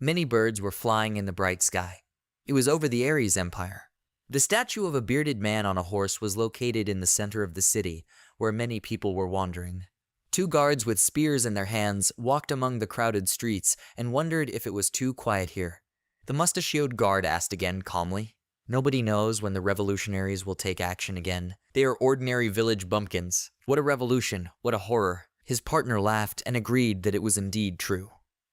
Many birds were flying in the bright sky. It was over the Ares Empire. The statue of a bearded man on a horse was located in the center of the city, where many people were wandering. Two guards with spears in their hands walked among the crowded streets and wondered if it was too quiet here. The mustachioed guard asked again calmly. Nobody knows when the revolutionaries will take action again. They are ordinary village bumpkins. What a revolution, what a horror. His partner laughed and agreed that it was indeed true.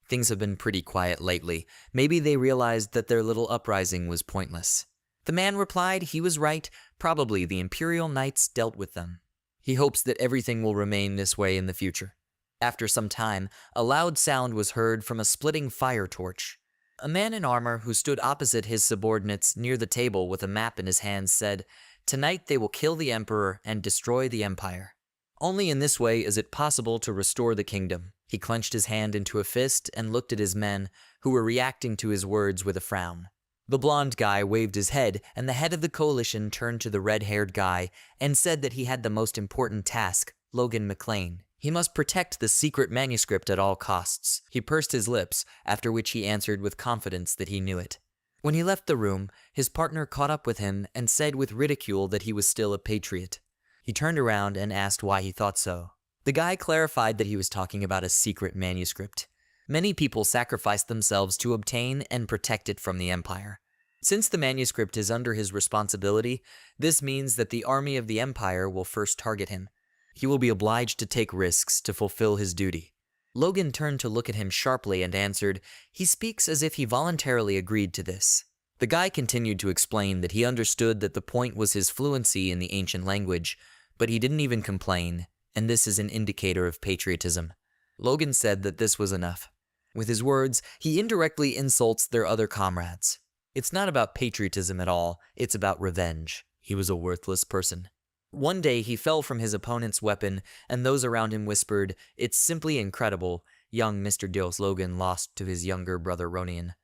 Things have been pretty quiet lately. Maybe they realized that their little uprising was pointless. The man replied he was right. Probably the Imperial Knights dealt with them. He hopes that everything will remain this way in the future. After some time, a loud sound was heard from a splitting fire torch. A man in armor who stood opposite his subordinates near the table with a map in his hands said, "Tonight they will kill the emperor and destroy the empire. Only in this way is it possible to restore the kingdom." He clenched his hand into a fist and looked at his men, who were reacting to his words with a frown. The blonde guy waved his head, and the head of the coalition turned to the red-haired guy and said that he had the most important task, Logan McLean. He must protect the secret manuscript at all costs. He pursed his lips, after which he answered with confidence that he knew it. When he left the room, his partner caught up with him and said with ridicule that he was still a patriot. He turned around and asked why he thought so. The guy clarified that he was talking about a secret manuscript. Many people sacrificed themselves to obtain and protect it from the Empire. Since the manuscript is under his responsibility, this means that the army of the Empire will first target him. He will be obliged to take risks to fulfill his duty. Logan turned to look at him sharply and answered, "He speaks as if he voluntarily agreed to this." The guy continued to explain that he understood that the point was his fluency in the ancient language, but he didn't even complain, and this is an indicator of patriotism. Logan said that this was enough. With his words, he indirectly insults their other comrades. It's not about patriotism at all, it's about revenge. He was a worthless person. One day he fell from his opponent's weapon, and those around him whispered, "It's simply incredible. Young Mr. Dios Logan lost to his younger brother Ronian.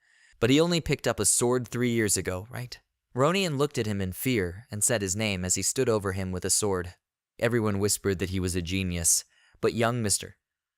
But he only picked up a sword 3 years ago, right?" Ronian looked at him in fear and said his name as he stood over him with a sword. Everyone whispered that he was a genius, but young Mr.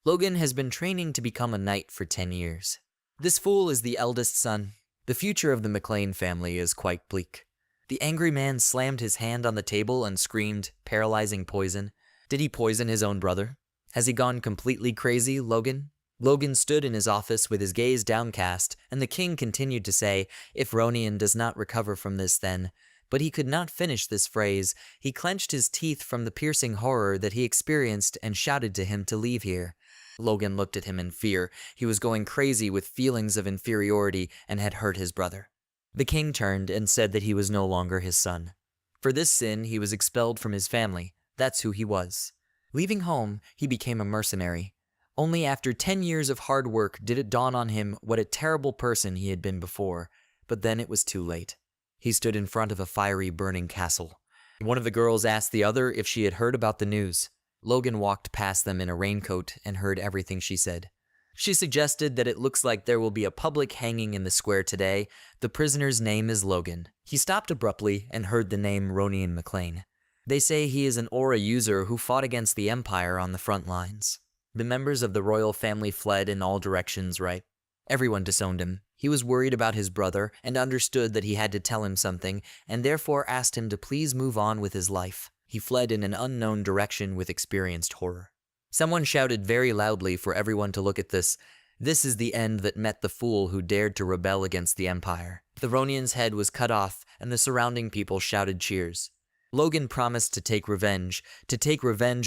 Logan has been training to become a knight for 10 years. This fool is the eldest son. The future of the McLean family is quite bleak. The angry man slammed his hand on the table and screamed, "Paralyzing poison." Did he poison his own brother? Has he gone completely crazy, Logan? Logan stood in his office with his gaze downcast, and the king continued to say, "If Ronian does not recover from this then..." But he could not finish this phrase. He clenched his teeth from the piercing horror that he experienced and shouted to him to leave here. Logan looked at him in fear. He was going crazy with feelings of inferiority and had hurt his brother. The king turned and said that he was no longer his son. For this sin, he was expelled from his family. That's who he was. Leaving home, he became a mercenary. Only after 10 years of hard work did it dawn on him what a terrible person he had been before. But then it was too late. He stood in front of a fiery, burning castle. One of the girls asked the other if she had heard about the news. Logan walked past them in a raincoat and heard everything she said. She suggested that it looks like there will be a public hanging in the square today. The prisoner's name is Logan. He stopped abruptly and heard the name Ronian McLean. They say he is an aura user who fought against the Empire on the front lines. The members of the royal family fled in all directions, right? Everyone disowned him. He was worried about his brother and understood that he had to tell him something, and therefore asked him to please move on with his life. He fled in an unknown direction with experienced horror. Someone shouted very loudly for everyone to look at this. This is the end that met the fool who dared to rebel against the Empire. The Ronian's head was cut off, and the surrounding people shouted cheers. Logan promised to take revenge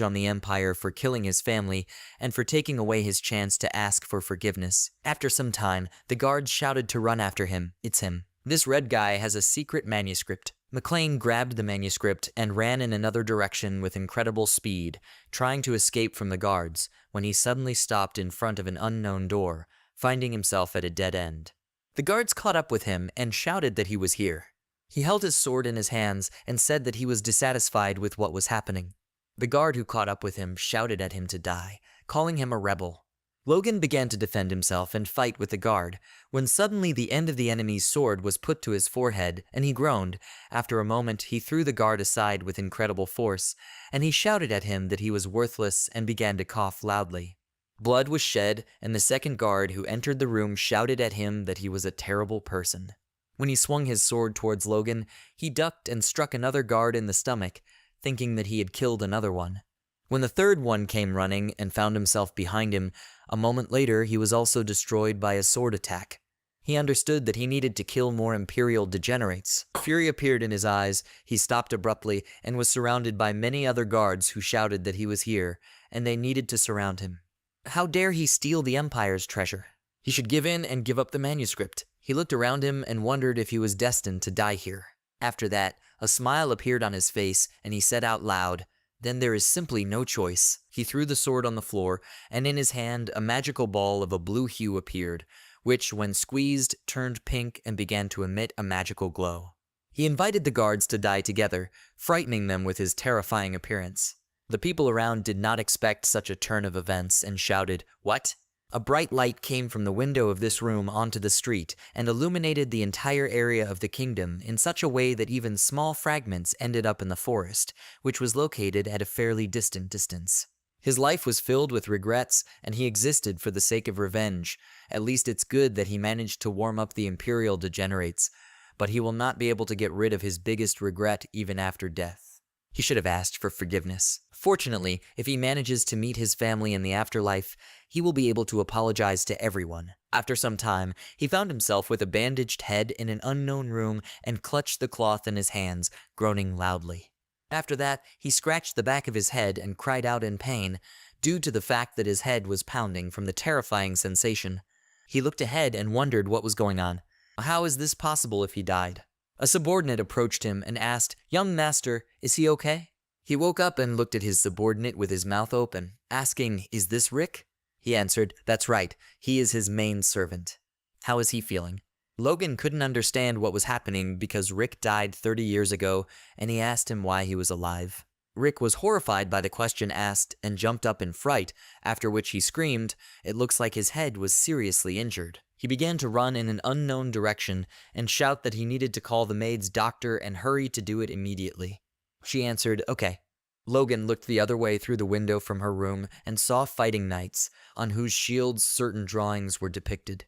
on the Empire for killing his family and for taking away his chance to ask for forgiveness. After some time, the guards shouted to run after him. It's him. This red guy has a secret manuscript. McLean grabbed the manuscript and ran in another direction with incredible speed, trying to escape from the guards, when he suddenly stopped in front of an unknown door, finding himself at a dead end. The guards caught up with him and shouted that he was here. He held his sword in his hands and said that he was dissatisfied with what was happening. The guard who caught up with him shouted at him to die, calling him a rebel. Logan began to defend himself and fight with the guard, when suddenly the end of the enemy's sword was put to his forehead, and he groaned. After a moment, he threw the guard aside with incredible force, and he shouted at him that he was worthless and began to cough loudly. Blood was shed, and the second guard who entered the room shouted at him that he was a terrible person. When he swung his sword towards Logan, he ducked and struck another guard in the stomach, thinking that he had killed another one. When the third one came running and found himself behind him, a moment later he was also destroyed by a sword attack. He understood that he needed to kill more Imperial degenerates. Fury appeared in his eyes, he stopped abruptly and was surrounded by many other guards who shouted that he was here, and they needed to surround him. How dare he steal the Empire's treasure? He should give in and give up the manuscript. He looked around him and wondered if he was destined to die here. After that, a smile appeared on his face, and he said out loud, "Then there is simply no choice." He threw the sword on the floor, and in his hand a magical ball of a blue hue appeared, which, when squeezed, turned pink and began to emit a magical glow. He invited the guards to die together, frightening them with his terrifying appearance. The people around did not expect such a turn of events and shouted, "What?" A bright light came from the window of this room onto the street and illuminated the entire area of the kingdom in such a way that even small fragments ended up in the forest, which was located at a fairly distant distance. His life was filled with regrets, and he existed for the sake of revenge. At least it's good that he managed to warm up the Imperial degenerates, but he will not be able to get rid of his biggest regret even after death. He should have asked for forgiveness. Fortunately, if he manages to meet his family in the afterlife, he will be able to apologize to everyone. After some time, he found himself with a bandaged head in an unknown room and clutched the cloth in his hands, groaning loudly. After that, he scratched the back of his head and cried out in pain, due to the fact that his head was pounding from the terrifying sensation. He looked ahead and wondered what was going on. How is this possible if he died? A subordinate approached him and asked, "Young master, is he okay?" He woke up and looked at his subordinate with his mouth open, asking, "Is this Rick?" He answered, "That's right, he is his main servant." How is he feeling? Logan couldn't understand what was happening because Rick died 30 years ago, and he asked him why he was alive. Rick was horrified by the question asked and jumped up in fright, after which he screamed, "It looks like his head was seriously injured." He began to run in an unknown direction and shout that he needed to call the maid's doctor and hurry to do it immediately. She answered, "Okay." Logan looked the other way through the window from her room and saw fighting knights, on whose shields certain drawings were depicted.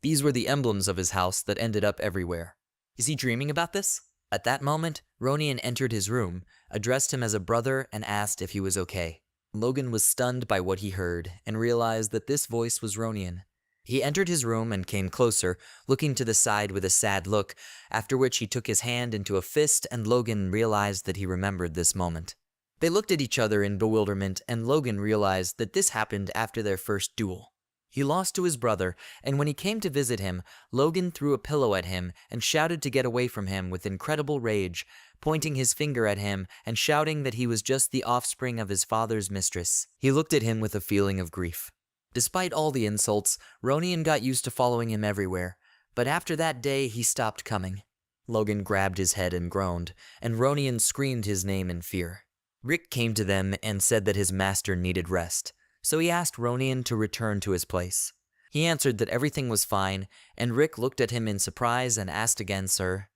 These were the emblems of his house that ended up everywhere. Is he dreaming about this? At that moment, Ronian entered his room, addressed him as a brother, and asked if he was okay. Logan was stunned by what he heard and realized that this voice was Ronian. He entered his room and came closer, looking to the side with a sad look, after which he took his hand into a fist and Logan realized that he remembered this moment. They looked at each other in bewilderment and Logan realized that this happened after their first duel. He lost to his brother, and when he came to visit him, Logan threw a pillow at him and shouted to get away from him with incredible rage, pointing his finger at him and shouting that he was just the offspring of his father's mistress. He looked at him with a feeling of grief. Despite all the insults, Ronian got used to following him everywhere, but after that day he stopped coming. Logan grabbed his head and groaned, and Ronian screamed his name in fear. Rick came to them and said that his master needed rest, so he asked Ronian to return to his place. He answered that everything was fine, and Rick looked at him in surprise and asked again, "Sir?"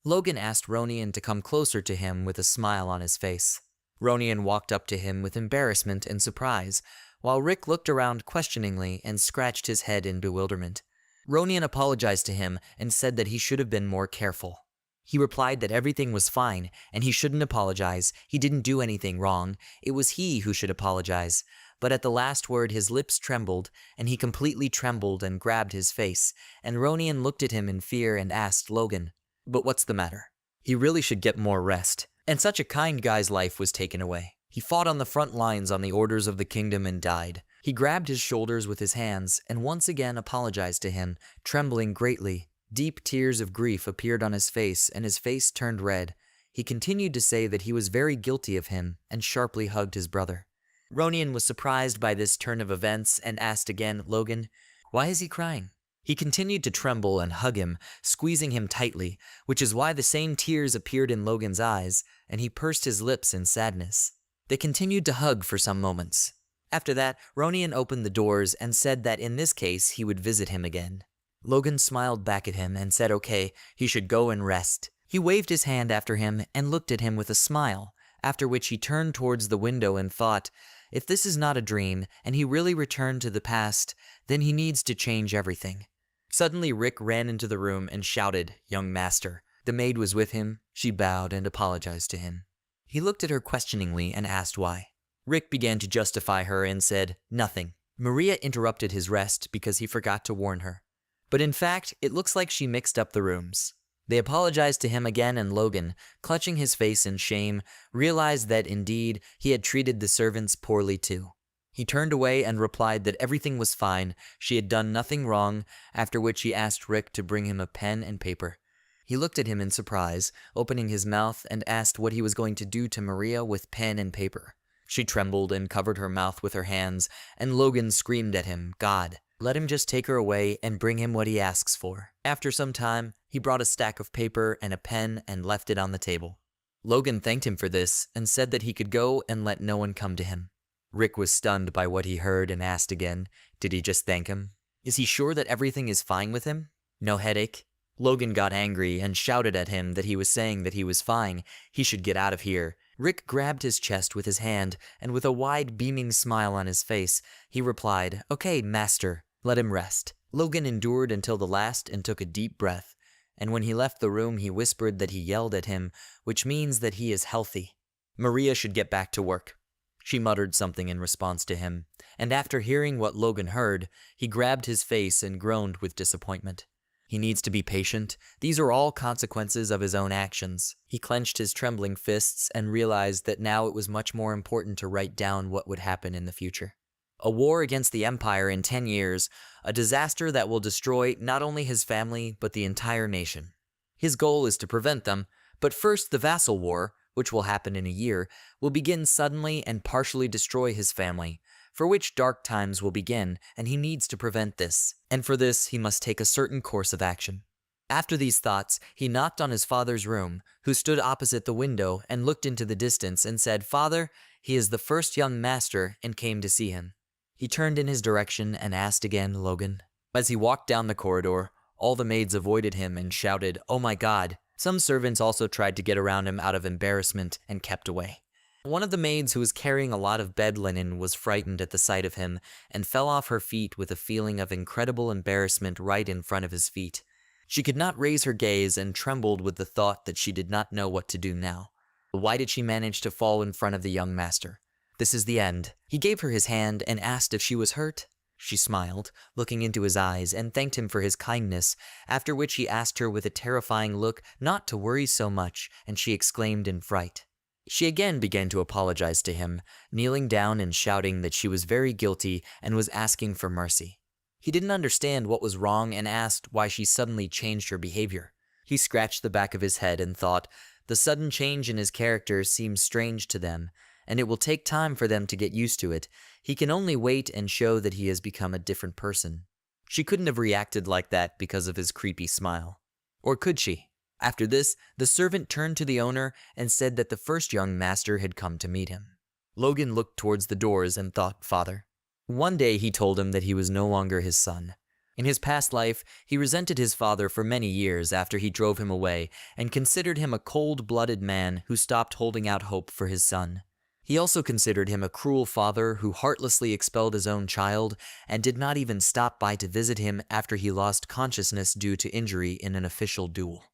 Logan asked Ronian to come closer to him with a smile on his face. Ronian walked up to him with embarrassment and surprise, while Rick looked around questioningly and scratched his head in bewilderment. Ronian apologized to him and said that he should have been more careful. He replied that everything was fine and he shouldn't apologize, he didn't do anything wrong, it was he who should apologize. But at the last word his lips trembled, and he completely trembled and grabbed his face, and Ronian looked at him in fear and asked Logan, "But what's the matter?" He really should get more rest, and such a kind guy's life was taken away. He fought on the front lines on the orders of the kingdom and died. He grabbed his shoulders with his hands and once again apologized to him, trembling greatly. Deep tears of grief appeared on his face and his face turned red. He continued to say that he was very guilty of him and sharply hugged his brother. Ronian was surprised by this turn of events and asked again, "Logan, why is he crying?" He continued to tremble and hug him, squeezing him tightly, which is why the same tears appeared in Logan's eyes, and he pursed his lips in sadness. They continued to hug for some moments. After that, Ronian opened the doors and said that in this case he would visit him again. Logan smiled back at him and said okay, he should go and rest. He waved his hand after him and looked at him with a smile, after which he turned towards the window and thought, If this is not a dream, and he really returned to the past, then he needs to change everything. Suddenly Rick ran into the room and shouted, "Young master." The maid was with him. She bowed and apologized to him. He looked at her questioningly and asked why. Rick began to justify her and said, "Nothing." Maria interrupted his rest because he forgot to warn her. But in fact, it looks like she mixed up the rooms. They apologized to him again, and Logan, clutching his face in shame, realized that indeed he had treated the servants poorly too. He turned away and replied that everything was fine, she had done nothing wrong, after which he asked Rick to bring him a pen and paper. He looked at him in surprise, opening his mouth, and asked what he was going to do to Maria with pen and paper. She trembled and covered her mouth with her hands, and Logan screamed at him, "God, let him just take her away and bring him what he asks for." After some time, he brought a stack of paper and a pen and left it on the table. Logan thanked him for this and said that he could go and let no one come to him. Rick was stunned by what he heard and asked again, did he just thank him? Is he sure that everything is fine with him? No headache? Logan got angry and shouted at him that he was saying that he was fine, he should get out of here. Rick grabbed his chest with his hand, and with a wide beaming smile on his face, he replied, "Okay, master, let him rest." Logan endured until the last and took a deep breath, and when he left the room he whispered that he yelled at him, which means that he is healthy. Maria should get back to work. She muttered something in response to him, and after hearing what Logan heard, he grabbed his face and groaned with disappointment. He needs to be patient. These are all consequences of his own actions. He clenched his trembling fists and realized that now it was much more important to write down what would happen in the future. A war against the Empire in 10 years, a disaster that will destroy not only his family, but the entire nation. His goal is to prevent them, but first the Vassal War, which will happen in a year, will begin suddenly and partially destroy his family, for which dark times will begin, and he needs to prevent this, and for this he must take a certain course of action. After these thoughts, he knocked on his father's room, who stood opposite the window and looked into the distance and said, "Father, he is the first young master," and came to see him. He turned in his direction and asked again, "Logan?" As he walked down the corridor, all the maids avoided him and shouted, "Oh my God!" Some servants also tried to get around him out of embarrassment and kept away. One of the maids, who was carrying a lot of bed linen, was frightened at the sight of him and fell off her feet with a feeling of incredible embarrassment right in front of his feet. She could not raise her gaze and trembled with the thought that she did not know what to do now. Why did she manage to fall in front of the young master? This is the end. He gave her his hand and asked if she was hurt. She smiled, looking into his eyes, and thanked him for his kindness, after which he asked her with a terrifying look not to worry so much, and she exclaimed in fright. She again began to apologize to him, kneeling down and shouting that she was very guilty and was asking for mercy. He didn't understand what was wrong and asked why she suddenly changed her behavior. He scratched the back of his head and thought, the sudden change in his character seems strange to them, and it will take time for them to get used to it. He can only wait and show that he has become a different person. She couldn't have reacted like that because of his creepy smile. Or could she? After this, the servant turned to the owner and said that the first young master had come to meet him. Logan looked towards the doors and thought, "Father." One day he told him that he was no longer his son. In his past life, he resented his father for many years after he drove him away and considered him a cold-blooded man who stopped holding out hope for his son. He also considered him a cruel father who heartlessly expelled his own child and did not even stop by to visit him after he lost consciousness due to injury in an official duel.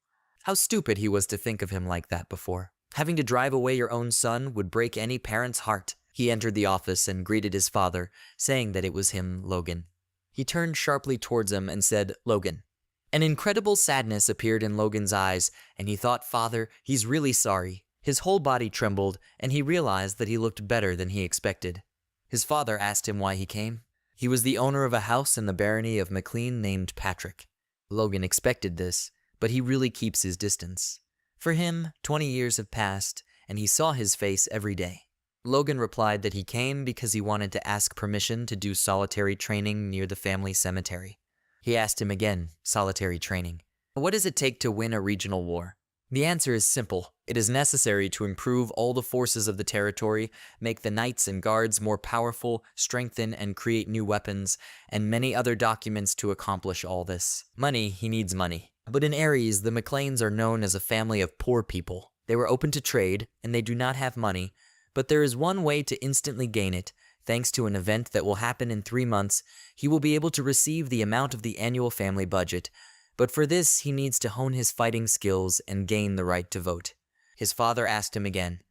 How stupid he was to think of him like that before. Having to drive away your own son would break any parent's heart. He entered the office and greeted his father, saying that it was him, Logan. He turned sharply towards him and said, "Logan." An incredible sadness appeared in Logan's eyes, and he thought, "Father, he's really sorry." His whole body trembled, and he realized that he looked better than he expected. His father asked him why he came. He was the owner of a house in the barony of McLean named Patrick. Logan expected this, but he really keeps his distance. For him, 20 years have passed, and he saw his face every day. Logan replied that he came because he wanted to ask permission to do solitary training near the family cemetery. He asked him again, solitary training. What does it take to win a regional war? The answer is simple. It is necessary to improve all the forces of the territory, make the knights and guards more powerful, strengthen and create new weapons, and many other documents to accomplish all this. Money, he needs money. But in Ares, the McLeans are known as a family of poor people. They were open to trade, and they do not have money, but there is one way to instantly gain it, Thanks to an event that will happen in 3 months, he will be able to receive the amount of the annual family budget, but for this he needs to hone his fighting skills and gain the right to vote. His father asked him again,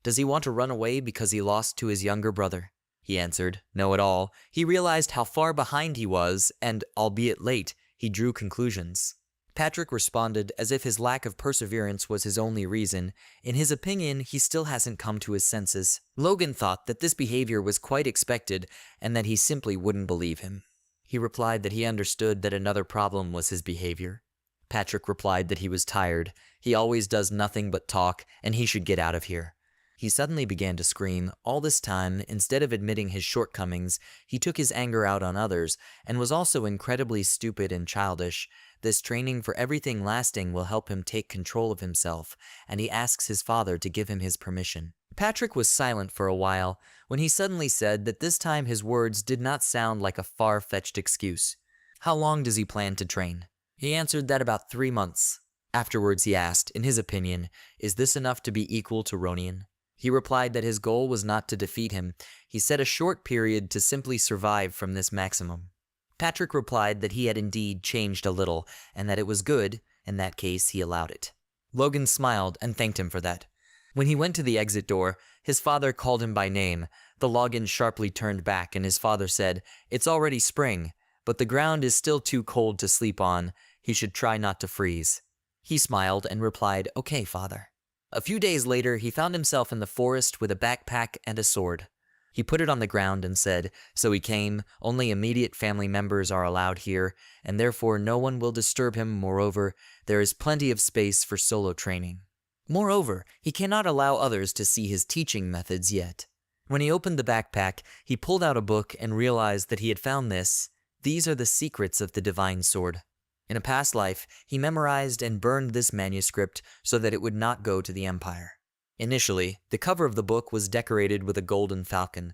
does he want to run away because he lost to his younger brother? He answered, no at all. He realized how far behind he was, and, albeit late, he drew conclusions. Patrick responded as if his lack of perseverance was his only reason. In his opinion, he still hasn't come to his senses. Logan thought that this behavior was quite expected and that he simply wouldn't believe him. He replied that he understood that another problem was his behavior. Patrick replied that he was tired. He always does nothing but talk, and he should get out of here. He suddenly began to scream. All this time, instead of admitting his shortcomings, he took his anger out on others and was also incredibly stupid and childish. This training for everything lasting will help him take control of himself, and he asks his father to give him his permission. Patrick was silent for a while when he suddenly said that this time his words did not sound like a far-fetched excuse. How long does he plan to train? He answered that about 3 months. Afterwards he asked, in his opinion, is this enough to be equal to Ronin? He replied that his goal was not to defeat him. He set a short period to simply survive from this maximum. Patrick replied that he had indeed changed a little, and that it was good. In that case, he allowed it. Logan smiled and thanked him for that. When he went to the exit door, his father called him by name. The Logan sharply turned back, and his father said, it's already spring, but the ground is still too cold to sleep on. He should try not to freeze. He smiled and replied, okay, father. A few days later, he found himself in the forest with a backpack and a sword. He put it on the ground and said, so he came, only immediate family members are allowed here, and therefore no one will disturb him. Moreover, there is plenty of space for solo training. Moreover, he cannot allow others to see his teaching methods yet. When he opened the backpack, he pulled out a book and realized that he had found this. These are the secrets of the divine sword. In a past life, he memorized and burned this manuscript so that it would not go to the Empire. Initially, the cover of the book was decorated with a golden falcon.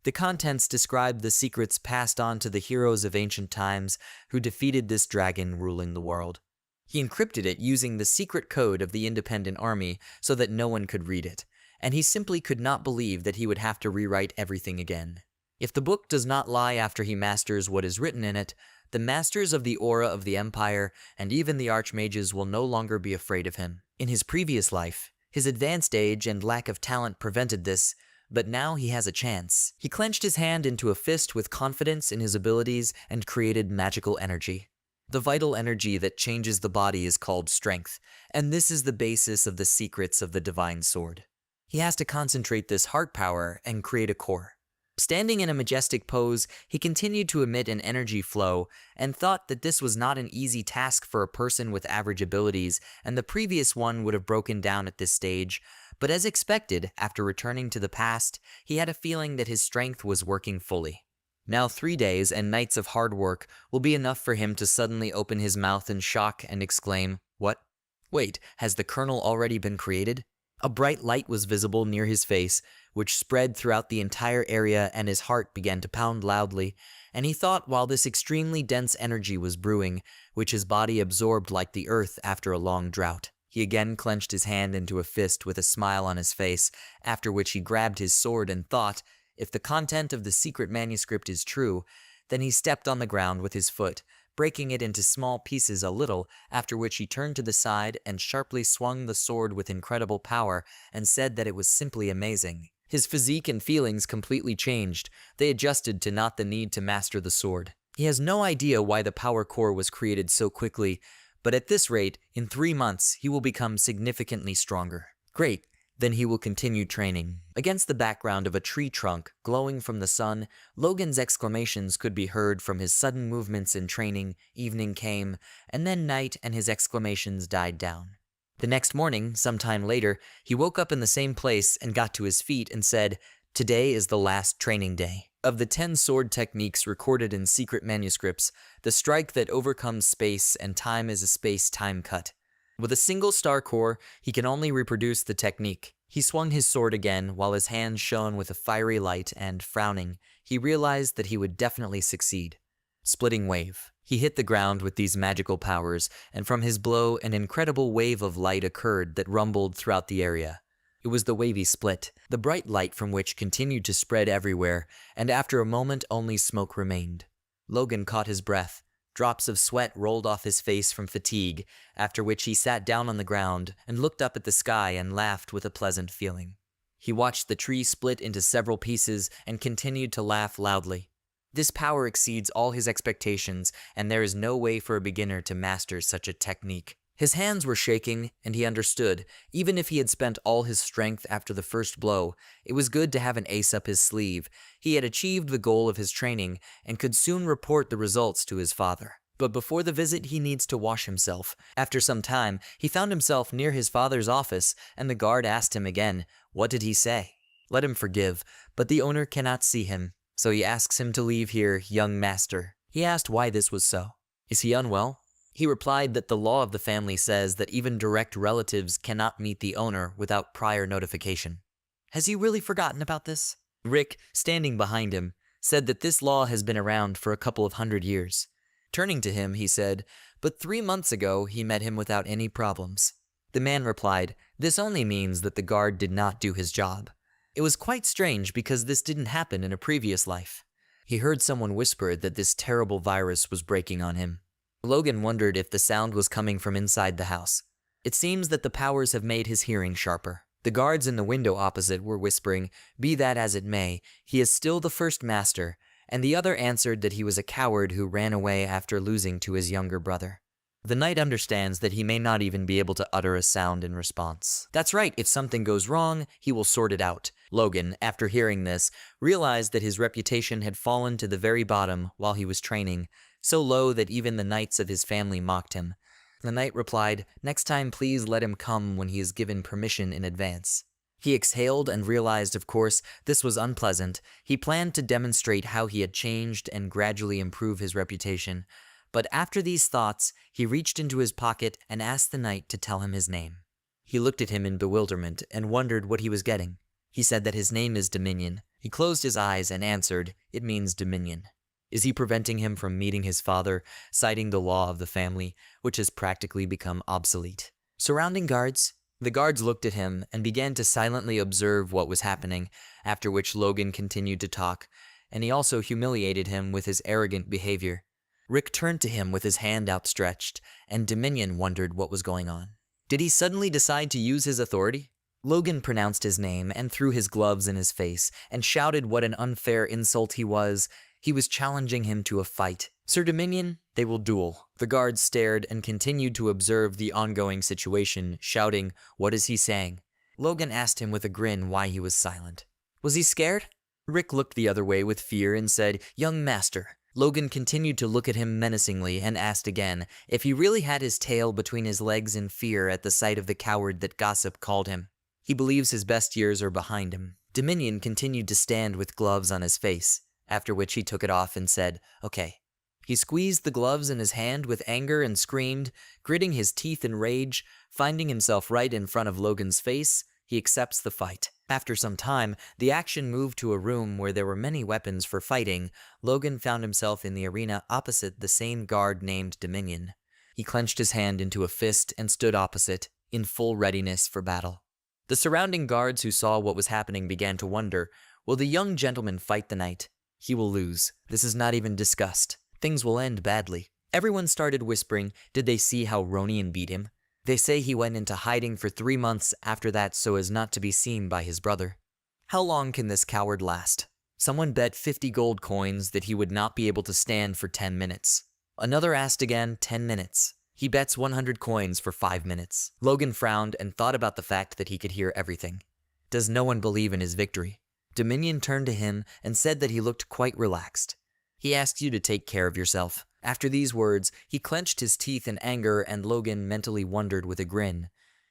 The contents described the secrets passed on to the heroes of ancient times who defeated this dragon ruling the world. He encrypted it using the secret code of the independent army so that no one could read it, and he simply could not believe that he would have to rewrite everything again. If the book does not lie after he masters what is written in it, the masters of the aura of the Empire and even the archmages will no longer be afraid of him. In his previous life, his advanced age and lack of talent prevented this, but now he has a chance. He clenched his hand into a fist with confidence in his abilities and created magical energy. The vital energy that changes the body is called strength, and this is the basis of the secrets of the divine sword. He has to concentrate this heart power and create a core. Standing in a majestic pose, he continued to emit an energy flow and thought that this was not an easy task for a person with average abilities, and the previous one would have broken down at this stage. But as expected, after returning to the past, he had a feeling that his strength was working fully. Now 3 days and nights of hard work will be enough for him to suddenly open his mouth in shock and exclaim, "What? Wait, has the kernel already been created?" A bright light was visible near his face, which spread throughout the entire area, and his heart began to pound loudly, and he thought while this extremely dense energy was brewing, which his body absorbed like the earth after a long drought. He again clenched his hand into a fist with a smile on his face, after which he grabbed his sword and thought, if the content of the secret manuscript is true, then he stepped on the ground with his foot, breaking it into small pieces a little, after which he turned to the side and sharply swung the sword with incredible power and said that it was simply amazing. His physique and feelings completely changed. They adjusted to not the need to master the sword. He has no idea why the power core was created so quickly, but at this rate, in 3 months, he will become significantly stronger. Great. Then he will continue training. Against the background of a tree trunk glowing from the sun, Logan's exclamations could be heard from his sudden movements in training. Evening came, and then night, and his exclamations died down. The next morning, sometime later, he woke up in the same place and got to his feet and said, "Today is the last training day." Of the 10 sword techniques recorded in secret manuscripts, the strike that overcomes space and time is a space-time cut. With a single star core, he can only reproduce the technique. He swung his sword again while his hands shone with a fiery light and, frowning, he realized that he would definitely succeed. Splitting wave. He hit the ground with these magical powers, and from his blow an incredible wave of light occurred that rumbled throughout the area. It was the wavy split, the bright light from which continued to spread everywhere, and after a moment only smoke remained. Logan caught his breath. Drops of sweat rolled off his face from fatigue, after which he sat down on the ground and looked up at the sky and laughed with a pleasant feeling. He watched the tree split into several pieces and continued to laugh loudly. This power exceeds all his expectations, and there is no way for a beginner to master such a technique. His hands were shaking, and he understood, even if he had spent all his strength after the first blow, it was good to have an ace up his sleeve. He had achieved the goal of his training, and could soon report the results to his father. But before the visit, he needs to wash himself. After some time, he found himself near his father's office, and the guard asked him again, what did he say? Let him forgive, but the owner cannot see him, so he asks him to leave here, young master. He asked why this was so. Is he unwell? He replied that the law of the family says that even direct relatives cannot meet the owner without prior notification. Has he really forgotten about this? Rick, standing behind him, said that this law has been around for a couple of 100 years. Turning to him, he said, but 3 months ago he met him without any problems. The man replied, this only means that the guard did not do his job. It was quite strange because this didn't happen in a previous life. He heard someone whisper that this terrible virus was breaking on him. Logan wondered if the sound was coming from inside the house. It seems that the powers have made his hearing sharper. The guards in the window opposite were whispering, be that as it may, he is still the first master, and the other answered that he was a coward who ran away after losing to his younger brother. The knight understands that he may not even be able to utter a sound in response. That's right, if something goes wrong, he will sort it out. Logan, after hearing this, realized that his reputation had fallen to the very bottom while he was training, so low that even the knights of his family mocked him. The knight replied, next time please let him come when he is given permission in advance. He exhaled and realized, of course, this was unpleasant. He planned to demonstrate how he had changed and gradually improve his reputation. But after these thoughts, he reached into his pocket and asked the knight to tell him his name. He looked at him in bewilderment and wondered what he was getting. He said that his name is Dominion. He closed his eyes and answered, it means Dominion. Is he preventing him from meeting his father, citing the law of the family, which has practically become obsolete? Surrounding guards, the guards looked at him and began to silently observe what was happening, after which Logan continued to talk, and he also humiliated him with his arrogant behavior. Rick turned to him with his hand outstretched, and Dominion wondered what was going on. Did he suddenly decide to use his authority? Logan pronounced his name and threw his gloves in his face and shouted what an unfair insult he was. He was challenging him to a fight. Sir Dominion, they will duel. The guards stared and continued to observe the ongoing situation, shouting, what is he saying? Logan asked him with a grin why he was silent. Was he scared? Rick looked the other way with fear and said, young master. Logan continued to look at him menacingly and asked again if he really had his tail between his legs in fear at the sight of the coward that gossip called him. He believes his best years are behind him. Dominion continued to stand with gloves on his face, after which he took it off and said, okay. He squeezed the gloves in his hand with anger and screamed, gritting his teeth in rage, finding himself right in front of Logan's face. He accepts the fight. After some time, the action moved to a room where there were many weapons for fighting. Logan found himself in the arena opposite the same guard named Dominion. He clenched his hand into a fist and stood opposite, in full readiness for battle. The surrounding guards who saw what was happening began to wonder, will the young gentleman fight the knight? He will lose. This is not even discussed. Things will end badly. Everyone started whispering, did they see how Ronian beat him? They say he went into hiding for 3 months after that so as not to be seen by his brother. How long can this coward last? Someone bet 50 gold coins that he would not be able to stand for 10 minutes. Another asked again 10 minutes. He bets 100 coins for 5 minutes. Logan frowned and thought about the fact that he could hear everything. Does no one believe in his victory? Dominion turned to him and said that he looked quite relaxed. He asked you to take care of yourself. After these words, he clenched his teeth in anger and Logan mentally wondered with a grin.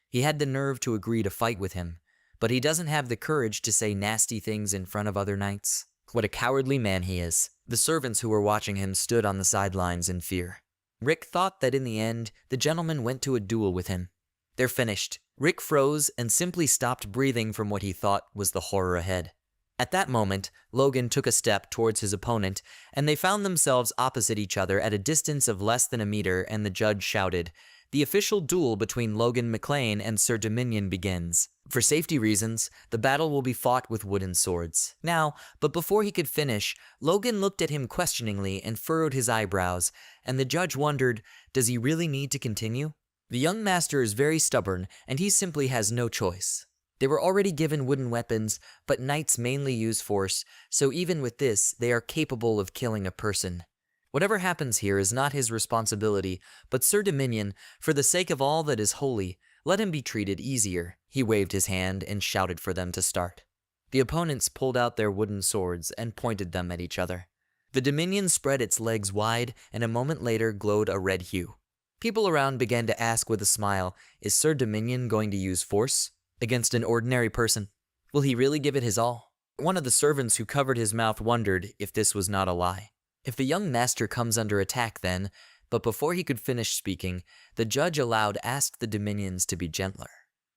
He had the nerve to agree to fight with him, but he doesn't have the courage to say nasty things in front of other knights. What a cowardly man he is. The servants who were watching him stood on the sidelines in fear. Rick thought that in the end, the gentleman went to a duel with him. They're finished. Rick froze and simply stopped breathing from what he thought was the horror ahead. At that moment, Logan took a step towards his opponent, and they found themselves opposite each other at a distance of less than a meter, and the judge shouted, "The official duel between Logan McLean and Sir Dominion begins." For safety reasons, the battle will be fought with wooden swords. Now, but before he could finish, Logan looked at him questioningly and furrowed his eyebrows, and the judge wondered, does he really need to continue? The young master is very stubborn, and he simply has no choice. They were already given wooden weapons, but knights mainly use force, so even with this, they are capable of killing a person. Whatever happens here is not his responsibility, but Sir Dominion, for the sake of all that is holy, let him be treated easier. He waved his hand and shouted for them to start. The opponents pulled out their wooden swords and pointed them at each other. The Dominion spread its legs wide and a moment later glowed a red hue. People around began to ask with a smile, is Sir Dominion going to use force against an ordinary person? Will he really give it his all? One of the servants who covered his mouth wondered if this was not a lie. If the young master comes under attack then, but before he could finish speaking, the judge aloud asked the Dominions to be gentler.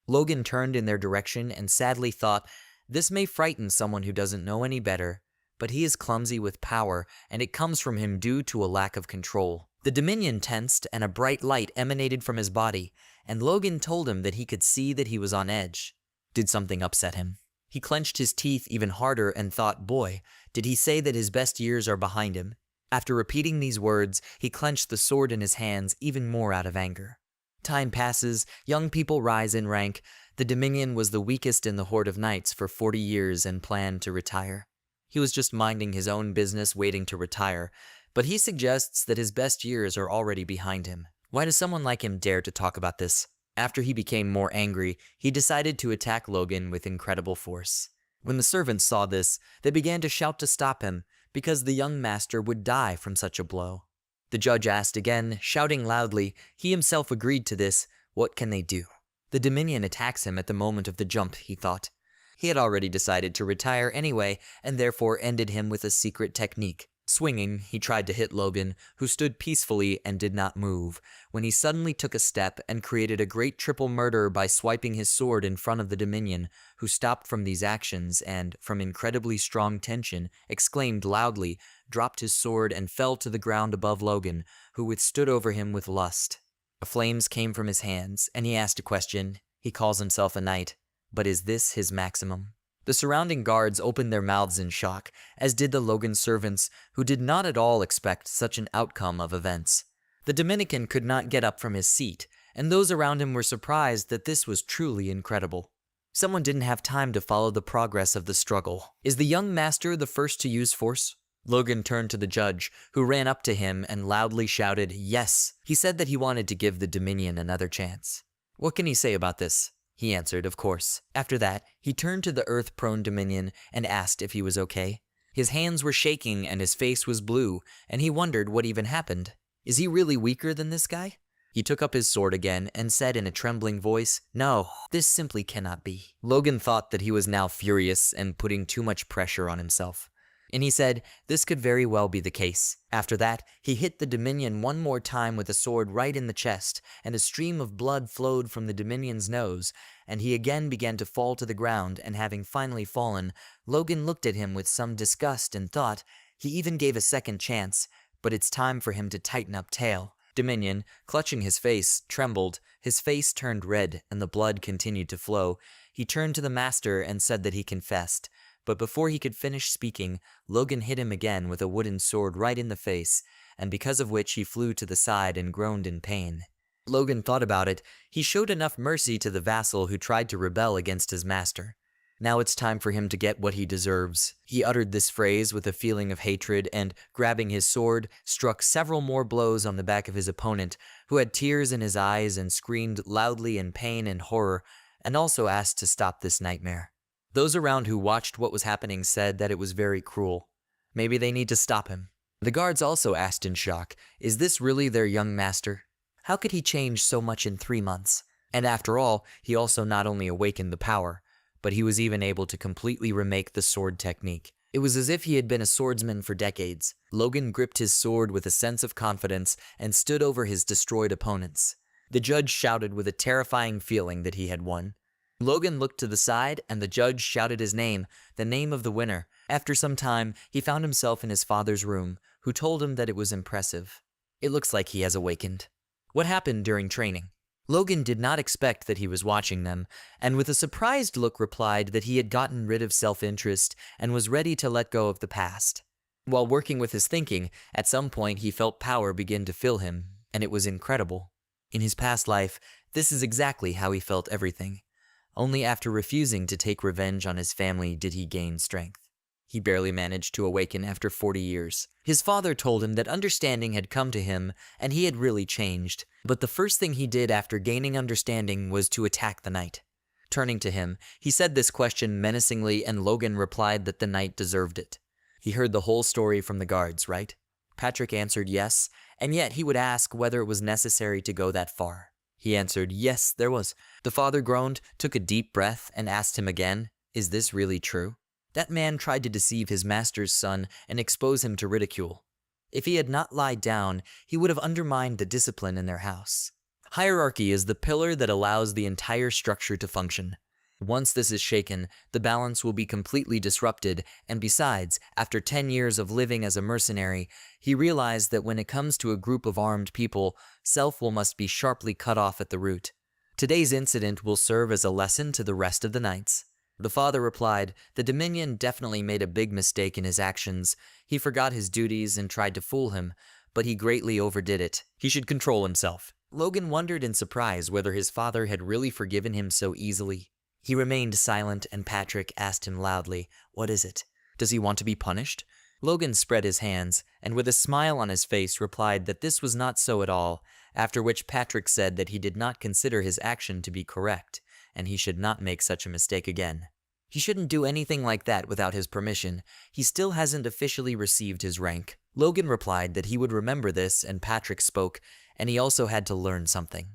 Logan turned in their direction and sadly thought, this may frighten someone who doesn't know any better, but he is clumsy with power, and it comes from him due to a lack of control. The Dominion tensed, and a bright light emanated from his body, and Logan told him that he could see that he was on edge. Did something upset him? He clenched his teeth even harder and thought, boy, did he say that his best years are behind him? After repeating these words, he clenched the sword in his hands even more out of anger. Time passes, young people rise in rank. The Dominion was the weakest in the horde of knights for 40 years and planned to retire. He was just minding his own business waiting to retire, but he suggests that his best years are already behind him. Why does someone like him dare to talk about this? After he became more angry, he decided to attack Logan with incredible force. When the servants saw this, they began to shout to stop him, because the young master would die from such a blow. The judge asked again, shouting loudly. He himself agreed to this. What can they do? The Dominion attacks him at the moment of the jump, he thought. He had already decided to retire anyway, and therefore ended him with a secret technique. Swinging, he tried to hit Logan, who stood peacefully and did not move, when he suddenly took a step and created a great triple murder by swiping his sword in front of the Dominion, who stopped from these actions and, from incredibly strong tension, exclaimed loudly, dropped his sword and fell to the ground above Logan, who withstood over him with lust. Flames came from his hands, and he asked a question. He calls himself a knight, but is this his maximum? The surrounding guards opened their mouths in shock, as did the Logan servants, who did not at all expect such an outcome of events. The Dominican could not get up from his seat, and those around him were surprised that this was truly incredible. Someone didn't have time to follow the progress of the struggle. Is the young master the first to use force? Logan turned to the judge, who ran up to him and loudly shouted, yes. He said that he wanted to give the Dominion another chance. What can he say about this? He answered, of course. After that, he turned to the earth-prone Dominion and asked if he was okay. His hands were shaking and his face was blue, and he wondered what even happened. Is he really weaker than this guy? He took up his sword again and said in a trembling voice, no, this simply cannot be. Logan thought that he was now furious and putting too much pressure on himself. And he said, this could very well be the case. After that, he hit the Dominion one more time with a sword right in the chest, and a stream of blood flowed from the Dominion's nose, and he again began to fall to the ground, and having finally fallen, Logan looked at him with some disgust and thought, he even gave a second chance, but it's time for him to tighten up tail. Dominion, clutching his face, trembled, his face turned red, and the blood continued to flow. He turned to the master and said that he confessed. But before he could finish speaking, Logan hit him again with a wooden sword right in the face, and because of which he flew to the side and groaned in pain. Logan thought about it. He showed enough mercy to the vassal who tried to rebel against his master. Now it's time for him to get what he deserves. He uttered this phrase with a feeling of hatred and, grabbing his sword, struck several more blows on the back of his opponent, who had tears in his eyes and screamed loudly in pain and horror, and also asked to stop this nightmare. Those around who watched what was happening said that it was very cruel. Maybe they need to stop him. The guards also asked in shock, is this really their young master? How could he change so much in 3 months? And after all, he also not only awakened the power, but he was even able to completely remake the sword technique. It was as if he had been a swordsman for decades. Logan gripped his sword with a sense of confidence and stood over his destroyed opponents. The judge shouted with a terrifying feeling that he had won. Logan looked to the side, and the judge shouted his name, the name of the winner. After some time, he found himself in his father's room, who told him that it was impressive. It looks like he has awakened. What happened during training? Logan did not expect that he was watching them, and with a surprised look replied that he had gotten rid of self-interest and was ready to let go of the past. While working with his thinking, at some point he felt power begin to fill him, and it was incredible. In his past life, this is exactly how he felt everything. Only after refusing to take revenge on his family did he gain strength. He barely managed to awaken after 40 years. His father told him that understanding had come to him and he had really changed, but the first thing he did after gaining understanding was to attack the knight. Turning to him, he said this question menacingly and Logan replied that the knight deserved it. He heard the whole story from the guards, right? Patrick answered yes, and yet he would ask whether it was necessary to go that far. He answered yes, there was. The father groaned, took a deep breath, and asked him again, is this really true? That man tried to deceive his master's son and expose him to ridicule. If he had not lied down, he would have undermined the discipline in their house. Hierarchy is the pillar that allows the entire structure to function. Once this is shaken, the balance will be completely disrupted, and besides, after 10 years of living as a mercenary, he realized that when it comes to a group of armed people, self-will must be sharply cut off at the root. Today's incident will serve as a lesson to the rest of the knights. The father replied, the Dominion definitely made a big mistake in his actions. He forgot his duties and tried to fool him, but he greatly overdid it. He should control himself. Logan wondered in surprise whether his father had really forgiven him so easily. He remained silent and Patrick asked him loudly, what is it? Does he want to be punished? Logan spread his hands, and with a smile on his face replied that this was not so at all, after which Patrick said that he did not consider his action to be correct, and he should not make such a mistake again. He shouldn't do anything like that without his permission. He still hasn't officially received his rank. Logan replied that he would remember this, and Patrick spoke, and he also had to learn something.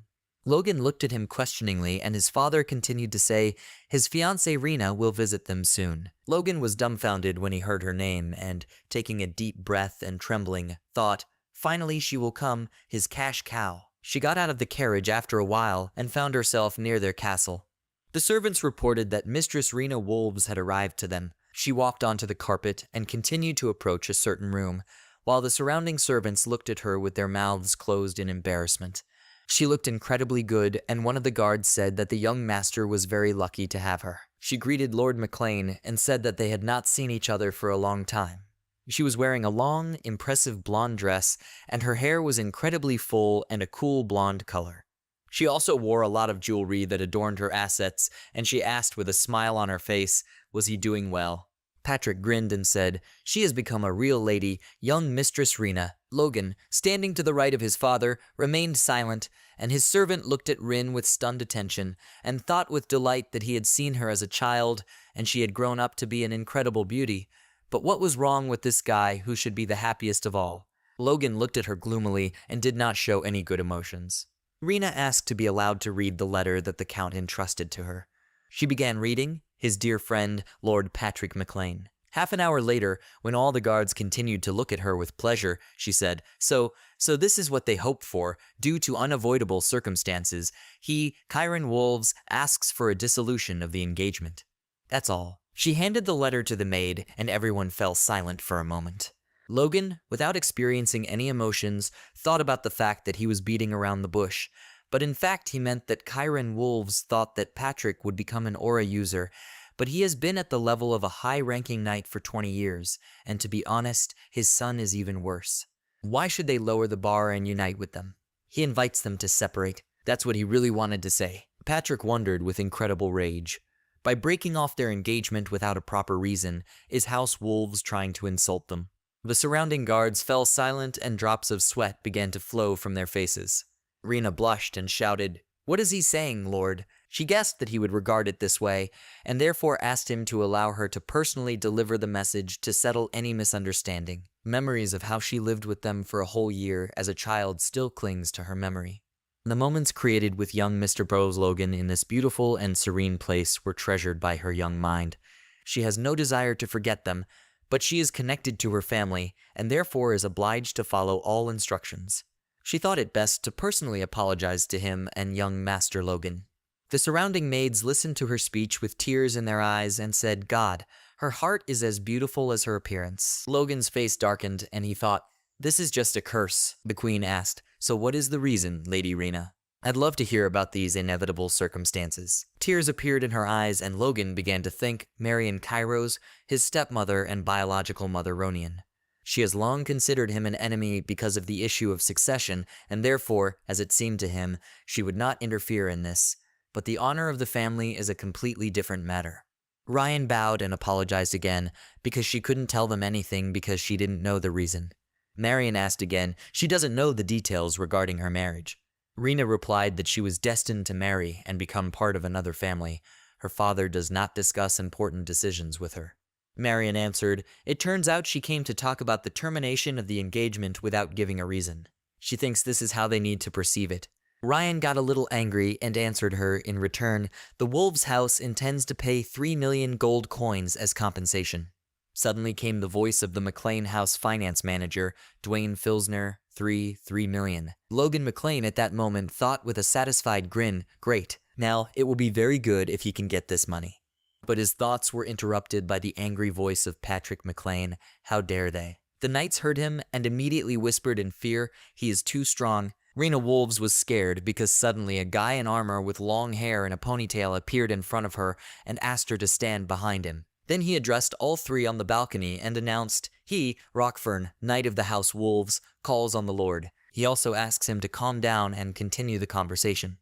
Logan looked at him questioningly, and his father continued to say, his fiancée Rena will visit them soon. Logan was dumbfounded when he heard her name, and, taking a deep breath and trembling, thought, finally she will come, his cash cow. She got out of the carriage after a while, and found herself near their castle. The servants reported that Mistress Rena Wolves had arrived to them. She walked onto the carpet and continued to approach a certain room, while the surrounding servants looked at her with their mouths closed in embarrassment. She looked incredibly good, and one of the guards said that the young master was very lucky to have her. She greeted Lord McLean and said that they had not seen each other for a long time. She was wearing a long, impressive blonde dress, and her hair was incredibly full and a cool blonde color. She also wore a lot of jewelry that adorned her assets, and she asked with a smile on her face, was he doing well? Patrick grinned and said, she has become a real lady, young Mistress Rena. Logan, standing to the right of his father, remained silent, and his servant looked at Rin with stunned attention, and thought with delight that he had seen her as a child, and she had grown up to be an incredible beauty. But what was wrong with this guy who should be the happiest of all? Logan looked at her gloomily and did not show any good emotions. Rena asked to be allowed to read the letter that the Count entrusted to her. She began reading, his dear friend, Lord Patrick McLean. Half an hour later, when all the guards continued to look at her with pleasure, she said, So this is what they hoped for, due to unavoidable circumstances. He, Chiron Wolves, asks for a dissolution of the engagement. That's all. She handed the letter to the maid, and everyone fell silent for a moment. Logan, without experiencing any emotions, thought about the fact that he was beating around the bush, but in fact he meant that Chiron Wolves thought that Patrick would become an aura user, but he has been at the level of a high-ranking knight for 20 years, and to be honest, his son is even worse. Why should they lower the bar and unite with them? He invites them to separate. That's what he really wanted to say. Patrick wondered with incredible rage. By breaking off their engagement without a proper reason, is House Wolves trying to insult them? The surrounding guards fell silent and drops of sweat began to flow from their faces. Rena blushed and shouted, "What is he saying, Lord?" She guessed that he would regard it this way, and therefore asked him to allow her to personally deliver the message to settle any misunderstanding. Memories of how she lived with them for a whole year as a child still clings to her memory. The moments created with young Mr. Bose Logan in this beautiful and serene place were treasured by her young mind. She has no desire to forget them, but she is connected to her family, and therefore is obliged to follow all instructions. She thought it best to personally apologize to him and young Master Logan. The surrounding maids listened to her speech with tears in their eyes and said, God, her heart is as beautiful as her appearance. Logan's face darkened, and he thought, this is just a curse. The queen asked, so what is the reason, Lady Rena? I'd love to hear about these inevitable circumstances. Tears appeared in her eyes, and Logan began to think Marion Kairos, his stepmother and biological mother Ronian. She has long considered him an enemy because of the issue of succession, and therefore, as it seemed to him, she would not interfere in this. But the honor of the family is a completely different matter. Ryan bowed and apologized again, because she couldn't tell them anything because she didn't know the reason. Marion asked again. She doesn't know the details regarding her marriage. Rena replied that she was destined to marry and become part of another family. Her father does not discuss important decisions with her. Marion answered, it turns out she came to talk about the termination of the engagement without giving a reason. She thinks this is how they need to perceive it. Ryan got a little angry and answered her in return, the Wolves' house intends to pay 3 million gold coins as compensation. Suddenly came the voice of the McLean house finance manager, Dwayne Filsner, 3 million. Logan McLean at that moment thought with a satisfied grin, great, now it will be very good if he can get this money. But his thoughts were interrupted by the angry voice of Patrick McLean. How dare they? The knights heard him and immediately whispered in fear, he is too strong. Rena Wolves was scared because suddenly a guy in armor with long hair and a ponytail appeared in front of her and asked her to stand behind him. Then he addressed all three on the balcony and announced, he, Rockfern, Knight of the House Wolves, calls on the Lord. He also asks him to calm down and continue the conversation.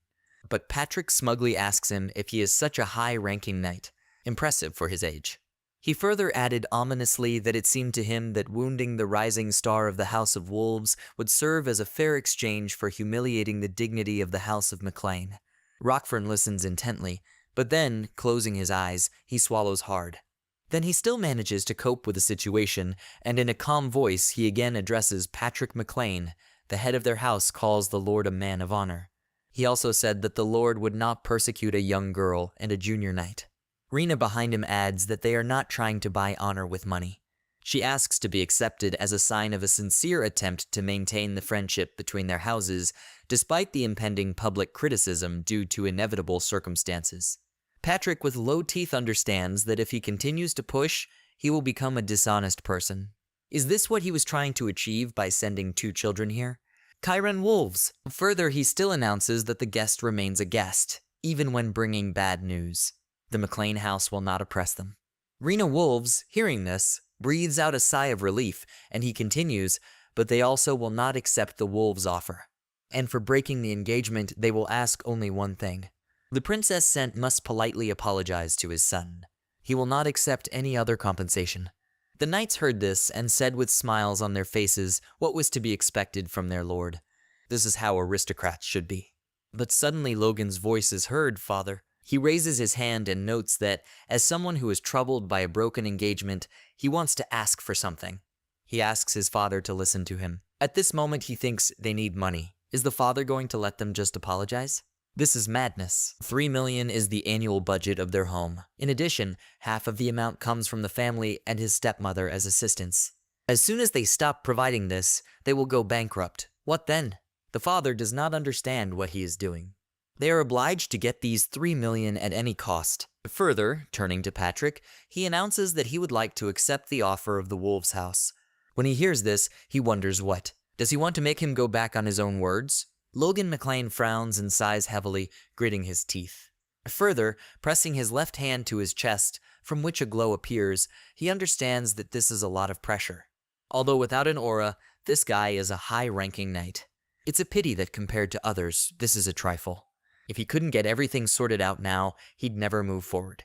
But Patrick smugly asks him if he is such a high-ranking knight. Impressive for his age. He further added ominously that it seemed to him that wounding the rising star of the House of Wolves would serve as a fair exchange for humiliating the dignity of the House of McLean. Rockfern listens intently, but then, closing his eyes, he swallows hard. Then he still manages to cope with the situation, and in a calm voice he again addresses Patrick McLean. The head of their house calls the Lord a man of honor. He also said that the Lord would not persecute a young girl and a junior knight. Rena behind him adds that they are not trying to buy honor with money. She asks to be accepted as a sign of a sincere attempt to maintain the friendship between their houses, despite the impending public criticism due to inevitable circumstances. Patrick with low teeth understands that if he continues to push, he will become a dishonest person. Is this what he was trying to achieve by sending 2 children here? Chiron Wolves. Further, he still announces that the guest remains a guest, even when bringing bad news. The McLean house will not oppress them. Rena Wolves, hearing this, breathes out a sigh of relief, and he continues, but they also will not accept the Wolves' offer. And for breaking the engagement, they will ask only one thing. The princess sent must politely apologize to his son. He will not accept any other compensation. The knights heard this and said with smiles on their faces what was to be expected from their lord. This is how aristocrats should be. But suddenly Logan's voice is heard, father. He raises his hand and notes that, as someone who is troubled by a broken engagement, he wants to ask for something. He asks his father to listen to him. At this moment he thinks they need money. Is the father going to let them just apologize? This is madness. 3 million is the annual budget of their home. In addition, half of the amount comes from the family and his stepmother as assistants. As soon as they stop providing this, they will go bankrupt. What then? The father does not understand what he is doing. They are obliged to get these 3 million at any cost. Further, turning to Patrick, he announces that he would like to accept the offer of the Wolves' house. When he hears this, he wonders what. Does he want to make him go back on his own words? Logan McLean frowns and sighs heavily, gritting his teeth. Further, pressing his left hand to his chest, from which a glow appears, he understands that this is a lot of pressure. Although without an aura, this guy is a high-ranking knight. It's a pity that compared to others, this is a trifle. If he couldn't get everything sorted out now, he'd never move forward.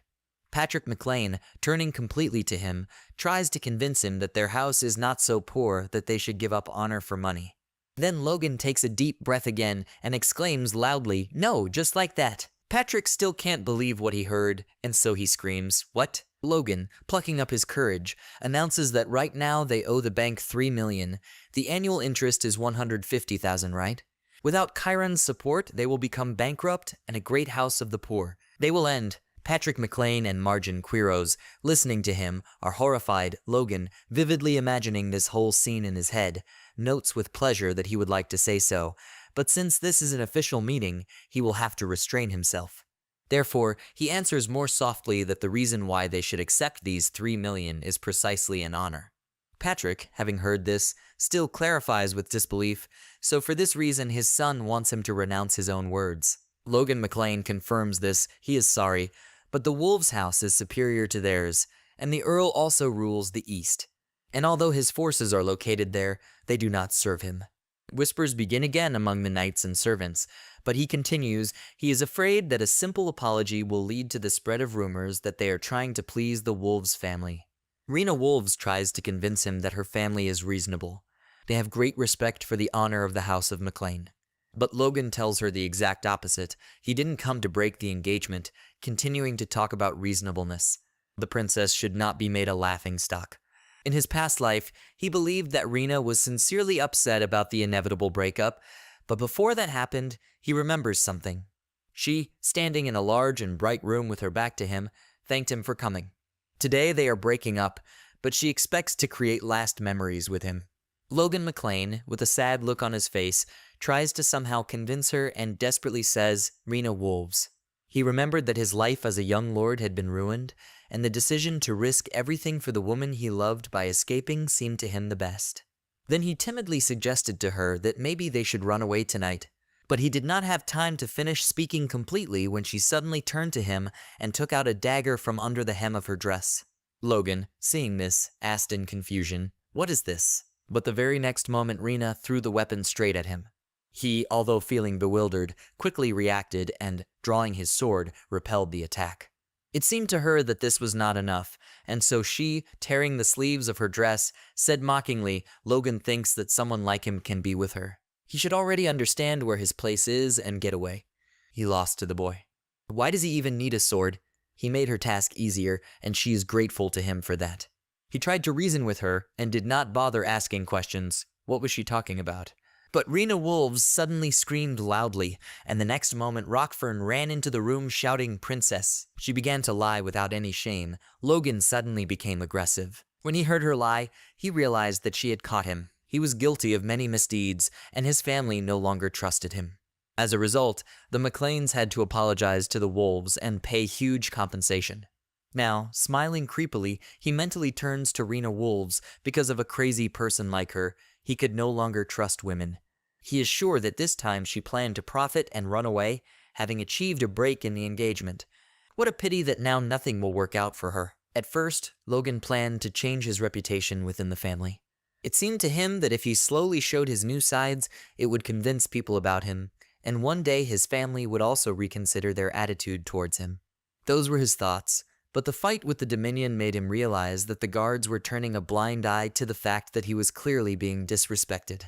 Patrick McLean, turning completely to him, tries to convince him that their house is not so poor that they should give up honor for money. Then Logan takes a deep breath again and exclaims loudly, "No, just like that." Patrick still can't believe what he heard, and so he screams, "What?" Logan, plucking up his courage, announces that right now they owe the bank 3 million. The annual interest is 150,000, right? Without Chiron's support, they will become bankrupt and a great house of the poor. They will end. Patrick McLean and Margin Quiros, listening to him, are horrified. Logan, vividly imagining this whole scene in his head, notes with pleasure that he would like to say so, but since this is an official meeting, he will have to restrain himself. Therefore, he answers more softly that the reason why they should accept these 3 million is precisely in honor. Patrick, having heard this, still clarifies with disbelief, so for this reason his son wants him to renounce his own words. Logan McLean confirms this, he is sorry, but the Wolves' house is superior to theirs, and the Earl also rules the East. And although his forces are located there, they do not serve him. Whispers begin again among the knights and servants, but he continues he is afraid that a simple apology will lead to the spread of rumors that they are trying to please the Wolves family. Rena Wolves tries to convince him that her family is reasonable. They have great respect for the honor of the House of McLean. But Logan tells her the exact opposite. He didn't come to break the engagement, continuing to talk about reasonableness. The princess should not be made a laughingstock. In his past life, he believed that Rena was sincerely upset about the inevitable breakup, but before that happened, he remembers something. She, standing in a large and bright room with her back to him, thanked him for coming. Today they are breaking up, but she expects to create last memories with him. Logan McLean, with a sad look on his face, tries to somehow convince her and desperately says, Rena Wolves. He remembered that his life as a young lord had been ruined, and the decision to risk everything for the woman he loved by escaping seemed to him the best. Then he timidly suggested to her that maybe they should run away tonight. But he did not have time to finish speaking completely when she suddenly turned to him and took out a dagger from under the hem of her dress. Logan, seeing this, asked in confusion, "What is this?" But the very next moment Rena threw the weapon straight at him. He, although feeling bewildered, quickly reacted and, drawing his sword, repelled the attack. It seemed to her that this was not enough, and so she, tearing the sleeves of her dress, said mockingly, Logan thinks that someone like him can be with her. He should already understand where his place is and get away. He lost to the boy. Why does he even need a sword? He made her task easier, and she is grateful to him for that. He tried to reason with her and did not bother asking questions. What was she talking about? But Rena Wolves suddenly screamed loudly, and the next moment Rockfern ran into the room shouting, "Princess." She began to lie without any shame. Logan suddenly became aggressive. When he heard her lie, he realized that she had caught him. He was guilty of many misdeeds, and his family no longer trusted him. As a result, the McLeans had to apologize to the Wolves and pay huge compensation. Now, smiling creepily, he mentally turns to Rena Wolves because of a crazy person like her. He could no longer trust women. He is sure that this time she planned to profit and run away, having achieved a break in the engagement. What a pity that now nothing will work out for her. At first, Logan planned to change his reputation within the family. It seemed to him that if he slowly showed his new sides, it would convince people about him, and one day his family would also reconsider their attitude towards him. Those were his thoughts, but the fight with the Dominion made him realize that the guards were turning a blind eye to the fact that he was clearly being disrespected.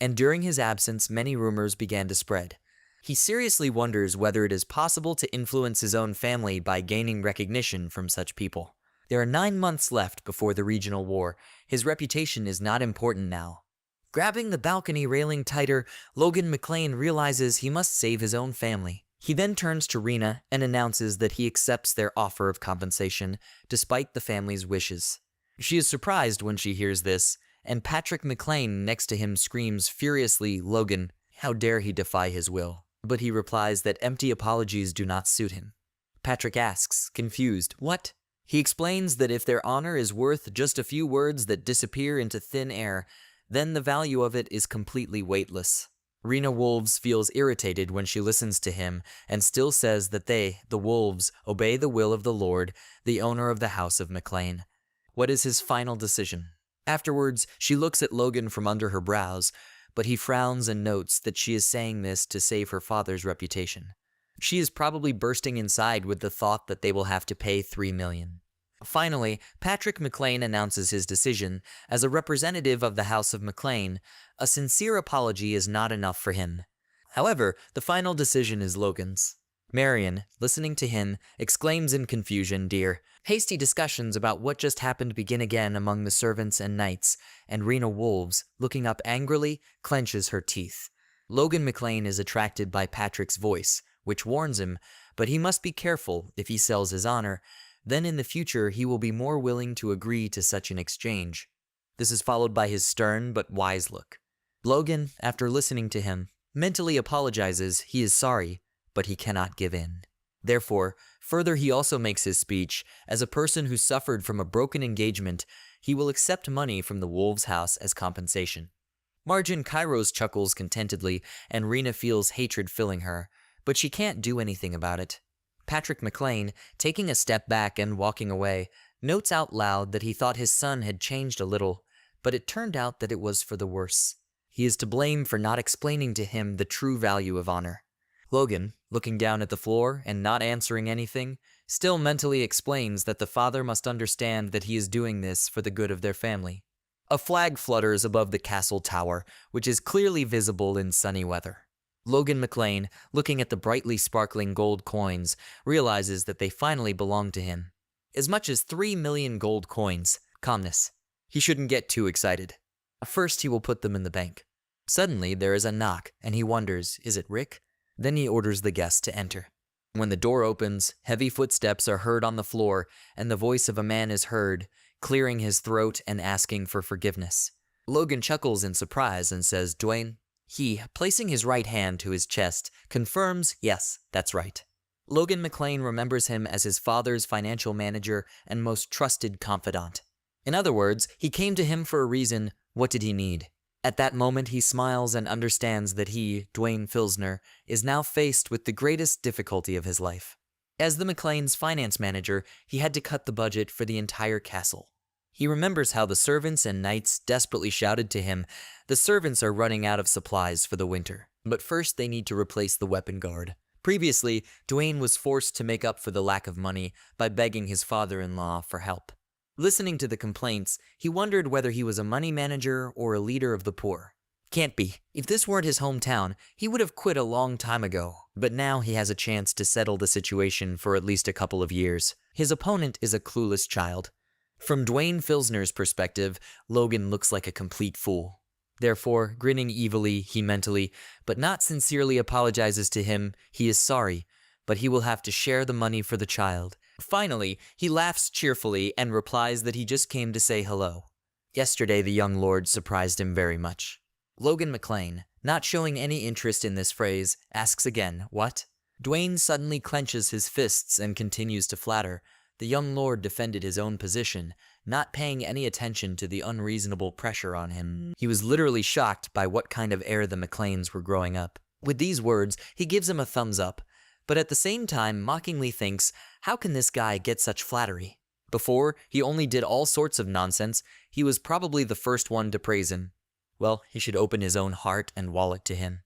And during his absence, many rumors began to spread. He seriously wonders whether it is possible to influence his own family by gaining recognition from such people. There are 9 months left before the regional war. His reputation is not important now. Grabbing the balcony railing tighter, Logan McLean realizes he must save his own family. He then turns to Rena and announces that he accepts their offer of compensation, despite the family's wishes. She is surprised when she hears this, and Patrick McLean next to him screams furiously, Logan, how dare he defy his will? But he replies that empty apologies do not suit him. Patrick asks, confused, what? He explains that if their honor is worth just a few words that disappear into thin air, then the value of it is completely weightless. Rena Wolves feels irritated when she listens to him and still says that they, the Wolves, obey the will of the Lord, the owner of the House of McLean. What is his final decision? Afterwards, she looks at Logan from under her brows, but he frowns and notes that she is saying this to save her father's reputation. She is probably bursting inside with the thought that they will have to pay $3 million. Finally, Patrick McLean announces his decision. As a representative of the House of McLean, a sincere apology is not enough for him. However, the final decision is Logan's. Marion, listening to him, exclaims in confusion, dear. Hasty discussions about what just happened begin again among the servants and knights, and Rena Wolves, looking up angrily, clenches her teeth. Logan McLean is attracted by Patrick's voice, which warns him, but he must be careful if he sells his honor. Then in the future he will be more willing to agree to such an exchange. This is followed by his stern but wise look. Logan, after listening to him, mentally apologizes he is sorry, but he cannot give in. Therefore, further he also makes his speech, as a person who suffered from a broken engagement, He will accept money from the wolf's house as compensation. Margin Kairos chuckles contentedly, and Rena feels hatred filling her, but she can't do anything about it. Patrick McLean, taking a step back and walking away, notes out loud that he thought his son had changed a little, but it turned out that it was for the worse. He is to blame for not explaining to him the true value of honor. Logan, looking down at the floor and not answering anything, still mentally explains that the father must understand that he is doing this for the good of their family. A flag flutters above the castle tower, which is clearly visible in sunny weather. Logan McLean, looking at the brightly sparkling gold coins, realizes that they finally belong to him. As much as 3 million gold coins. Calmness. He shouldn't get too excited. First, he will put them in the bank. Suddenly, there is a knock, and he wonders, is it Rick? Then he orders the guest to enter. When the door opens, heavy footsteps are heard on the floor, and the voice of a man is heard, clearing his throat and asking for forgiveness. Logan chuckles in surprise and says, Dwayne. He, placing his right hand to his chest, confirms, yes, that's right. Logan McLean remembers him as his father's financial manager and most trusted confidant. In other words, he came to him for a reason. What did he need? At that moment, he smiles and understands that he, Dwayne Filsner, is now faced with the greatest difficulty of his life. As the McLean's finance manager, he had to cut the budget for the entire castle. He remembers how the servants and knights desperately shouted to him, the servants are running out of supplies for the winter, but first they need to replace the weapon guard. Previously, Dwayne was forced to make up for the lack of money by begging his father-in-law for help. Listening to the complaints, he wondered whether he was a money manager or a leader of the poor. Can't be. If this weren't his hometown, he would have quit a long time ago, but now he has a chance to settle the situation for at least a couple of years. His opponent is a clueless child. From Dwayne Filsner's perspective, Logan looks like a complete fool. Therefore, grinning evilly, he mentally, but not sincerely apologizes to him. He is sorry, but he will have to share the money for the child. Finally, he laughs cheerfully and replies that he just came to say hello. Yesterday, the young lord surprised him very much. Logan McLean, not showing any interest in this phrase, asks again, what? Dwayne suddenly clenches his fists and continues to flatter. The young lord defended his own position, not paying any attention to the unreasonable pressure on him. He was literally shocked by what kind of heir the McLeans were growing up. With these words, he gives him a thumbs up, but at the same time mockingly thinks, how can this guy get such flattery? Before, he only did all sorts of nonsense. He was probably the first one to praise him. Well, he should open his own heart and wallet to him.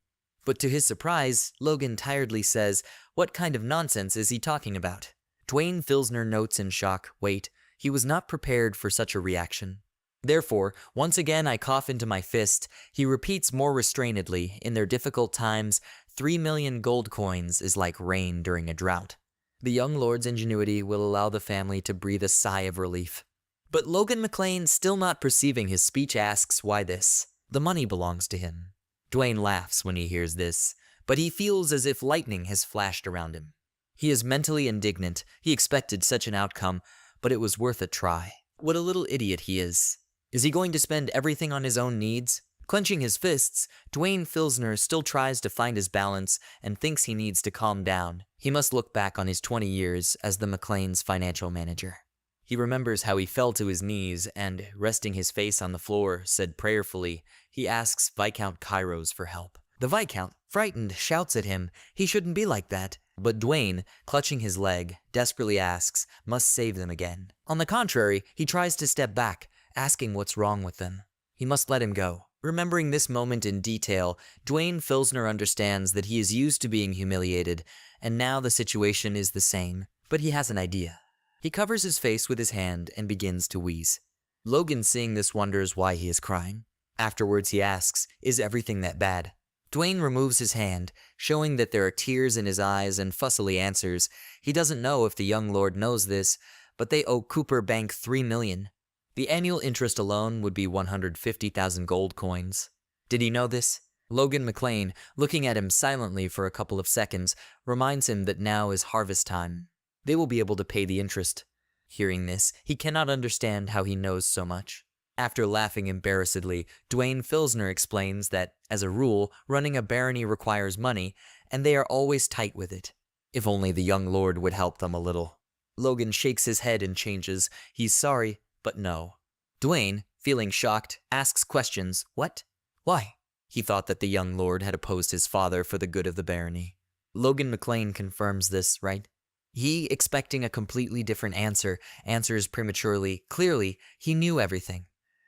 But to his surprise, Logan tiredly says, what kind of nonsense is he talking about? Dwayne Filsner notes in shock, wait, he was not prepared for such a reaction. Therefore, once again I cough into my fist. He repeats more restrainedly, in their difficult times, 3 million gold coins is like rain during a drought. The young lord's ingenuity will allow the family to breathe a sigh of relief. But Logan McLean, still not perceiving his speech, asks why this. The money belongs to him. Dwayne laughs when he hears this, but he feels as if lightning has flashed around him. He is mentally indignant. He expected such an outcome, but it was worth a try. What a little idiot he is. Is he going to spend everything on his own needs? Clenching his fists, Dwayne Filsner still tries to find his balance and thinks he needs to calm down. He must look back on his 20 years as the McLean's financial manager. He remembers how he fell to his knees and, resting his face on the floor, said prayerfully, he asks Viscount Kairos for help. The Viscount, frightened, shouts at him, he shouldn't be like that. But Dwayne, clutching his leg, desperately asks, must save them again. On the contrary, he tries to step back, asking what's wrong with them. He must let him go. Remembering this moment in detail, Dwayne Filsner understands that he is used to being humiliated, and now the situation is the same, but he has an idea. He covers his face with his hand and begins to wheeze. Logan, seeing this, wonders why he is crying. Afterwards he asks, is everything that bad? Dwayne removes his hand, showing that there are tears in his eyes, and fussily answers, he doesn't know if the young lord knows this, but they owe Cooper Bank 3 million. The annual interest alone would be 150,000 gold coins. Did he know this? Logan McLean, looking at him silently for a couple of seconds, reminds him that now is harvest time. They will be able to pay the interest. Hearing this, he cannot understand how he knows so much. After laughing embarrassedly, Dwayne Filsner explains that, as a rule, running a barony requires money, and they are always tight with it. If only the young lord would help them a little. Logan shakes his head and changes. He's sorry, but no. Dwayne, feeling shocked, asks questions. What? Why? He thought that the young lord had opposed his father for the good of the barony. Logan McLean confirms this, right? He, expecting a completely different answer, answers prematurely. Clearly, he knew everything.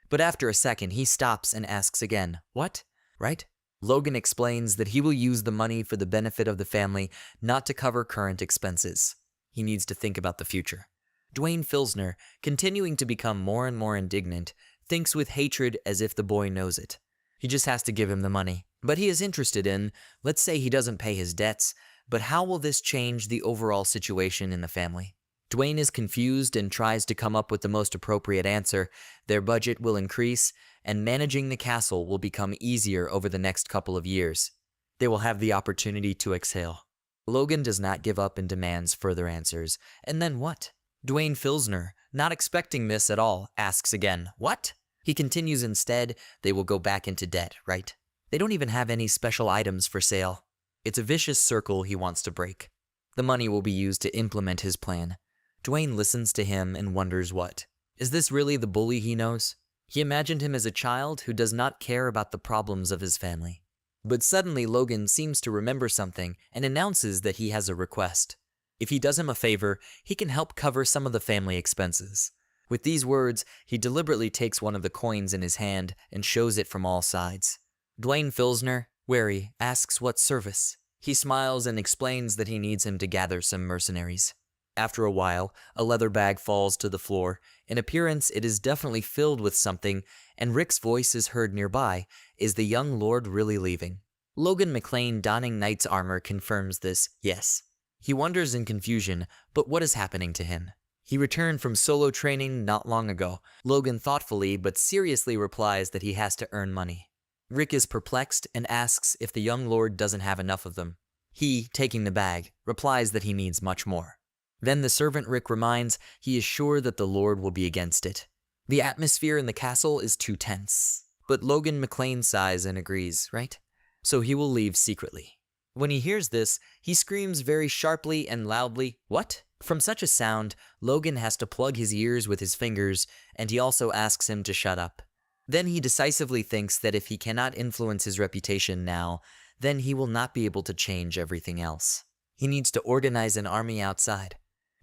But after a second, he stops and asks again, what? Right? Logan explains that he will use the money for the benefit of the family, not to cover current expenses. He needs to think about the future. Dwayne Filsner, continuing to become more and more indignant, thinks with hatred as if the boy knows it. He just has to give him the money. But he is interested in, let's say he doesn't pay his debts, but how will this change the overall situation in the family? Dwayne is confused and tries to come up with the most appropriate answer. Their budget will increase, and managing the castle will become easier over the next couple of years. They will have the opportunity to exhale. Logan does not give up and demands further answers. And then what? Dwayne Filsner, not expecting this at all, asks again, what? He continues instead, they will go back into debt, right? They don't even have any special items for sale. It's a vicious circle he wants to break. The money will be used to implement his plan. Dwayne listens to him and wonders what. Is this really the bully he knows? He imagined him as a child who does not care about the problems of his family. But suddenly Logan seems to remember something and announces that he has a request. If he does him a favor, he can help cover some of the family expenses. With these words, he deliberately takes one of the coins in his hand and shows it from all sides. Dwayne Filsner, wary, asks what service. He smiles and explains that he needs him to gather some mercenaries. After a while, a leather bag falls to the floor. In appearance, it is definitely filled with something, and Rick's voice is heard nearby. Is the young lord really leaving? Logan McLean, donning knight's armor, confirms this, yes. He wonders in confusion, but what is happening to him? He returned from solo training not long ago. Logan thoughtfully but seriously replies that he has to earn money. Rick is perplexed and asks if the young lord doesn't have enough of them. He, taking the bag, replies that he needs much more. Then the servant Rick reminds he is sure that the lord will be against it. The atmosphere in the castle is too tense. But Logan McLean sighs and agrees, right? So he will leave secretly. When he hears this, he screams very sharply and loudly, what? From such a sound, Logan has to plug his ears with his fingers, and he also asks him to shut up. Then he decisively thinks that if he cannot influence his reputation now, then he will not be able to change everything else. He needs to organize an army outside.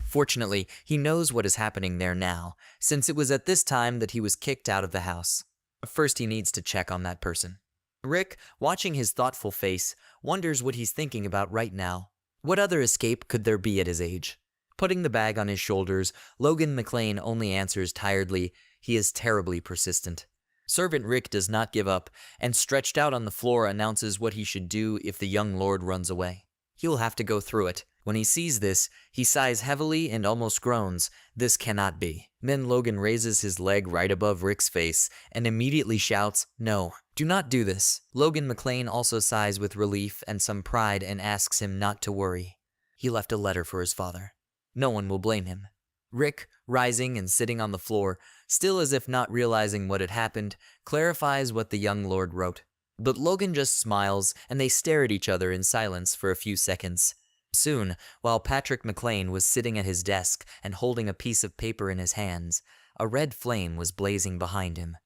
Fortunately, he knows what is happening there now, since it was at this time that he was kicked out of the house. First, he needs to check on that person. Rick, watching his thoughtful face, wonders what he's thinking about right now. What other escape could there be at his age? Putting the bag on his shoulders, Logan McLean only answers tiredly, he is terribly persistent. Servant Rick does not give up, and stretched out on the floor announces what he should do if the young lord runs away. He will have to go through it. When he sees this, he sighs heavily and almost groans. This cannot be. Then Logan raises his leg right above Rick's face and immediately shouts, no, do not do this. Logan McLean also sighs with relief and some pride and asks him not to worry. He left a letter for his father. No one will blame him. Rick, rising and sitting on the floor, still as if not realizing what had happened, clarifies what the young lord wrote. But Logan just smiles, and they stare at each other in silence for a few seconds. Soon, while Patrick McLean was sitting at his desk and holding a piece of paper in his hands, a red flame was blazing behind him.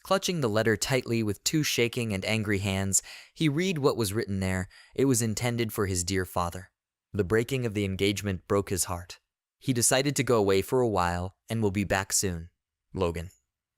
Clutching the letter tightly with two shaking and angry hands, he read what was written there. It was intended for his dear father. The breaking of the engagement broke his heart. He decided to go away for a while and will be back soon. Logan.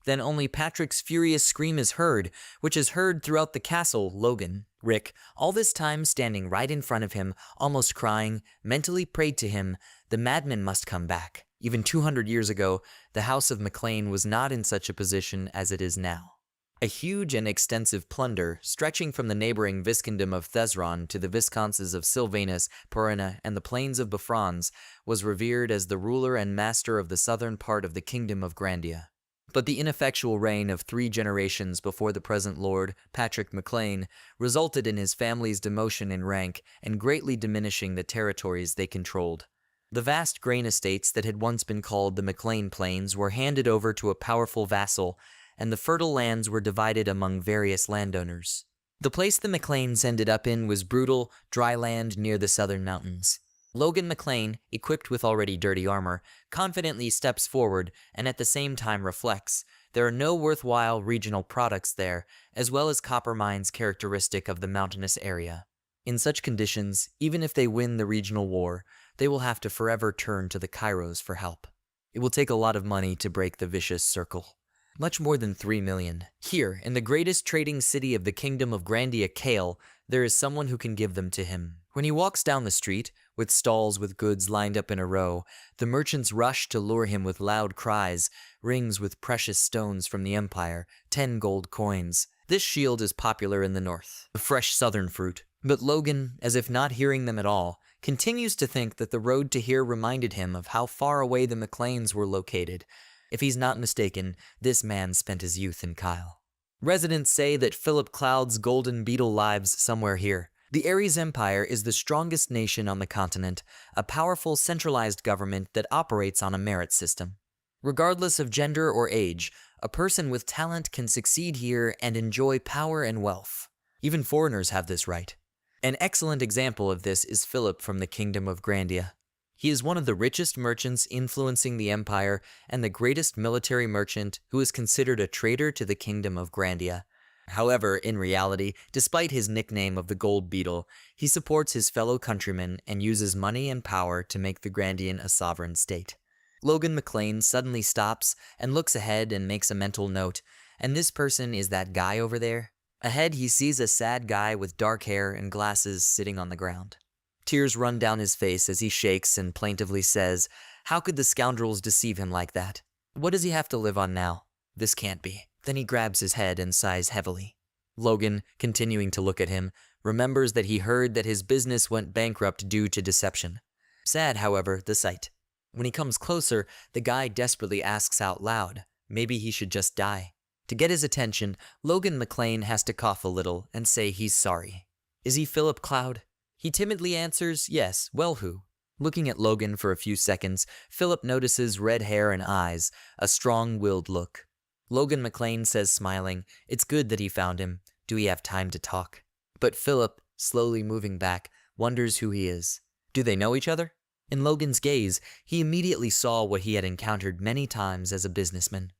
Then only Patrick's furious scream is heard, which is heard throughout the castle. Logan, Rick, all this time standing right in front of him, almost crying, mentally prayed to him, the madman must come back. Even 200 years ago, the house of McLean was not in such a position as it is now. A huge and extensive plunder, stretching from the neighboring Viscondom of Thesron to the Viscounts of Sylvanus, Purina, and the plains of Befrons, was revered as the ruler and master of the southern part of the kingdom of Grandia. But the ineffectual reign of 3 generations before the present lord, Patrick McLean, resulted in his family's demotion in rank and greatly diminishing the territories they controlled. The vast grain estates that had once been called the McLean Plains were handed over to a powerful vassal, and the fertile lands were divided among various landowners. The place the McLeans ended up in was brutal, dry land near the southern mountains. Logan McLean, equipped with already dirty armor, confidently steps forward and at the same time reflects, There are no worthwhile regional products there, as well as copper mines characteristic of the mountainous area. In such conditions, even if they win the regional war, they will have to forever turn to the Kairos for help. It will take a lot of money to break the vicious circle. Much more than 3 million. Here, in the greatest trading city of the kingdom of Grandia Kale, there is someone who can give them to him. When he walks down the street, with stalls with goods lined up in a row, the merchants rush to lure him with loud cries, rings with precious stones from the empire, 10 gold coins. This shield is popular in the north, a fresh southern fruit. But Logan, as if not hearing them at all, continues to think that the road to here reminded him of how far away the McLeans were located. If he's not mistaken, this man spent his youth in Kyle. Residents say that Philip Cloud's golden beetle lives somewhere here. The Ares Empire is the strongest nation on the continent, a powerful centralized government that operates on a merit system. Regardless of gender or age, a person with talent can succeed here and enjoy power and wealth. Even foreigners have this right. An excellent example of this is Philip from the Kingdom of Grandia. He is one of the richest merchants influencing the empire and the greatest military merchant who is considered a traitor to the Kingdom of Grandia. However, in reality, despite his nickname of the Gold Beetle, he supports his fellow countrymen and uses money and power to make the Grandian a sovereign state. Logan McLean suddenly stops and looks ahead and makes a mental note, and this person is that guy over there. Ahead, he sees a sad guy with dark hair and glasses sitting on the ground. Tears run down his face as he shakes and plaintively says, "How could the scoundrels deceive him like that? What does he have to live on now? This can't be." Then he grabs his head and sighs heavily. Logan, continuing to look at him, remembers that he heard that his business went bankrupt due to deception. Sad, however, the sight. When he comes closer, the guy desperately asks out loud, maybe he should just die. To get his attention, Logan McLean has to cough a little and say he's sorry. Is he Philip Cloud? He timidly answers, yes, well who? Looking at Logan for a few seconds, Philip notices red hair and eyes, a strong-willed look. Logan McLean says smiling, it's good that he found him. Do we have time to talk? But Philip, slowly moving back, wonders who he is. Do they know each other? In Logan's gaze, he immediately saw what he had encountered many times as a businessman.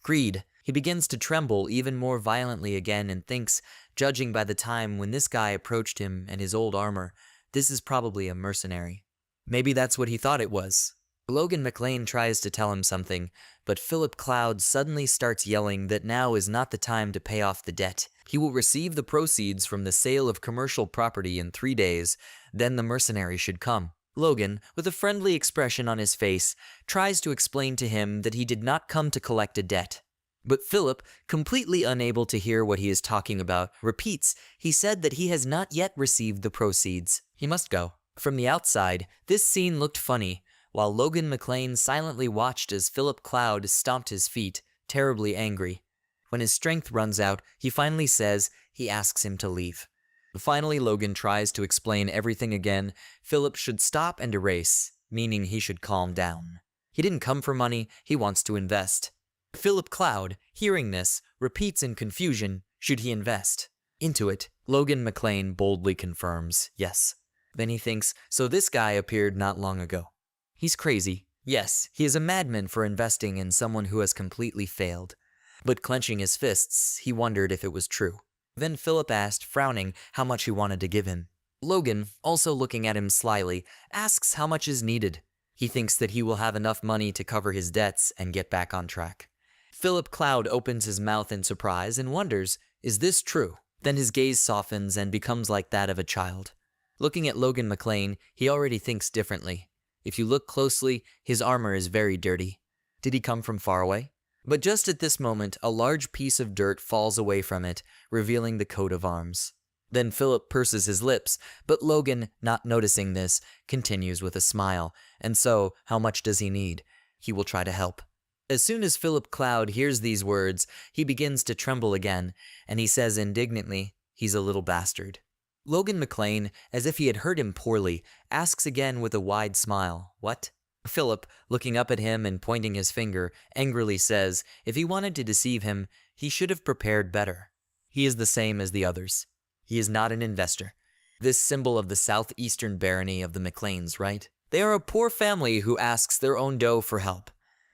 Greed. He begins to tremble even more violently again and thinks, judging by the time when this guy approached him and his old armor, this is probably a mercenary. Maybe that's what he thought it was. Logan McLean tries to tell him something, but Philip Cloud suddenly starts yelling that now is not the time to pay off the debt. He will receive the proceeds from the sale of commercial property in 3 days, then the mercenary should come. Logan, with a friendly expression on his face, tries to explain to him that he did not come to collect a debt. But Philip, completely unable to hear what he is talking about, repeats he said that he has not yet received the proceeds. He must go. From the outside, this scene looked funny, while Logan McLean silently watched as Philip Cloud stomped his feet, terribly angry. When his strength runs out, he finally says he asks him to leave. Finally, Logan tries to explain everything again. Philip should stop and erase, meaning he should calm down. He didn't come for money, he wants to invest. Philip Cloud, hearing this, repeats in confusion, should he invest? Into it, Logan McLean boldly confirms, yes. Then he thinks, so this guy appeared not long ago. He's crazy. Yes, he is a madman for investing in someone who has completely failed. But clenching his fists, he wondered if it was true. Then Philip asked, frowning, how much he wanted to give him. Logan, also looking at him slyly, asks how much is needed. He thinks that he will have enough money to cover his debts and get back on track. Philip Cloud opens his mouth in surprise and wonders, is this true? Then his gaze softens and becomes like that of a child. Looking at Logan McLean, he already thinks differently. If you look closely, his armor is very dirty. Did he come from far away? But just at this moment, a large piece of dirt falls away from it, revealing the coat of arms. Then Philip purses his lips, but Logan, not noticing this, continues with a smile. And so, how much does he need? He will try to help. As soon as Philip Cloud hears these words, he begins to tremble again, and he says indignantly, he's a little bastard. Logan McLean, as if he had heard him poorly, asks again with a wide smile, what? Philip, looking up at him and pointing his finger, angrily says if he wanted to deceive him, he should have prepared better. He is the same as the others. He is not an investor. This symbol of the southeastern barony of the McLeans, right? They are a poor family who asks their own dough for help.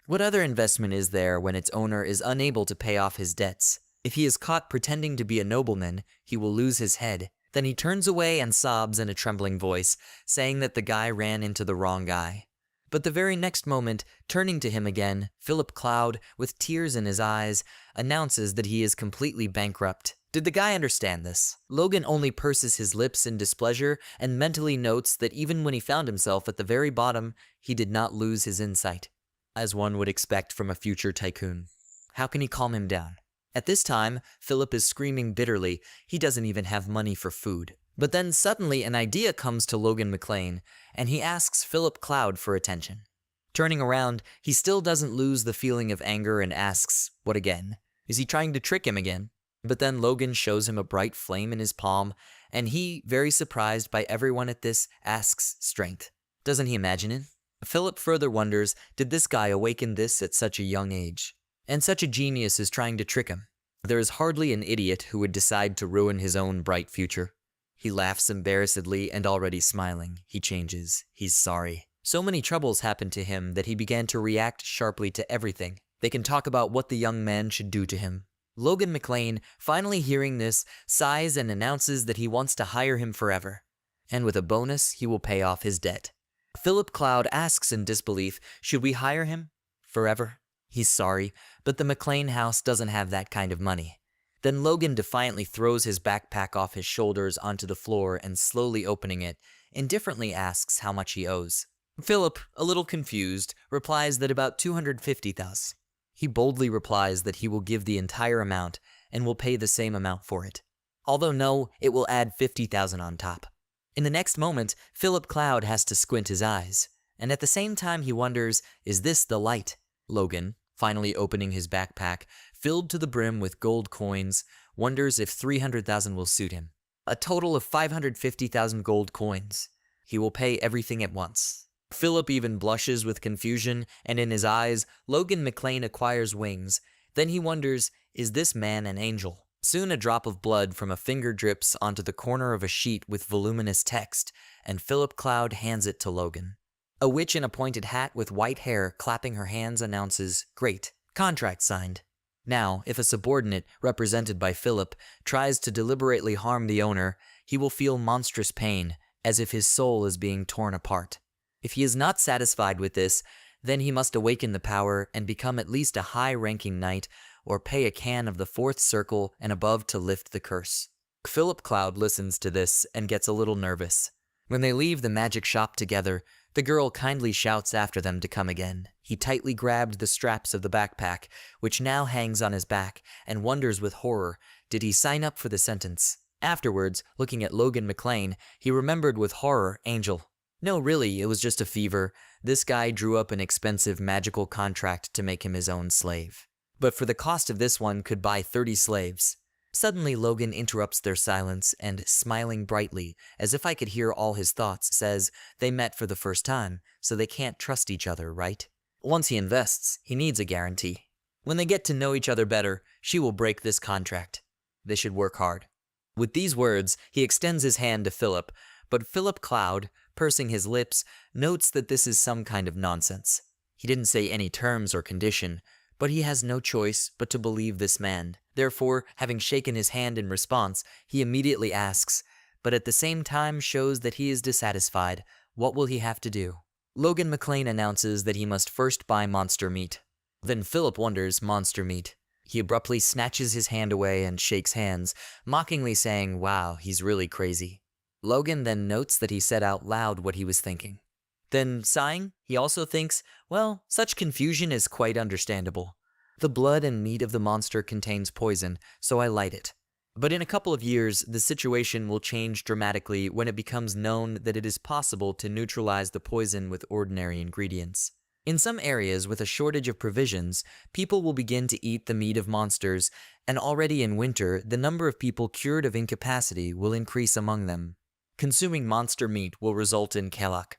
What other investment is there when its owner is unable to pay off his debts? If he is caught pretending to be a nobleman, he will lose his head. Then he turns away and sobs in a trembling voice, saying that the guy ran into the wrong guy. But the very next moment, turning to him again, Philip Cloud, with tears in his eyes, announces that he is completely bankrupt. Did the guy understand this? Logan only purses his lips in displeasure and mentally notes that even when he found himself at the very bottom, he did not lose his insight, as one would expect from a future tycoon. How can he calm him down? At this time, Philip is screaming bitterly. He doesn't even have money for food. But then suddenly an idea comes to Logan McLean, and he asks Philip Cloud for attention. Turning around, he still doesn't lose the feeling of anger and asks, what again? Is he trying to trick him again? But then Logan shows him a bright flame in his palm, and he, very surprised by everyone at this, asks strength. Doesn't he imagine it? Philip further wonders, did this guy awaken this at such a young age? And such a genius is trying to trick him. There is hardly an idiot who would decide to ruin his own bright future. He laughs embarrassedly, and already smiling, he changes. He's sorry. So many troubles happened to him that he began to react sharply to everything. They can talk about what the young man should do to him. Logan McLean, finally hearing this, sighs and announces that he wants to hire him forever. And with a bonus, he will pay off his debt. Philip Cloud asks in disbelief, should we hire him? Forever? He's sorry, but the McLean house doesn't have that kind of money. Then Logan defiantly throws his backpack off his shoulders onto the floor and slowly opening it, indifferently asks how much he owes. Philip, a little confused, replies that about 250,000. He boldly replies that he will give the entire amount and will pay the same amount for it. Although no, it will add 50,000 on top. In the next moment, Philip Cloud has to squint his eyes, and at the same time he wonders, is this the light? Logan, finally opening his backpack, filled to the brim with gold coins, wonders if 300,000 will suit him. A total of 550,000 gold coins. He will pay everything at once. Philip even blushes with confusion, and in his eyes, Logan McLean acquires wings. Then he wonders, is this man an angel? Soon a drop of blood from a finger drips onto the corner of a sheet with voluminous text, and Philip Cloud hands it to Logan. A witch in a pointed hat with white hair clapping her hands announces, great, contract signed. Now, if a subordinate, represented by Philip, tries to deliberately harm the owner, he will feel monstrous pain, as if his soul is being torn apart. If he is not satisfied with this, then he must awaken the power and become at least a high-ranking knight, or pay a can of the fourth circle and above to lift the curse. Philip Cloud listens to this and gets a little nervous. When they leave the magic shop together, the girl kindly shouts after them to come again. He tightly grabbed the straps of the backpack, which now hangs on his back, and wonders with horror, did he sign up for the sentence? Afterwards, looking at Logan McLean, he remembered with horror Angel. No, really, it was just a fever. This guy drew up an expensive magical contract to make him his own slave. But for the cost of this one could buy 30 slaves. Suddenly Logan interrupts their silence and, smiling brightly, as if I could hear all his thoughts, says, they met for the first time, so they can't trust each other, right? Once he invests, he needs a guarantee. When they get to know each other better, she will break this contract. They should work hard. With these words, he extends his hand to Philip, but Philip Cloud, pursing his lips, notes that this is some kind of nonsense. He didn't say any terms or condition, but he has no choice but to believe this man. Therefore, having shaken his hand in response, he immediately asks, but at the same time shows that he is dissatisfied, what will he have to do? Logan McLean announces that he must first buy monster meat. Then Philip wonders, monster meat. He abruptly snatches his hand away and shakes hands, mockingly saying, wow, he's really crazy. Logan then notes that he said out loud what he was thinking. Then, sighing, he also thinks, well, such confusion is quite understandable. The blood and meat of the monster contains poison, so I light it. But in a couple of years, the situation will change dramatically when it becomes known that it is possible to neutralize the poison with ordinary ingredients. In some areas with a shortage of provisions, people will begin to eat the meat of monsters, and already in winter, the number of people cured of incapacity will increase among them. Consuming monster meat will result in Kelak.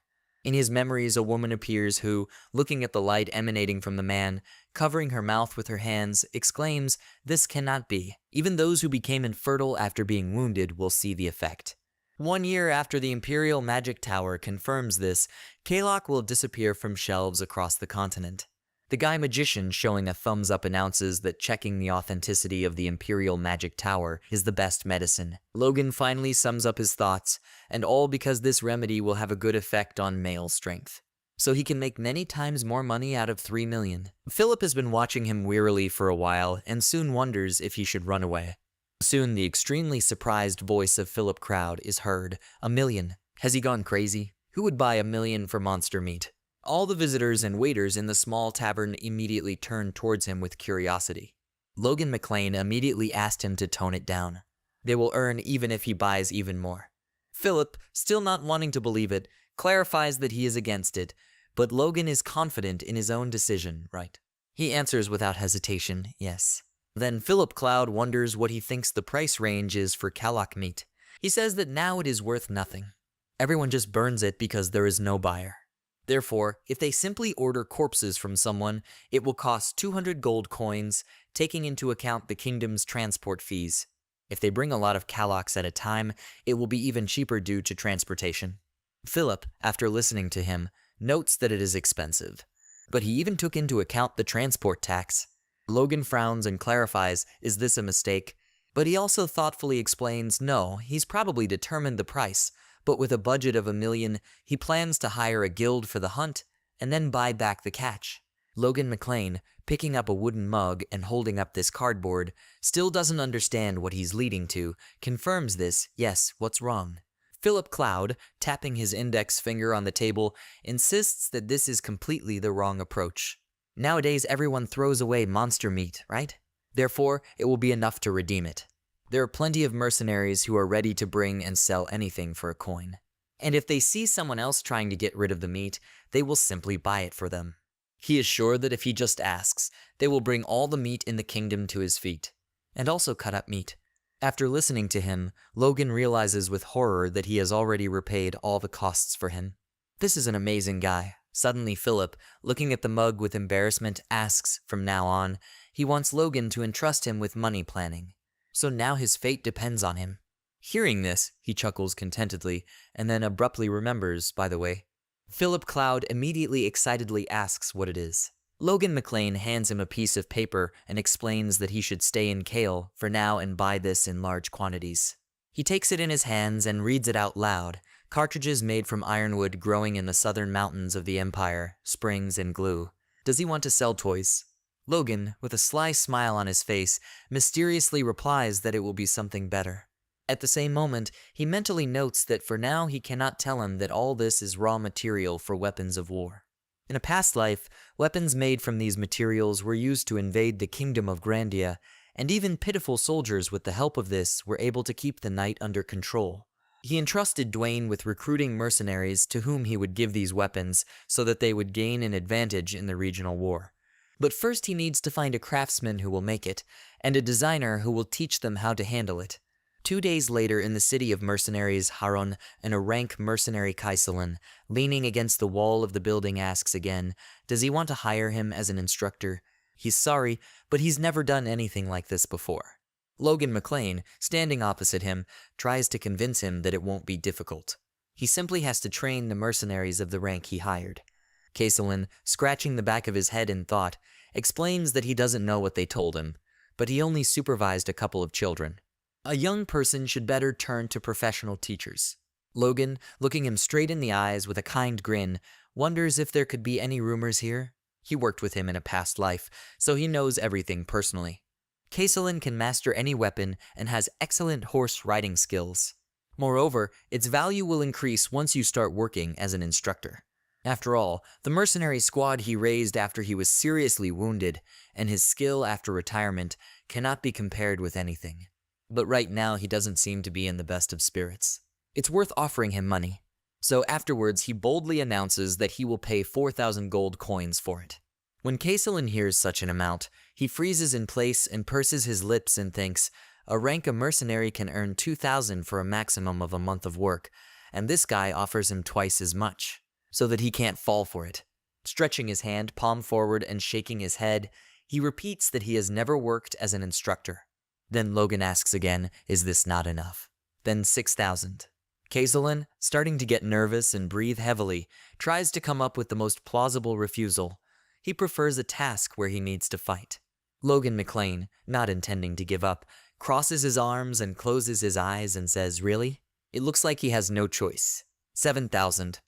In his memories, a woman appears who, looking at the light emanating from the man, covering her mouth with her hands, exclaims, this cannot be. Even those who became infertile after being wounded will see the effect. 1 year after the Imperial Magic Tower confirms this, Kalok will disappear from shelves across the continent. The guy magician showing a thumbs up announces that checking the authenticity of the Imperial Magic Tower is the best medicine. Logan finally sums up his thoughts, and all because this remedy will have a good effect on male strength. So he can make many times more money out of 3 million. Philip has been watching him wearily for a while and soon wonders if he should run away. Soon the extremely surprised voice of Philip Crowd is heard. 1 million. Has he gone crazy? Who would buy 1 million for monster meat? All the visitors and waiters in the small tavern immediately turned towards him with curiosity. Logan McLean immediately asked him to tone it down. They will earn even if he buys even more. Philip, still not wanting to believe it, clarifies that he is against it, but Logan is confident in his own decision, right? He answers without hesitation, yes. Then Philip Cloud wonders what he thinks the price range is for Kalak meat. He says that now it is worth nothing. Everyone just burns it because there is no buyer. Therefore, if they simply order corpses from someone, it will cost 200 gold coins, taking into account the kingdom's transport fees. If they bring a lot of Kalaks at a time, it will be even cheaper due to transportation. Philip, after listening to him, notes that it is expensive. But he even took into account the transport tax. Logan frowns and clarifies, is this a mistake? But he also thoughtfully explains, no, he's probably determined the price, but with a budget of 1 million, he plans to hire a guild for the hunt and then buy back the catch. Logan McLean, picking up a wooden mug and holding up this cardboard, still doesn't understand what he's leading to, confirms this, yes, what's wrong? Philip Cloud, tapping his index finger on the table, insists that this is completely the wrong approach. Nowadays, everyone throws away monster meat, right? Therefore, it will be enough to redeem it. There are plenty of mercenaries who are ready to bring and sell anything for a coin. And if they see someone else trying to get rid of the meat, they will simply buy it for them. He is sure that if he just asks, they will bring all the meat in the kingdom to his feet, and also cut up meat. After listening to him, Logan realizes with horror that he has already repaid all the costs for him. This is an amazing guy. Suddenly Philip, looking at the mug with embarrassment, asks, from now on, he wants Logan to entrust him with money planning. So now his fate depends on him. Hearing this, he chuckles contentedly, and then abruptly remembers, by the way. Philip Cloud immediately excitedly asks what it is. Logan McLean hands him a piece of paper and explains that he should stay in Kale for now and buy this in large quantities. He takes it in his hands and reads it out loud. Cartridges made from ironwood growing in the southern mountains of the Empire, springs and glue. Does he want to sell toys? Logan, with a sly smile on his face, mysteriously replies that it will be something better. At the same moment, he mentally notes that for now he cannot tell him that all this is raw material for weapons of war. In a past life, weapons made from these materials were used to invade the kingdom of Grandia, and even pitiful soldiers with the help of this were able to keep the night under control. He entrusted Dwayne with recruiting mercenaries to whom he would give these weapons so that they would gain an advantage in the regional war. But first he needs to find a craftsman who will make it, and a designer who will teach them how to handle it. 2 days later in the city of mercenaries Haron, and a rank mercenary Kaiselan, leaning against the wall of the building asks again, does he want to hire him as an instructor? He's sorry, but he's never done anything like this before. Logan McLean, standing opposite him, tries to convince him that it won't be difficult. He simply has to train the mercenaries of the rank he hired. Kaiselan, scratching the back of his head in thought, explains that he doesn't know what they told him, but he only supervised a couple of children. A young person should better turn to professional teachers. Logan, looking him straight in the eyes with a kind grin, wonders if there could be any rumors here. He worked with him in a past life, so he knows everything personally. Kaiselan can master any weapon and has excellent horse riding skills. Moreover, its value will increase once you start working as an instructor. After all, the mercenary squad he raised after he was seriously wounded, and his skill after retirement, cannot be compared with anything. But right now he doesn't seem to be in the best of spirits. It's worth offering him money. So afterwards he boldly announces that he will pay 4,000 gold coins for it. When Kaiselan hears such an amount, he freezes in place and purses his lips and thinks, a rank of mercenary can earn 2,000 for a maximum of a month of work, and this guy offers him twice as much, so that he can't fall for it. Stretching his hand, palm forward, and shaking his head, he repeats that he has never worked as an instructor. Then Logan asks again, is this not enough? Then 6,000. Kaiselan, starting to get nervous and breathe heavily, tries to come up with the most plausible refusal. He prefers a task where he needs to fight. Logan McLean, not intending to give up, crosses his arms and closes his eyes and says, "Really?" It looks like he has no choice. 7,000.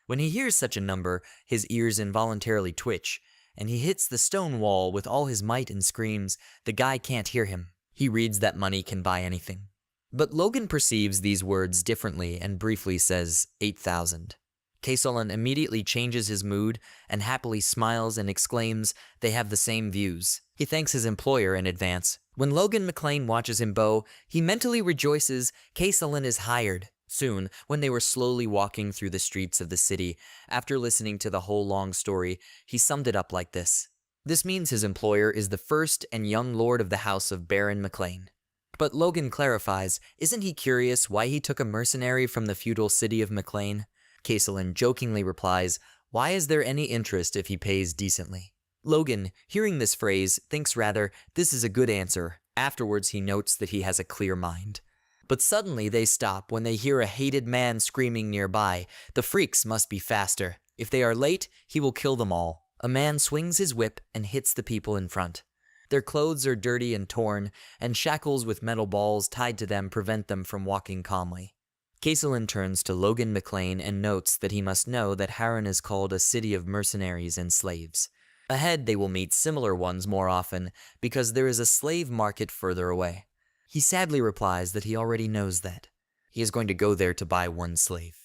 When he hears such a number, his ears involuntarily twitch, and he hits the stone wall with all his might and screams. The guy can't hear him. He reads that money can buy anything. But Logan perceives these words differently and briefly says 8,000. Kaysolan immediately changes his mood and happily smiles and exclaims they have the same views. He thanks his employer in advance. When Logan McLean watches him bow, he mentally rejoices Kaysolan is hired. Soon, when they were slowly walking through the streets of the city, after listening to the whole long story, he summed it up like this. This means his employer is the first and young lord of the house of Baron McLean. But Logan clarifies, isn't he curious why he took a mercenary from the feudal city of McLean? Kaysolan jokingly replies, why is there any interest if he pays decently? Logan, hearing this phrase, thinks rather, this is a good answer. Afterwards he notes that he has a clear mind. But suddenly they stop when they hear a hated man screaming nearby. The freaks must be faster. If they are late, he will kill them all. A man swings his whip and hits the people in front. Their clothes are dirty and torn, and shackles with metal balls tied to them prevent them from walking calmly. Kaysolan turns to Logan McLean and notes that he must know that Harran is called a city of mercenaries and slaves. Ahead they will meet similar ones more often, because there is a slave market further away. He sadly replies that he already knows that. He is going to go there to buy one slave.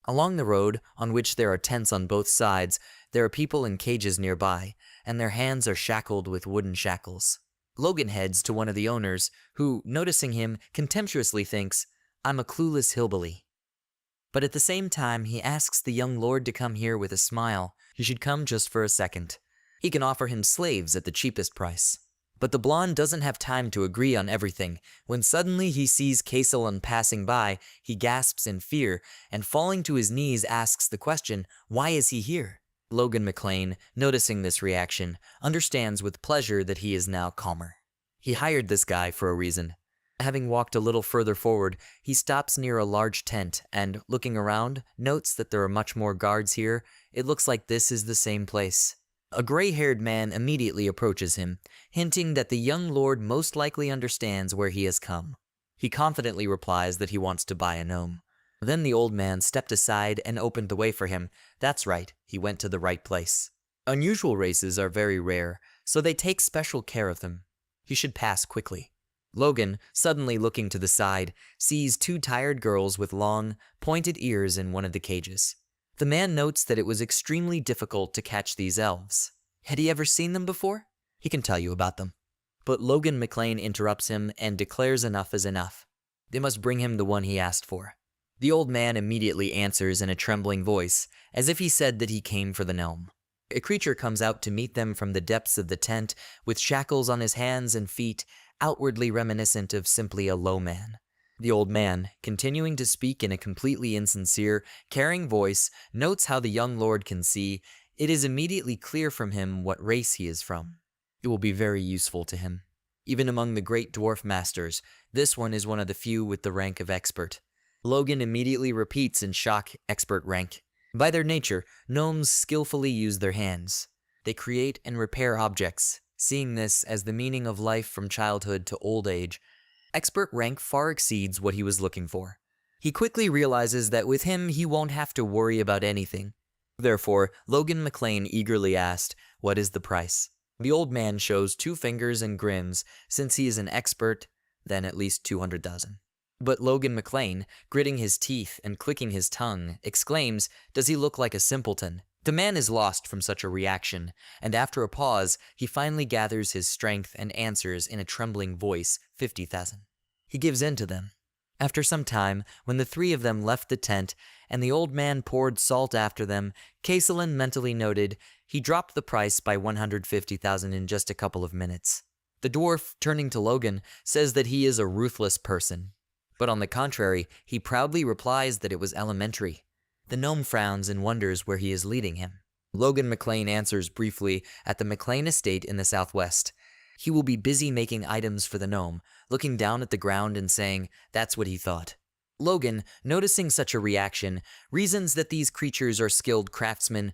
Along the road, on which there are tents on both sides, there are people in cages nearby, and their hands are shackled with wooden shackles. Logan heads to one of the owners, who, noticing him, contemptuously thinks, I'm a clueless hillbilly. But at the same time, he asks the young lord to come here with a smile. He should come just for a second. He can offer him slaves at the cheapest price. But the blonde doesn't have time to agree on everything. When suddenly he sees Kaysolan passing by, he gasps in fear, and falling to his knees asks the question, why is he here? Logan McLean, noticing this reaction, understands with pleasure that he is now calmer. He hired this guy for a reason. Having walked a little further forward, he stops near a large tent and, looking around, notes that there are much more guards here. It looks like this is the same place. A gray-haired man immediately approaches him, hinting that the young lord most likely understands where he has come. He confidently replies that he wants to buy a gnome. Then the old man stepped aside and opened the way for him. That's right, he went to the right place. Unusual races are very rare, so they take special care of them. He should pass quickly. Logan, suddenly looking to the side, sees two tired girls with long, pointed ears in one of the cages. The man notes that it was extremely difficult to catch these elves. Had he ever seen them before? He can tell you about them. But Logan McLean interrupts him and declares enough is enough. They must bring him the one he asked for. The old man immediately answers in a trembling voice, as if he said that he came for the gnome. A creature comes out to meet them from the depths of the tent, with shackles on his hands and feet, outwardly reminiscent of simply a low man. The old man, continuing to speak in a completely insincere, caring voice, notes how the young lord can see. It is immediately clear from him what race he is from. It will be very useful to him. Even among the great dwarf masters, this one is one of the few with the rank of expert. Logan immediately repeats in shock expert rank. By their nature, gnomes skillfully use their hands. They create and repair objects, seeing this as the meaning of life from childhood to old age. Expert rank far exceeds what he was looking for. He quickly realizes that with him he won't have to worry about anything. Therefore, Logan McLean eagerly asked, what is the price? The old man shows 2 fingers and grins, since he is an expert, then at least 200,000. But Logan McLean, gritting his teeth and clicking his tongue, exclaims, does he look like a simpleton? The man is lost from such a reaction, and after a pause, he finally gathers his strength and answers in a trembling voice, 50,000. He gives in to them. After some time, when the 3 of them left the tent, and the old man poured salt after them, Kaysolan mentally noted, he dropped the price by 150,000 in just a couple of minutes. The dwarf, turning to Logan, says that he is a ruthless person. But on the contrary, he proudly replies that it was elementary. The gnome frowns and wonders where he is leading him. Logan McLean answers briefly at the McLean estate in the southwest. He will be busy making items for the gnome, looking down at the ground and saying, that's what he thought. Logan, noticing such a reaction, reasons that these creatures are skilled craftsmen,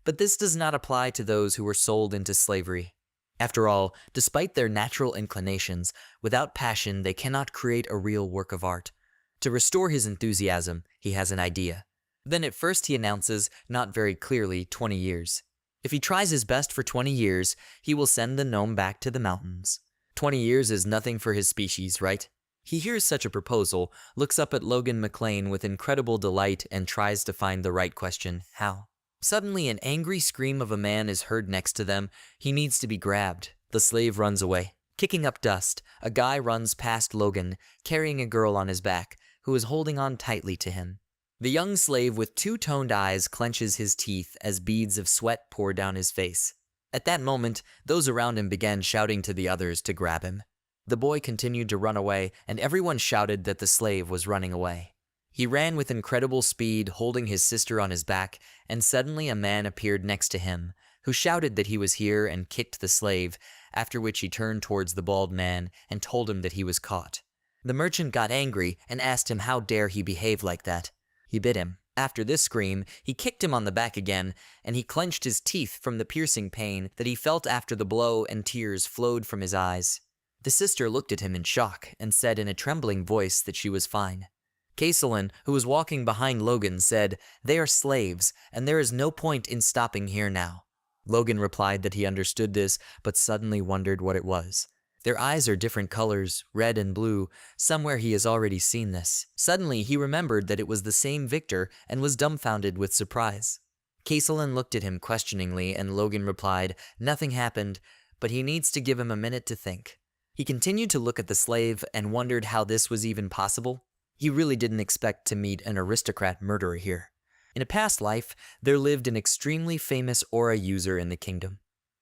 But this does not apply to those who were sold into slavery. After all, despite their natural inclinations, without passion they cannot create a real work of art. To restore his enthusiasm, he has an idea. Then at first he announces, not very clearly, 20 years. If he tries his best for 20 years, he will send the gnome back to the mountains. 20 years is nothing for his species, right? He hears such a proposal, looks up at Logan McLean with incredible delight, and tries to find the right question, how? Suddenly an angry scream of a man is heard next to them. He needs to be grabbed. The slave runs away. Kicking up dust, a guy runs past Logan, carrying a girl on his back, who is holding on tightly to him. The young slave with two-toned eyes clenches his teeth as beads of sweat pour down his face. At that moment, those around him began shouting to the others to grab him. The boy continued to run away, and everyone shouted that the slave was running away. He ran with incredible speed, holding his sister on his back, and suddenly a man appeared next to him, who shouted that he was here and kicked the slave, after which he turned towards the bald man and told him that he was caught. The merchant got angry and asked him how dare he behave like that. He bit him. After this scream, he kicked him on the back again, and he clenched his teeth from the piercing pain that he felt after the blow, and tears flowed from his eyes. The sister looked at him in shock and said in a trembling voice that she was fine. Caselin, who was walking behind Logan, said, "They are slaves, and there is no point in stopping here now." Logan replied that he understood this, but suddenly wondered what it was. Their eyes are different colors, red and blue. Somewhere he has already seen this. Suddenly he remembered that it was the same Victor and was dumbfounded with surprise. Caselin looked at him questioningly, and Logan replied, "Nothing happened, but he needs to give him a minute to think." He continued to look at the slave and wondered how this was even possible. He really didn't expect to meet an aristocrat murderer here. In a past life, there lived an extremely famous aura user in the kingdom.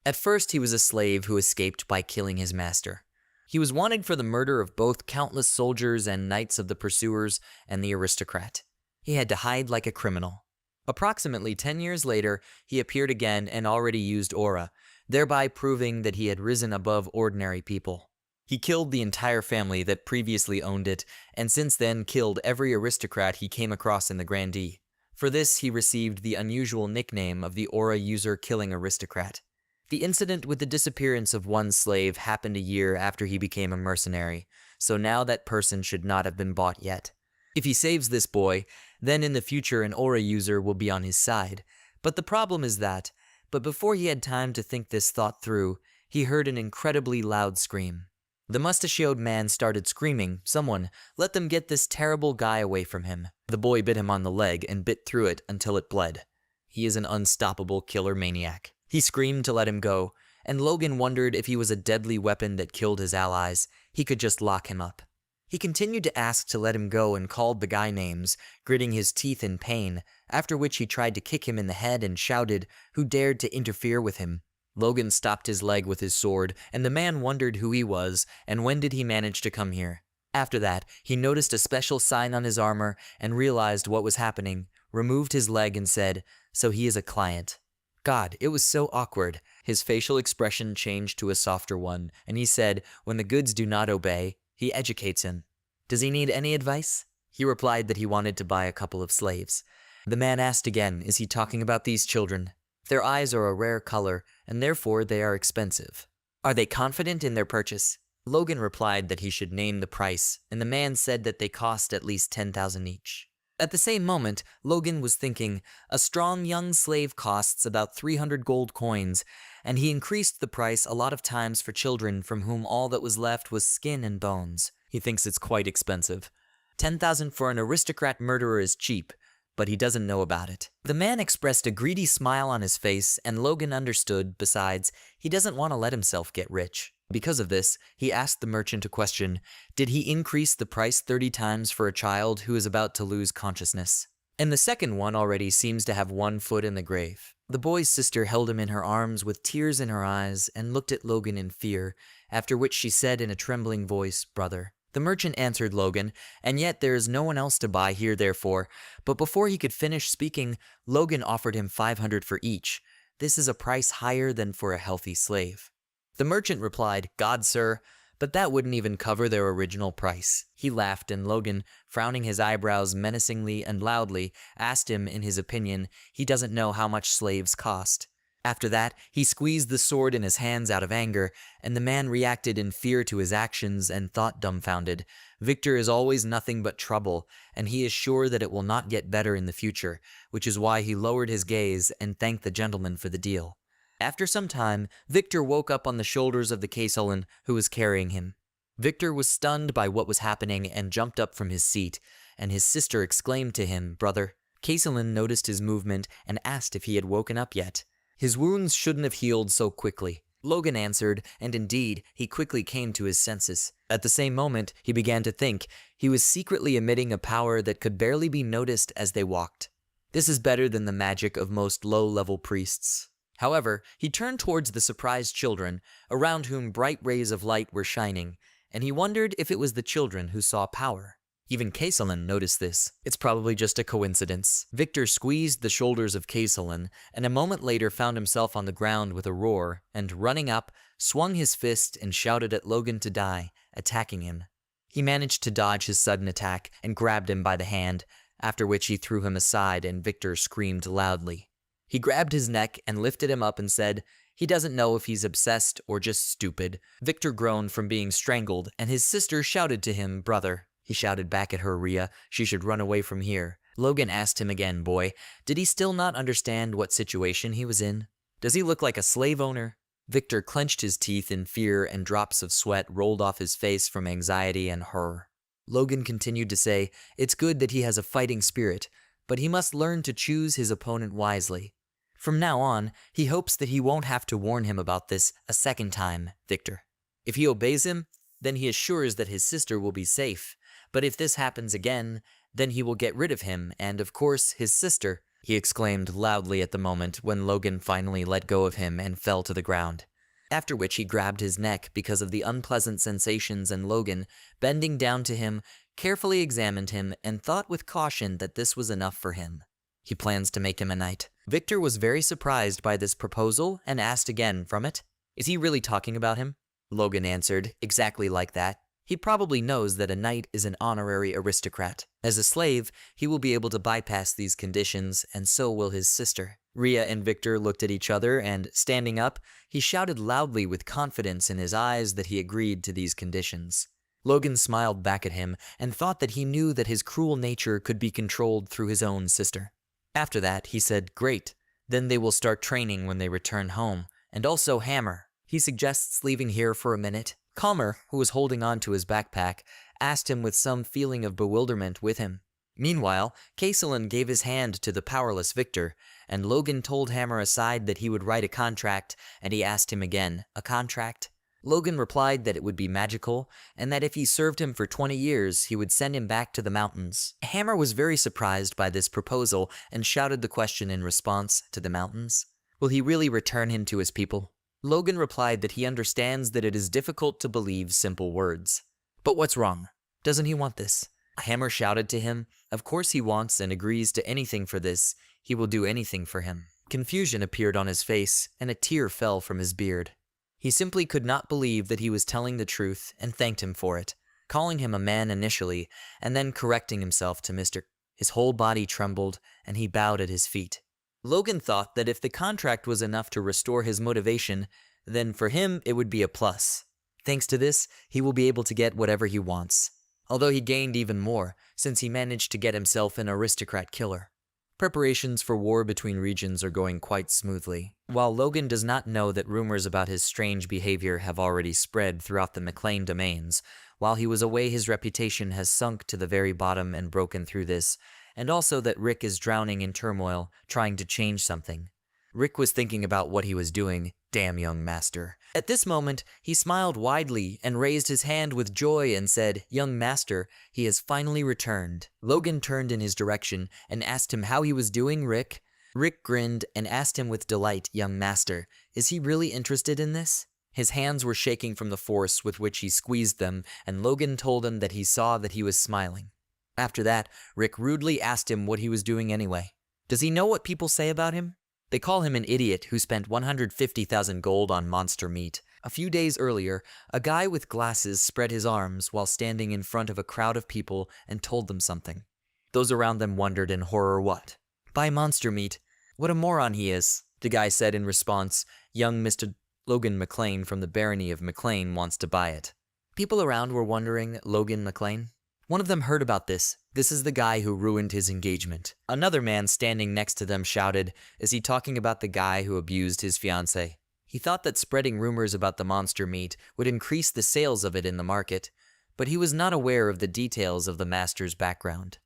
At first, he was a slave who escaped by killing his master. He was wanted for the murder of both countless soldiers and knights of the pursuers and the aristocrat. He had to hide like a criminal. Approximately 10 years later, he appeared again and already used aura, thereby proving that he had risen above ordinary people. He killed the entire family that previously owned it, and since then killed every aristocrat he came across in the Grandee. For this, he received the unusual nickname of the aura user killing aristocrat. The incident with the disappearance of one slave happened a year after he became a mercenary, so now that person should not have been bought yet. If he saves this boy, then in the future an aura user will be on his side. But the problem is that, before he had time to think this thought through, he heard an incredibly loud scream. The mustachioed man started screaming, "Someone, let them get this terrible guy away from him." The boy bit him on the leg and bit through it until it bled. He is an unstoppable killer maniac. He screamed to let him go, and Logan wondered if he was a deadly weapon that killed his allies, he could just lock him up. He continued to ask to let him go and called the guy names, gritting his teeth in pain, after which he tried to kick him in the head and shouted, "Who dared to interfere with him?" Logan stopped his leg with his sword, and the man wondered who he was and when did he manage to come here. After that, he noticed a special sign on his armor and realized what was happening, removed his leg and said, "So he is a client." God, it was so awkward. His facial expression changed to a softer one, and he said, when the goods do not obey, he educates him. Does he need any advice? He replied that he wanted to buy a couple of slaves. The man asked again, is he talking about these children? Their eyes are a rare color, and therefore they are expensive. Are they confident in their purchase? Logan replied that he should name the price, and the man said that they cost at least 10,000 each. At the same moment, Logan was thinking, a strong young slave costs about 300 gold coins, and he increased the price a lot of times for children from whom all that was left was skin and bones. He thinks it's quite expensive. 10,000 for an aristocrat murderer is cheap, but he doesn't know about it. The man expressed a greedy smile on his face, and Logan understood, besides, he doesn't want to let himself get rich. Because of this, he asked the merchant a question. Did he increase the price 30 times for a child who is about to lose consciousness? And the second one already seems to have one foot in the grave. The boy's sister held him in her arms with tears in her eyes and looked at Logan in fear, after which she said in a trembling voice, "Brother." The merchant answered Logan, and yet there is no one else to buy here therefore, but before he could finish speaking, Logan offered him 500 for each. This is a price higher than for a healthy slave. The merchant replied, "God, sir, But that wouldn't even cover their original price. He laughed, and Logan, frowning his eyebrows menacingly and loudly, asked him, in his opinion, he doesn't know how much slaves cost. After that, he squeezed the sword in his hands out of anger, and the man reacted in fear to his actions and thought dumbfounded. Victor is always nothing but trouble, and he is sure that it will not get better in the future, which is why he lowered his gaze and thanked the gentleman for the deal. After some time, Victor woke up on the shoulders of the Kaisulin who was carrying him. Victor was stunned by what was happening and jumped up from his seat, and his sister exclaimed to him, "Brother." Kaisulin noticed his movement and asked if he had woken up yet. His wounds shouldn't have healed so quickly. Logan answered, and indeed, he quickly came to his senses. At the same moment, he began to think. He was secretly emitting a power that could barely be noticed as they walked. This is better than the magic of most low-level priests. However, he turned towards the surprised children, around whom bright rays of light were shining, and he wondered if it was the children who saw power. Even Kaisulin noticed this. It's probably just a coincidence. Victor squeezed the shoulders of Kaisulin, and a moment later found himself on the ground with a roar, and running up, swung his fist and shouted at Logan to die, attacking him. He managed to dodge his sudden attack and grabbed him by the hand, after which he threw him aside and Victor screamed loudly. He grabbed his neck and lifted him up and said, "He doesn't know if he's obsessed or just stupid." Victor groaned from being strangled, and his sister shouted to him, "Brother." He shouted back at her, "Rhea, she should run away from here." Logan asked him again, "Boy, did he still not understand what situation he was in? Does he look like a slave owner?" Victor clenched his teeth in fear and drops of sweat rolled off his face from anxiety and horror. Logan continued to say, "It's good that he has a fighting spirit, but he must learn to choose his opponent wisely. From now on, he hopes that he won't have to warn him about this a second time, Victor. If he obeys him, then he assures that his sister will be safe. But if this happens again, then he will get rid of him and, of course, his sister," he exclaimed loudly at the moment when Logan finally let go of him and fell to the ground. After which he grabbed his neck because of the unpleasant sensations, and Logan, bending down to him, carefully examined him and thought with caution that this was enough for him. He plans to make him a knight. Victor was very surprised by this proposal and asked again from it, "Is he really talking about him?" Logan answered, "Exactly like that. He probably knows that a knight is an honorary aristocrat. As a slave, he will be able to bypass these conditions, and so will his sister." Rhea and Victor looked at each other, and, standing up, he shouted loudly with confidence in his eyes that he agreed to these conditions. Logan smiled back at him and thought that he knew that his cruel nature could be controlled through his own sister. After that, he said, "Great. Then they will start training when they return home, and also Hammer. He suggests leaving here for a minute." Calmer, who was holding on to his backpack, asked him with some feeling of bewilderment with him. Meanwhile, Kaisulin gave his hand to the powerless Victor, and Logan told Hammer aside that he would write a contract, and he asked him again, "A contract?" Logan replied that it would be magical, and that if he served him for 20 years, he would send him back to the mountains. Hammer was very surprised by this proposal and shouted the question in response, "To the mountains? Will he really return him to his people?" Logan replied that he understands that it is difficult to believe simple words. "But what's wrong? Doesn't he want this?" Hammer shouted to him, "Of course he wants and agrees to anything for this. He will do anything for him." Confusion appeared on his face, and a tear fell from his beard. He simply could not believe that he was telling the truth and thanked him for it, calling him a man initially, and then correcting himself to Mr. His whole body trembled, and he bowed at his feet. Logan thought that if the contract was enough to restore his motivation, then for him it would be a plus. Thanks to this, he will be able to get whatever he wants. Although he gained even more, since he managed to get himself an aristocrat killer. Preparations for war between regions are going quite smoothly. While Logan does not know that rumors about his strange behavior have already spread throughout the McLean domains, while he was away his reputation has sunk to the very bottom and broken through this, and also that Rick is drowning in turmoil, trying to change something. Rick was thinking about what he was doing. Damn young master. At this moment, he smiled widely and raised his hand with joy and said, "Young master, he has finally returned." Logan turned in his direction and asked him how he was doing, Rick. Rick grinned and asked him with delight, "Young master, is he really interested in this?" His hands were shaking from the force with which he squeezed them, and Logan told him that he saw that he was smiling. After that, Rick rudely asked him what he was doing anyway. Does he know what people say about him? They call him an idiot who spent 150,000 gold on monster meat. A few days earlier, a guy with glasses spread his arms while standing in front of a crowd of people and told them something. Those around them wondered in horror what? Buy monster meat. What a moron he is, the guy said in response. Young Mr. Logan McLean from the barony of McLean wants to buy it. People around were wondering, Logan McLean? One of them heard about this. This is the guy who ruined his engagement. Another man standing next to them shouted, is he talking about the guy who abused his fiancée? He thought that spreading rumors about the monster meat would increase the sales of it in the market, but he was not aware of the details of the master's background.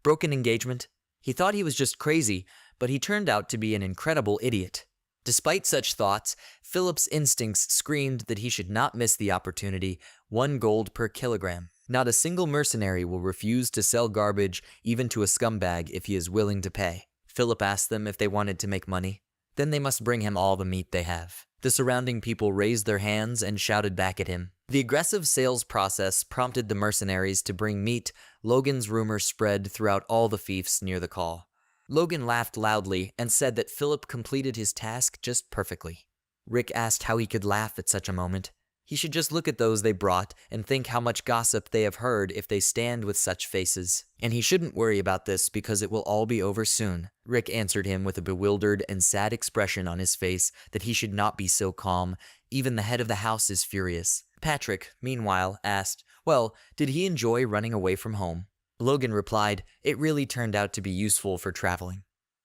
Broken engagement? He thought he was just crazy, but he turned out to be an incredible idiot. Despite such thoughts, Philip's instincts screamed that he should not miss the opportunity, 1 gold per kilogram. Not a single mercenary will refuse to sell garbage even to a scumbag if he is willing to pay. Philip asked them if they wanted to make money. Then they must bring him all the meat they have. The surrounding people raised their hands and shouted back at him. The aggressive sales process prompted the mercenaries to bring meat. Logan's rumor spread throughout all the fiefs near the call. Logan laughed loudly and said that Philip completed his task just perfectly. Rick asked how he could laugh at such a moment. He should just look at those they brought and think how much gossip they have heard if they stand with such faces. And he shouldn't worry about this because it will all be over soon. Rick answered him with a bewildered and sad expression on his face that he should not be so calm. Even the head of the house is furious. Patrick, meanwhile, asked, well, did he enjoy running away from home? Logan replied, it really turned out to be useful for traveling.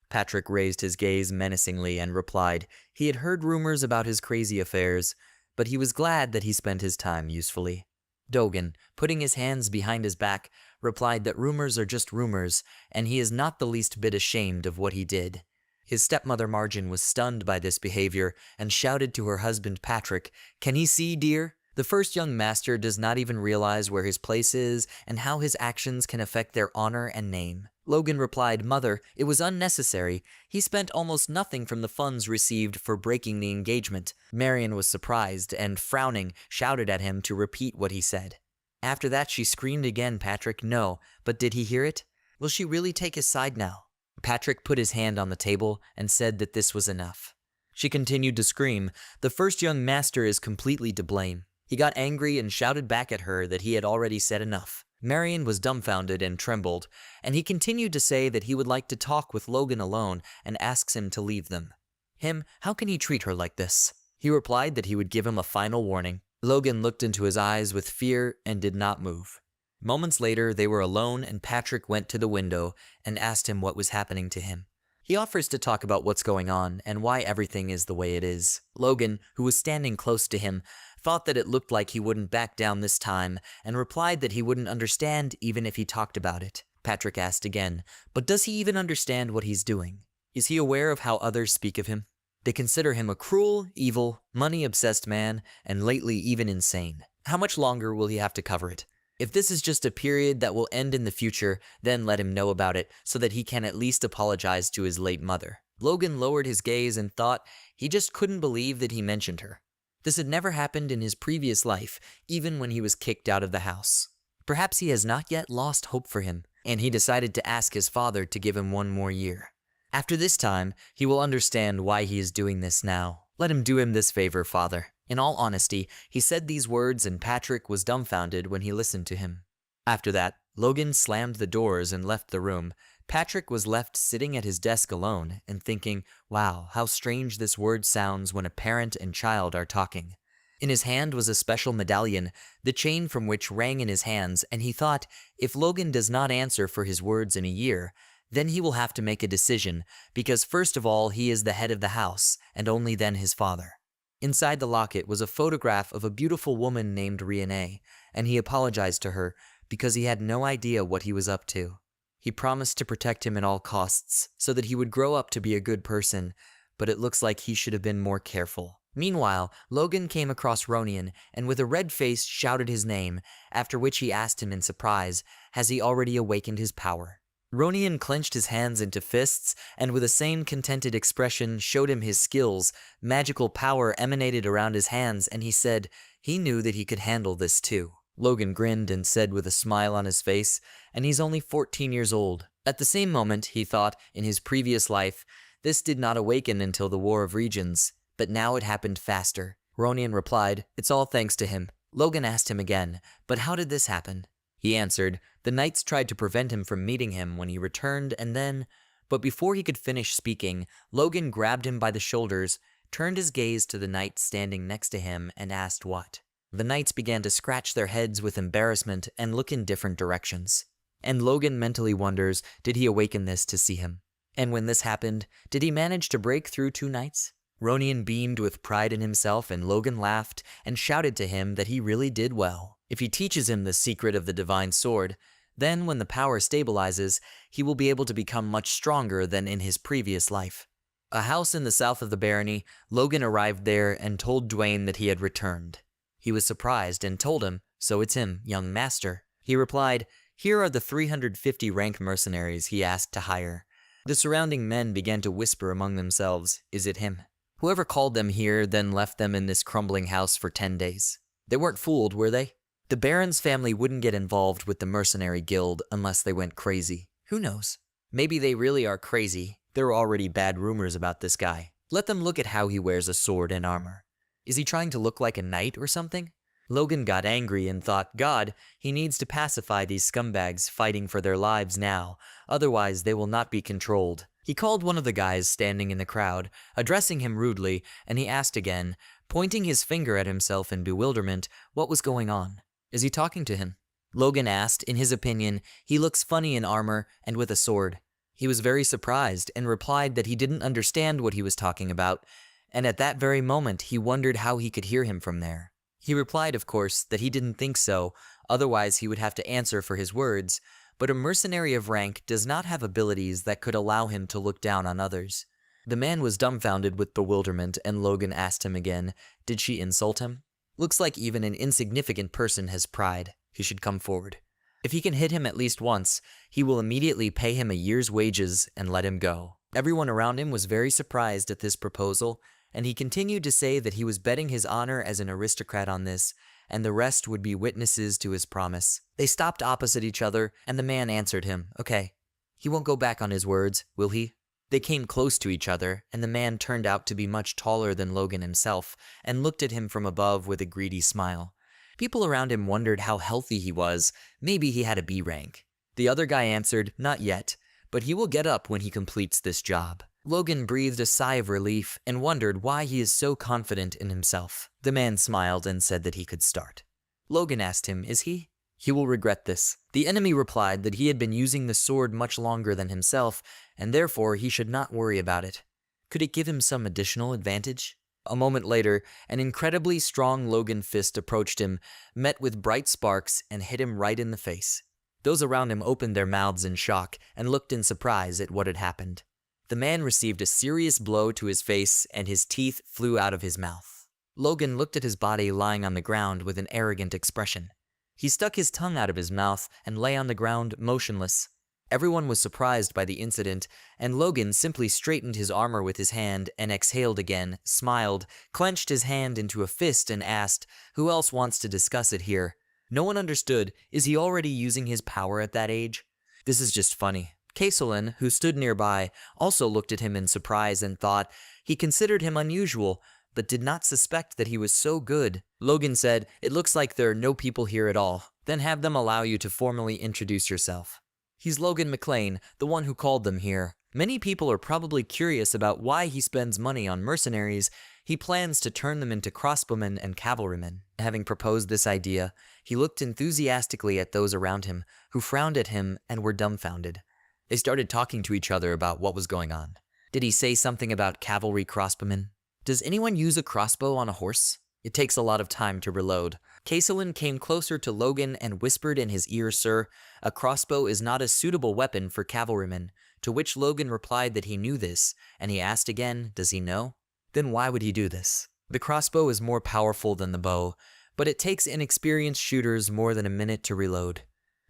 Patrick raised his gaze menacingly and replied, he had heard rumors about his crazy affairs, but he was glad that he spent his time usefully. Dogan, putting his hands behind his back, replied that rumors are just rumors, and he is not the least bit ashamed of what he did. His stepmother Margin was stunned by this behavior and shouted to her husband Patrick, can he see, dear? The first young master does not even realize where his place is and how his actions can affect their honor and name. Logan replied, Mother, it was unnecessary. He spent almost nothing from the funds received for breaking the engagement. Marion was surprised and, frowning, shouted at him to repeat what he said. After that she screamed again, Patrick, no, but did he hear it? Will she really take his side now? Patrick put his hand on the table and said that this was enough. She continued to scream, the first young master is completely to blame. He got angry and shouted back at her that he had already said enough. Marion was dumbfounded and trembled, and he continued to say that he would like to talk with Logan alone and asks him to leave them. Him, how can he treat her like this? He replied that he would give him a final warning. Logan looked into his eyes with fear and did not move. Moments later, they were alone and Patrick went to the window and asked him what was happening to him. He offers to talk about what's going on and why everything is the way it is. Logan, who was standing close to him, thought that it looked like he wouldn't back down this time and replied that he wouldn't understand even if he talked about it. Patrick asked again, but does he even understand what he's doing? Is he aware of how others speak of him? They consider him a cruel, evil, money-obsessed man, and lately even insane. How much longer will he have to cover it? If this is just a period that will end in the future, then let him know about it so that he can at least apologize to his late mother. Logan lowered his gaze and thought he just couldn't believe that he mentioned her. This had never happened in his previous life, even when he was kicked out of the house. Perhaps he has not yet lost hope for him, and he decided to ask his father to give him 1 more year. After this time, he will understand why he is doing this now. Let him do him this favor, father. In all honesty, he said these words and Patrick was dumbfounded when he listened to him. After that, Logan slammed the doors and left the room. Patrick was left sitting at his desk alone and thinking, wow, how strange this word sounds when a parent and child are talking. In his hand was a special medallion, the chain from which rang in his hands, and he thought, if Logan does not answer for his words in a year, then he will have to make a decision, because first of all he is the head of the house, and only then his father. Inside the locket was a photograph of a beautiful woman named Riene, and he apologized to her because he had no idea what he was up to. He promised to protect him at all costs so that he would grow up to be a good person, but it looks like he should have been more careful. Meanwhile, Logan came across Ronian and with a red face shouted his name, after which he asked him in surprise, has he already awakened his power? Ronian clenched his hands into fists and with the same contented expression showed him his skills. Magical power emanated around his hands and he said he knew that he could handle this too. Logan grinned and said with a smile on his face, and he's only 14 years old. At the same moment, he thought, in his previous life, this did not awaken until the War of Regions, but now it happened faster. Ronian replied, "It's all thanks to him." Logan asked him again, "But how did this happen?" He answered, "The knights tried to prevent him from meeting him when he returned and then—" But before he could finish speaking, Logan grabbed him by the shoulders, turned his gaze to the knight standing next to him and asked what. The knights began to scratch their heads with embarrassment and look in different directions. And Logan mentally wonders, did he awaken this to see him? And when this happened, did he manage to break through 2 knights? Ronian beamed with pride in himself, and Logan laughed and shouted to him that he really did well. If he teaches him the secret of the divine sword, then when the power stabilizes, he will be able to become much stronger than in his previous life. A house in the south of the barony, Logan arrived there and told Dwayne that he had returned. He was surprised and told him, "So it's him, young master." He replied, "Here are the 350 rank mercenaries he asked to hire." The surrounding men began to whisper among themselves, "Is it him?" Whoever called them here then left them in this crumbling house for 10 days. They weren't fooled, were they? The Baron's family wouldn't get involved with the mercenary guild unless they went crazy. Who knows? Maybe they really are crazy. There are already bad rumors about this guy. Let them look at how he wears a sword and armor. Is he trying to look like a knight or something? Logan got angry and thought, God, he needs to pacify these scumbags fighting for their lives now, otherwise they will not be controlled. He called one of the guys standing in the crowd, addressing him rudely, and he asked again, pointing his finger at himself in bewilderment, what was going on. Is he talking to him? Logan asked, in his opinion, he looks funny in armor and with a sword. He was very surprised and replied that he didn't understand what he was talking about, and at that very moment he wondered how he could hear him from there. He replied, of course, that he didn't think so, otherwise he would have to answer for his words, but a mercenary of rank does not have abilities that could allow him to look down on others. The man was dumbfounded with bewilderment, and Logan asked him again, did she insult him? Looks like even an insignificant person has pride. He should come forward. If he can hit him at least once, he will immediately pay him a year's wages and let him go. Everyone around him was very surprised at this proposal, and he continued to say that he was betting his honor as an aristocrat on this, and the rest would be witnesses to his promise. They stopped opposite each other, and the man answered him, okay. He won't go back on his words, will he? They came close to each other, and the man turned out to be much taller than Logan himself, and looked at him from above with a greedy smile. People around him wondered how healthy he was. Maybe he had a B rank. The other guy answered, not yet, but he will get up when he completes this job. Logan breathed a sigh of relief and wondered why he is so confident in himself. The man smiled and said that he could start. Logan asked him, is he? He will regret this. The enemy replied that he had been using the sword much longer than himself, and therefore he should not worry about it. Could it give him some additional advantage? A moment later, an incredibly strong Logan fist approached him, met with bright sparks, and hit him right in the face. Those around him opened their mouths in shock and looked in surprise at what had happened. The man received a serious blow to his face, and his teeth flew out of his mouth. Logan looked at his body lying on the ground with an arrogant expression. He stuck his tongue out of his mouth and lay on the ground motionless. Everyone was surprised by the incident, and Logan simply straightened his armor with his hand and exhaled again, smiled, clenched his hand into a fist and asked, who else wants to discuss it here? No one understood. Is he already using his power at that age? This is just funny. Kaisolin, who stood nearby, also looked at him in surprise and thought he considered him unusual, but did not suspect that he was so good. Logan said, it looks like there are no people here at all. Then have them allow you to formally introduce yourself. He's Logan McLean, the one who called them here. Many people are probably curious about why he spends money on mercenaries. He plans to turn them into crossbowmen and cavalrymen. Having proposed this idea, he looked enthusiastically at those around him, who frowned at him and were dumbfounded. They started talking to each other about what was going on. Did he say something about cavalry crossbowmen? Does anyone use a crossbow on a horse? It takes a lot of time to reload. Kaisolin came closer to Logan and whispered in his ear, sir, a crossbow is not a suitable weapon for cavalrymen, to which Logan replied that he knew this, and he asked again, does he know? Then why would he do this? The crossbow is more powerful than the bow, but it takes inexperienced shooters more than a minute to reload.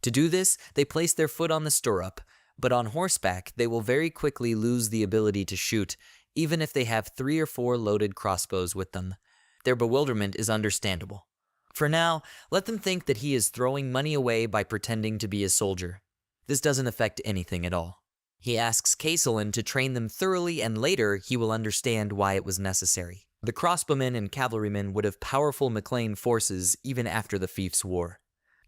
To do this, they place their foot on the stirrup, but on horseback, they will very quickly lose the ability to shoot, even if they have 3 or 4 loaded crossbows with them. Their bewilderment is understandable. For now, let them think that he is throwing money away by pretending to be a soldier. This doesn't affect anything at all. He asks Kaisolin to train them thoroughly, and later he will understand why it was necessary. The crossbowmen and cavalrymen would have powerful McLean forces even after the fief's war.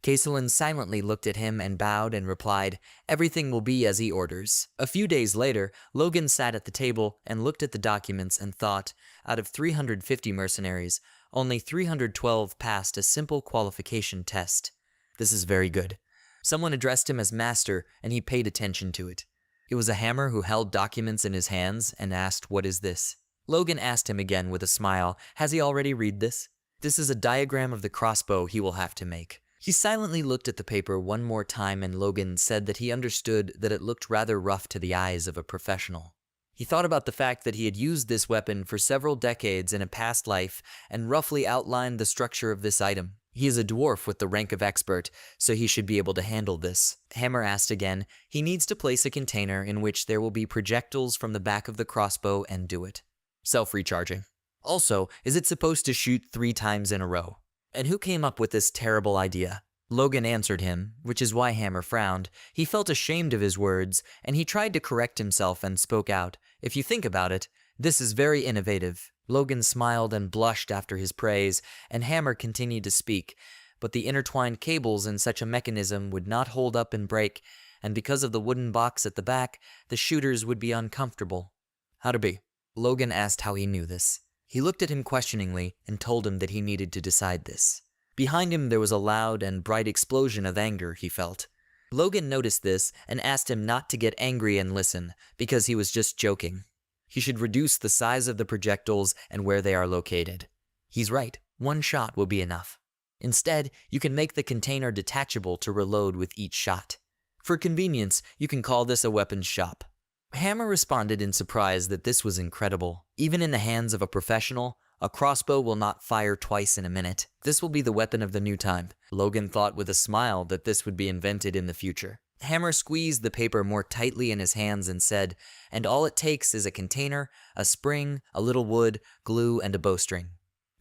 Castellan silently looked at him and bowed and replied, "Everything will be as he orders." A few days later, Logan sat at the table and looked at the documents and thought, out of 350 mercenaries, only 312 passed a simple qualification test. This is very good. Someone addressed him as master, and he paid attention to it. It was a hammer who held documents in his hands and asked, "What is this?" Logan asked him again with a smile, "Has he already read this?" "This is a diagram of the crossbow he will have to make." He silently looked at the paper one more time, and Logan said that he understood that it looked rather rough to the eyes of a professional. He thought about the fact that he had used this weapon for several decades in a past life and roughly outlined the structure of this item. He is a dwarf with the rank of expert, so he should be able to handle this. Hammer asked again, "He needs to place a container in which there will be projectiles from the back of the crossbow and do it. Self-recharging. Also, is it supposed to shoot 3 times in a row? And who came up with this terrible idea?" Logan answered him, which is why Hammer frowned. He felt ashamed of his words, and he tried to correct himself and spoke out, "If you think about it, this is very innovative." Logan smiled and blushed after his praise, and Hammer continued to speak, but the intertwined cables in such a mechanism would not hold up and break, and because of the wooden box at the back, the shooters would be uncomfortable. "How to be?" Logan asked how he knew this. He looked at him questioningly and told him that he needed to decide this. Behind him there was a loud and bright explosion of anger, he felt. Logan noticed this and asked him not to get angry and listen, because he was just joking. He should reduce the size of the projectiles and where they are located. He's right, 1 shot will be enough. Instead, you can make the container detachable to reload with each shot. For convenience, you can call this a weapons shop. Hammer responded in surprise that this was incredible. Even in the hands of a professional, a crossbow will not fire twice in a minute. This will be the weapon of the new time. Logan thought with a smile that this would be invented in the future. Hammer squeezed the paper more tightly in his hands and said, "And all it takes is a container, a spring, a little wood, glue, and a bowstring."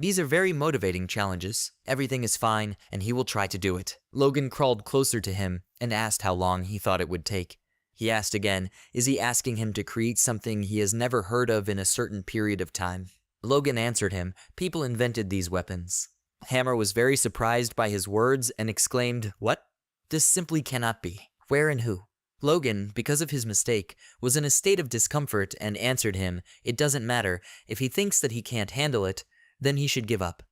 These are very motivating challenges. Everything is fine, and he will try to do it. Logan crawled closer to him and asked how long he thought it would take. He asked again, is he asking him to create something he has never heard of in a certain period of time? Logan answered him, "People invented these weapons." Hammer was very surprised by his words and exclaimed, "What? This simply cannot be. Where and who?" Logan, because of his mistake, was in a state of discomfort and answered him, "It doesn't matter. If he thinks that he can't handle it, then he should give up."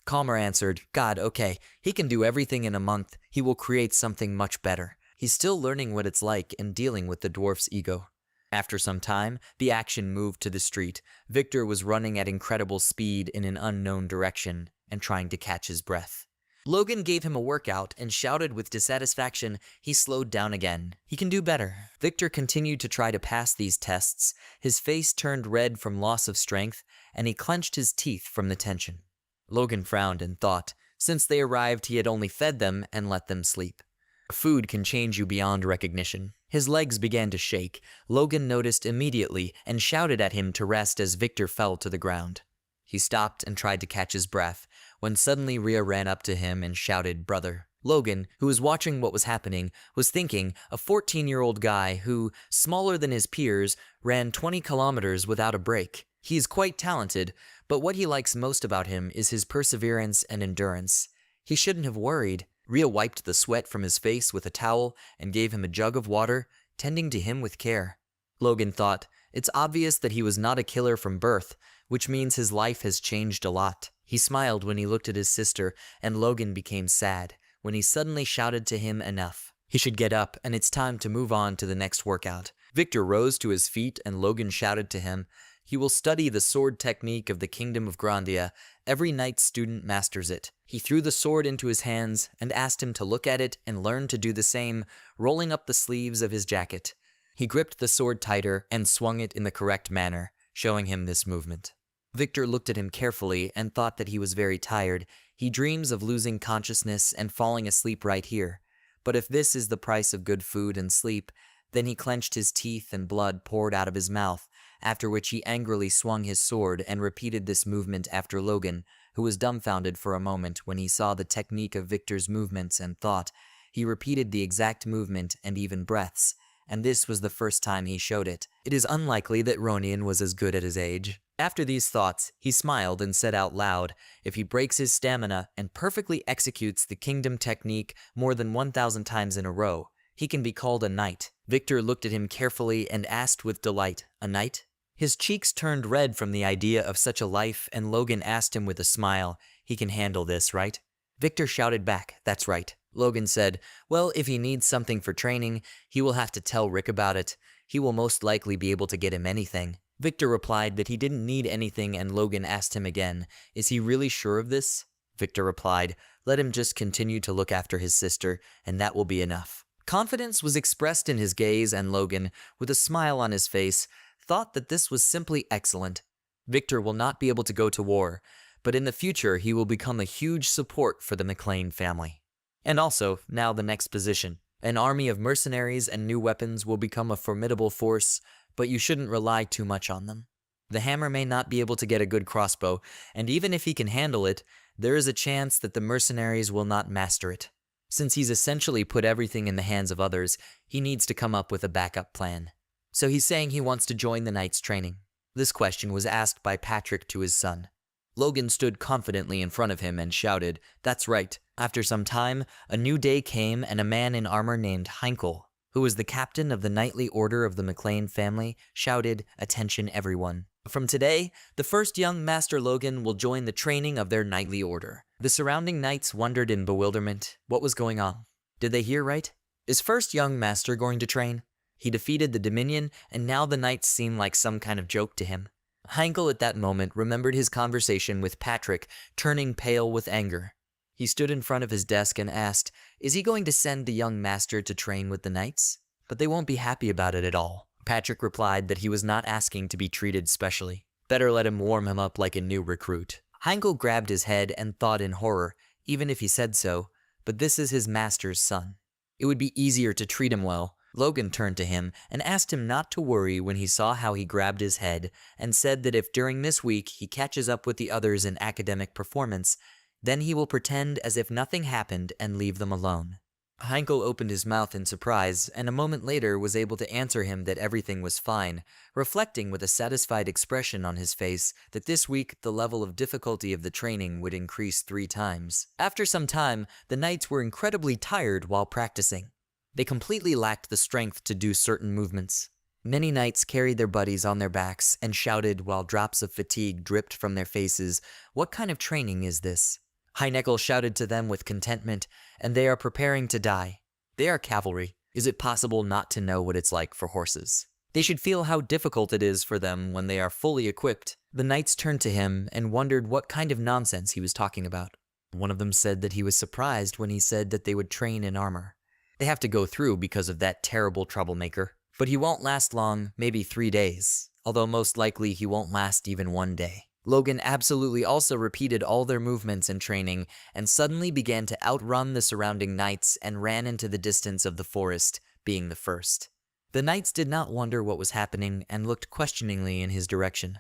Calmer answered, "God, okay, he can do everything in a month. He will create something much better. He's still learning what it's like and dealing with the dwarf's ego." After some time, the action moved to the street. Victor was running at incredible speed in an unknown direction and trying to catch his breath. Logan gave him a workout and shouted with dissatisfaction. He slowed down again. He can do better. Victor continued to try to pass these tests. His face turned red from loss of strength, and he clenched his teeth from the tension. Logan frowned and thought, since they arrived, he had only fed them and let them sleep. Food can change you beyond recognition. His legs began to shake. Logan noticed immediately and shouted at him to rest as Victor fell to the ground. He stopped and tried to catch his breath, when suddenly Rhea ran up to him and shouted, "Brother." Logan, who was watching what was happening, was thinking, a 14-year-old guy who, smaller than his peers, ran 20 kilometers without a break. He is quite talented, but what he likes most about him is his perseverance and endurance. He shouldn't have worried. Rhea wiped the sweat from his face with a towel and gave him a jug of water, tending to him with care. Logan thought, it's obvious that he was not a killer from birth, which means his life has changed a lot. He smiled when he looked at his sister, and Logan became sad when he suddenly shouted to him enough. He should get up, and it's time to move on to the next workout. Victor rose to his feet, and Logan shouted to him, he will study the sword technique of the Kingdom of Grandia. Every knight student masters it. He threw the sword into his hands and asked him to look at it and learn to do the same, rolling up the sleeves of his jacket. He gripped the sword tighter and swung it in the correct manner, showing him this movement. Victor looked at him carefully and thought that he was very tired. He dreams of losing consciousness and falling asleep right here. But if this is the price of good food and sleep, then he clenched his teeth and blood poured out of his mouth, after which he angrily swung his sword and repeated this movement after Logan, who was dumbfounded for a moment when he saw the technique of Victor's movements and thought. He repeated the exact movement and even breaths, and this was the first time he showed it. It is unlikely that Ronian was as good at his age. After these thoughts, he smiled and said out loud, if he breaks his stamina and perfectly executes the kingdom technique more than 1,000 times in a row, he can be called a knight. Victor looked at him carefully and asked with delight, a knight? His cheeks turned red from the idea of such a life, and Logan asked him with a smile, he can handle this, right? Victor shouted back, that's right. Logan said, well, if he needs something for training, he will have to tell Rick about it. He will most likely be able to get him anything. Victor replied that he didn't need anything, and Logan asked him again, is he really sure of this? Victor replied, let him just continue to look after his sister, and that will be enough. Confidence was expressed in his gaze, and Logan, with a smile on his face, thought that this was simply excellent. Victor will not be able to go to war, but in the future he will become a huge support for the McLean family. And also, now the next position. An army of mercenaries and new weapons will become a formidable force, but you shouldn't rely too much on them. The hammer may not be able to get a good crossbow, and even if he can handle it, there is a chance that the mercenaries will not master it. Since he's essentially put everything in the hands of others, he needs to come up with a backup plan. So he's saying he wants to join the Knights' training. This question was asked by Patrick to his son. Logan stood confidently in front of him and shouted, that's right. After some time, a new day came, and a man in armor named Heinkel, who was the captain of the knightly order of the McLean family, shouted, attention everyone. From today, the first young Master Logan will join the training of their knightly order. The surrounding knights wondered in bewilderment. What was going on? Did they hear right? Is first young Master going to train? He defeated the Dominion, and now the knights seem like some kind of joke to him. Heinkel at that moment remembered his conversation with Patrick, turning pale with anger. He stood in front of his desk and asked, is he going to send the young master to train with the knights? But they won't be happy about it at all. Patrick replied that he was not asking to be treated specially. Better let him warm him up like a new recruit. Heinkel grabbed his head and thought in horror, even if he said so, but this is his master's son. It would be easier to treat him well. Logan turned to him and asked him not to worry when he saw how he grabbed his head, and said that if during this week he catches up with the others in academic performance, then he will pretend as if nothing happened and leave them alone. Heinkel opened his mouth in surprise, and a moment later was able to answer him that everything was fine, reflecting with a satisfied expression on his face that this week the level of difficulty of the training would increase 3 times. After some time, the knights were incredibly tired while practicing. They completely lacked the strength to do certain movements. Many knights carried their buddies on their backs and shouted while drops of fatigue dripped from their faces, what kind of training is this? Heinkel shouted to them with contentment, and they are preparing to die. They are cavalry. Is it possible not to know what it's like for horses? They should feel how difficult it is for them when they are fully equipped. The knights turned to him and wondered what kind of nonsense he was talking about. One of them said that he was surprised when he said that they would train in armor. They have to go through because of that terrible troublemaker. But he won't last long, maybe 3 days, although most likely he won't last even 1 day. Logan absolutely also repeated all their movements and training, and suddenly began to outrun the surrounding knights and ran into the distance of the forest, being the first. The knights did not wonder what was happening and looked questioningly in his direction.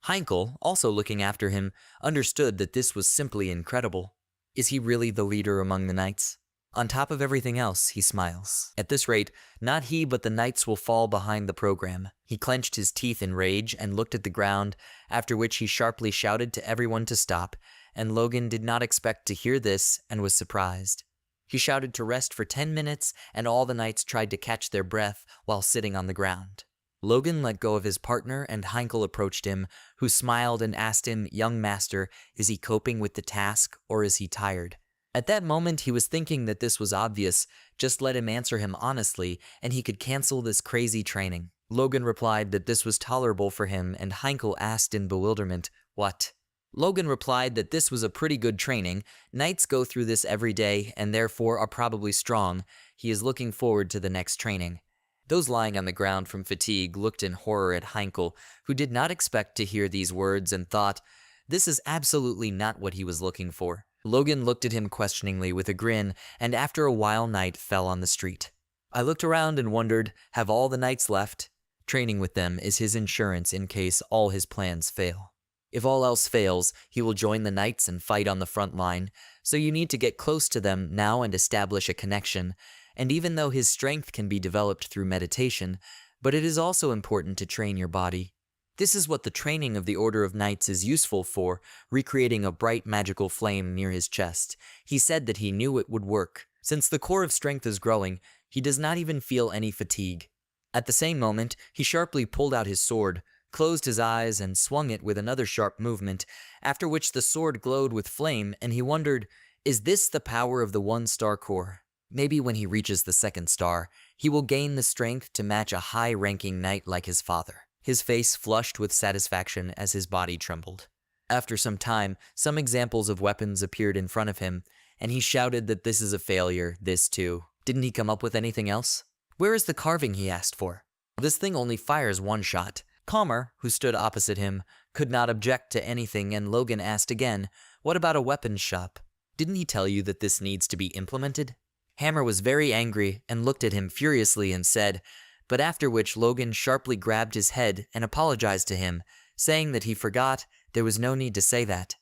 Heinkel, also looking after him, understood that this was simply incredible. Is he really the leader among the knights? On top of everything else, he smiles. At this rate, not he but the knights will fall behind the program. He clenched his teeth in rage and looked at the ground, after which he sharply shouted to everyone to stop, and Logan did not expect to hear this and was surprised. He shouted to rest for 10 minutes, and all the knights tried to catch their breath while sitting on the ground. Logan let go of his partner, and Heinkel approached him, who smiled and asked him, young master, is he coping with the task or is he tired? At that moment, he was thinking that this was obvious. Just let him answer him honestly, and he could cancel this crazy training. Logan replied that this was tolerable for him, and Heinkel asked in bewilderment, what? Logan replied that this was a pretty good training. Knights go through this every day, and therefore are probably strong. He is looking forward to the next training. Those lying on the ground from fatigue looked in horror at Heinkel, who did not expect to hear these words and thought, this is absolutely not what he was looking for. Logan looked at him questioningly with a grin, and after a while night fell on the street. I looked around and wondered, have all the knights left? Training with them is his insurance in case all his plans fail. If all else fails, he will join the knights and fight on the front line, so you need to get close to them now and establish a connection, and even though his strength can be developed through meditation, but it is also important to train your body. This is what the training of the Order of Knights is useful for, recreating a bright magical flame near his chest. He said that he knew it would work. Since the core of strength is growing, he does not even feel any fatigue. At the same moment, he sharply pulled out his sword, closed his eyes, and swung it with another sharp movement, after which the sword glowed with flame, and he wondered, is this the power of the 1-star core? Maybe when he reaches the 2nd star, he will gain the strength to match a high-ranking knight like his father. His face flushed with satisfaction as his body trembled. After some time, some examples of weapons appeared in front of him, and he shouted that this is a failure, this too. Didn't he come up with anything else? Where is the carving he asked for? This thing only fires 1 shot. Calmer, who stood opposite him, could not object to anything, and Logan asked again, what about a weapons shop? Didn't he tell you that this needs to be implemented? Hammer was very angry and looked at him furiously and said, but after which Logan sharply grabbed his head and apologized to him, saying that he forgot there was no need to say that.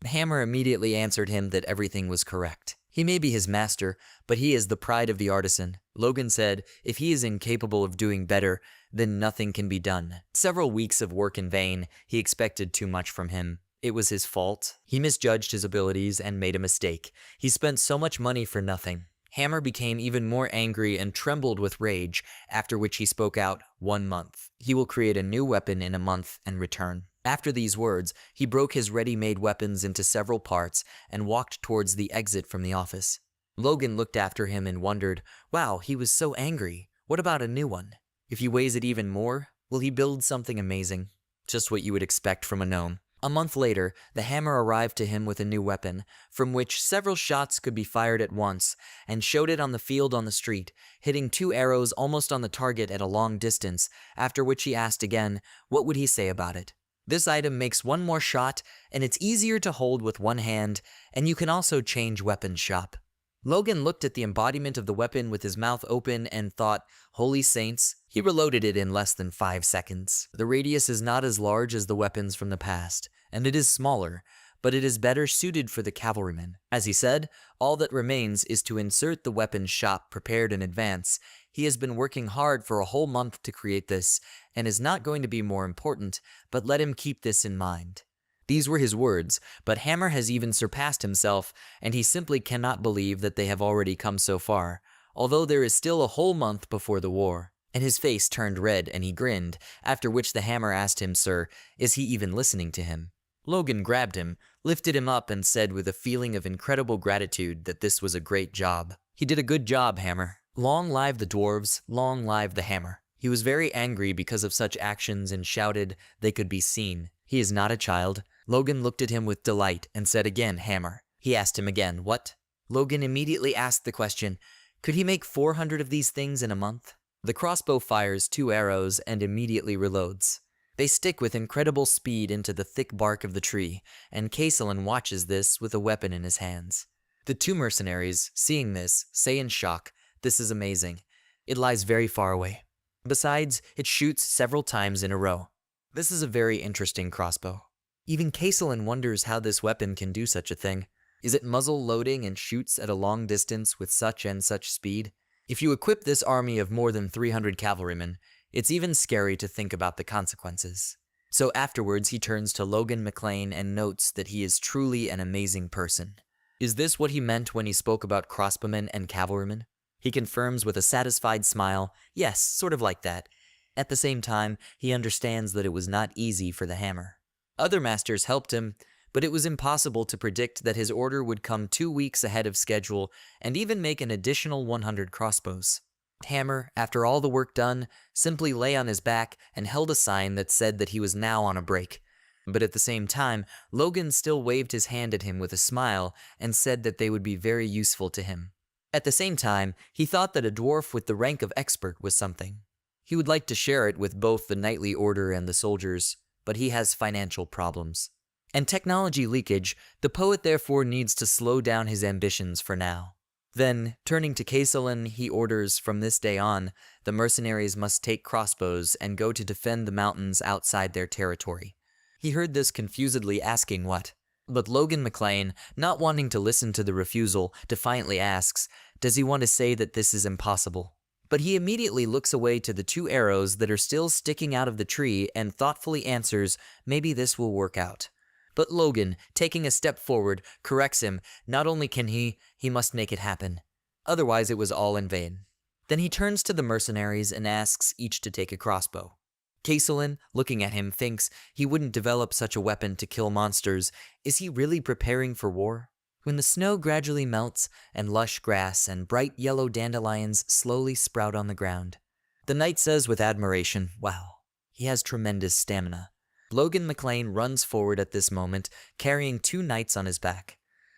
Hammer immediately answered him that everything was correct. He may be his master, but he is the pride of the artisan. Logan said, if he is incapable of doing better, then nothing can be done. Several weeks of work in vain, he expected too much from him. It was his fault. He misjudged his abilities and made a mistake. He spent so much money for nothing. Hammer became even more angry and trembled with rage, after which he spoke out, 1 month. He will create a new weapon in a month and return. After these words, he broke his ready-made weapons into several parts and walked towards the exit from the office. Logan looked after him and wondered, wow, he was so angry. What about a new one? If he weighs it even more, will he build something amazing? Just what you would expect from a gnome. A month later, the hammer arrived to him with a new weapon, from which several shots could be fired at once, and showed it on the field on the street, hitting 2 arrows almost on the target at a long distance, after which he asked again, what would he say about it? This item makes 1 more shot, and it's easier to hold with 1 hand, and you can also change weapon shop. Logan looked at the embodiment of the weapon with his mouth open and thought, holy saints. He reloaded it in less than 5 seconds. The radius is not as large as the weapons from the past, and it is smaller, but it is better suited for the cavalryman. As he said, all that remains is to insert the weapon shop prepared in advance. He has been working hard for a whole month to create this, and is not going to be more important, but let him keep this in mind. These were his words, but Hammer has even surpassed himself, and he simply cannot believe that they have already come so far, although there is still a whole month before the war. And his face turned red and he grinned, after which the Hammer asked him, sir, is he even listening to him? Logan grabbed him, lifted him up, and said with a feeling of incredible gratitude that this was a great job. He did a good job, Hammer. Long live the dwarves, long live the Hammer. He was very angry because of such actions and shouted they could be seen. He is not a child. Logan looked at him with delight and said again, Hammer. He asked him again, what? Logan immediately asked the question, could he make 400 of these things in a month? The crossbow fires 2 arrows and immediately reloads. They stick with incredible speed into the thick bark of the tree, and Castellan watches this with a weapon in his hands. The 2 mercenaries, seeing this, say in shock, this is amazing. It lies very far away. Besides, it shoots several times in a row. This is a very interesting crossbow. Even Castellan wonders how this weapon can do such a thing. Is it muzzle loading and shoots at a long distance with such and such speed? If you equip this army of more than 300 cavalrymen, it's even scary to think about the consequences. So afterwards he turns to Logan McLean and notes that he is truly an amazing person. Is this what he meant when he spoke about crossbowmen and cavalrymen? He confirms with a satisfied smile, yes, sort of like that. At the same time, he understands that it was not easy for the Hammer. Other masters helped him, but it was impossible to predict that his order would come 2 weeks ahead of schedule and even make an additional 100 crossbows. Hammer, after all the work done, simply lay on his back and held a sign that said that he was now on a break. But at the same time, Logan still waved his hand at him with a smile and said that they would be very useful to him. At the same time, he thought that a dwarf with the rank of expert was something. He would like to share it with both the knightly order and the soldiers, but he has financial problems. And technology leakage, the poet therefore needs to slow down his ambitions for now. Then, turning to Castellan, he orders, from this day on, the mercenaries must take crossbows and go to defend the mountains outside their territory. He heard this confusedly, asking what? But Logan McLean, not wanting to listen to the refusal, defiantly asks, does he want to say that this is impossible? But he immediately looks away to the 2 arrows that are still sticking out of the tree and thoughtfully answers, maybe this will work out. But Logan, taking a step forward, corrects him. Not only can he must make it happen. Otherwise it was all in vain. Then he turns to the mercenaries and asks each to take a crossbow. Castellan, looking at him, thinks he wouldn't develop such a weapon to kill monsters. Is he really preparing for war? When the snow gradually melts and lush grass and bright yellow dandelions slowly sprout on the ground, the knight says with admiration, wow, he has tremendous stamina. Logan McLean runs forward at this moment, carrying 2 knights on his back.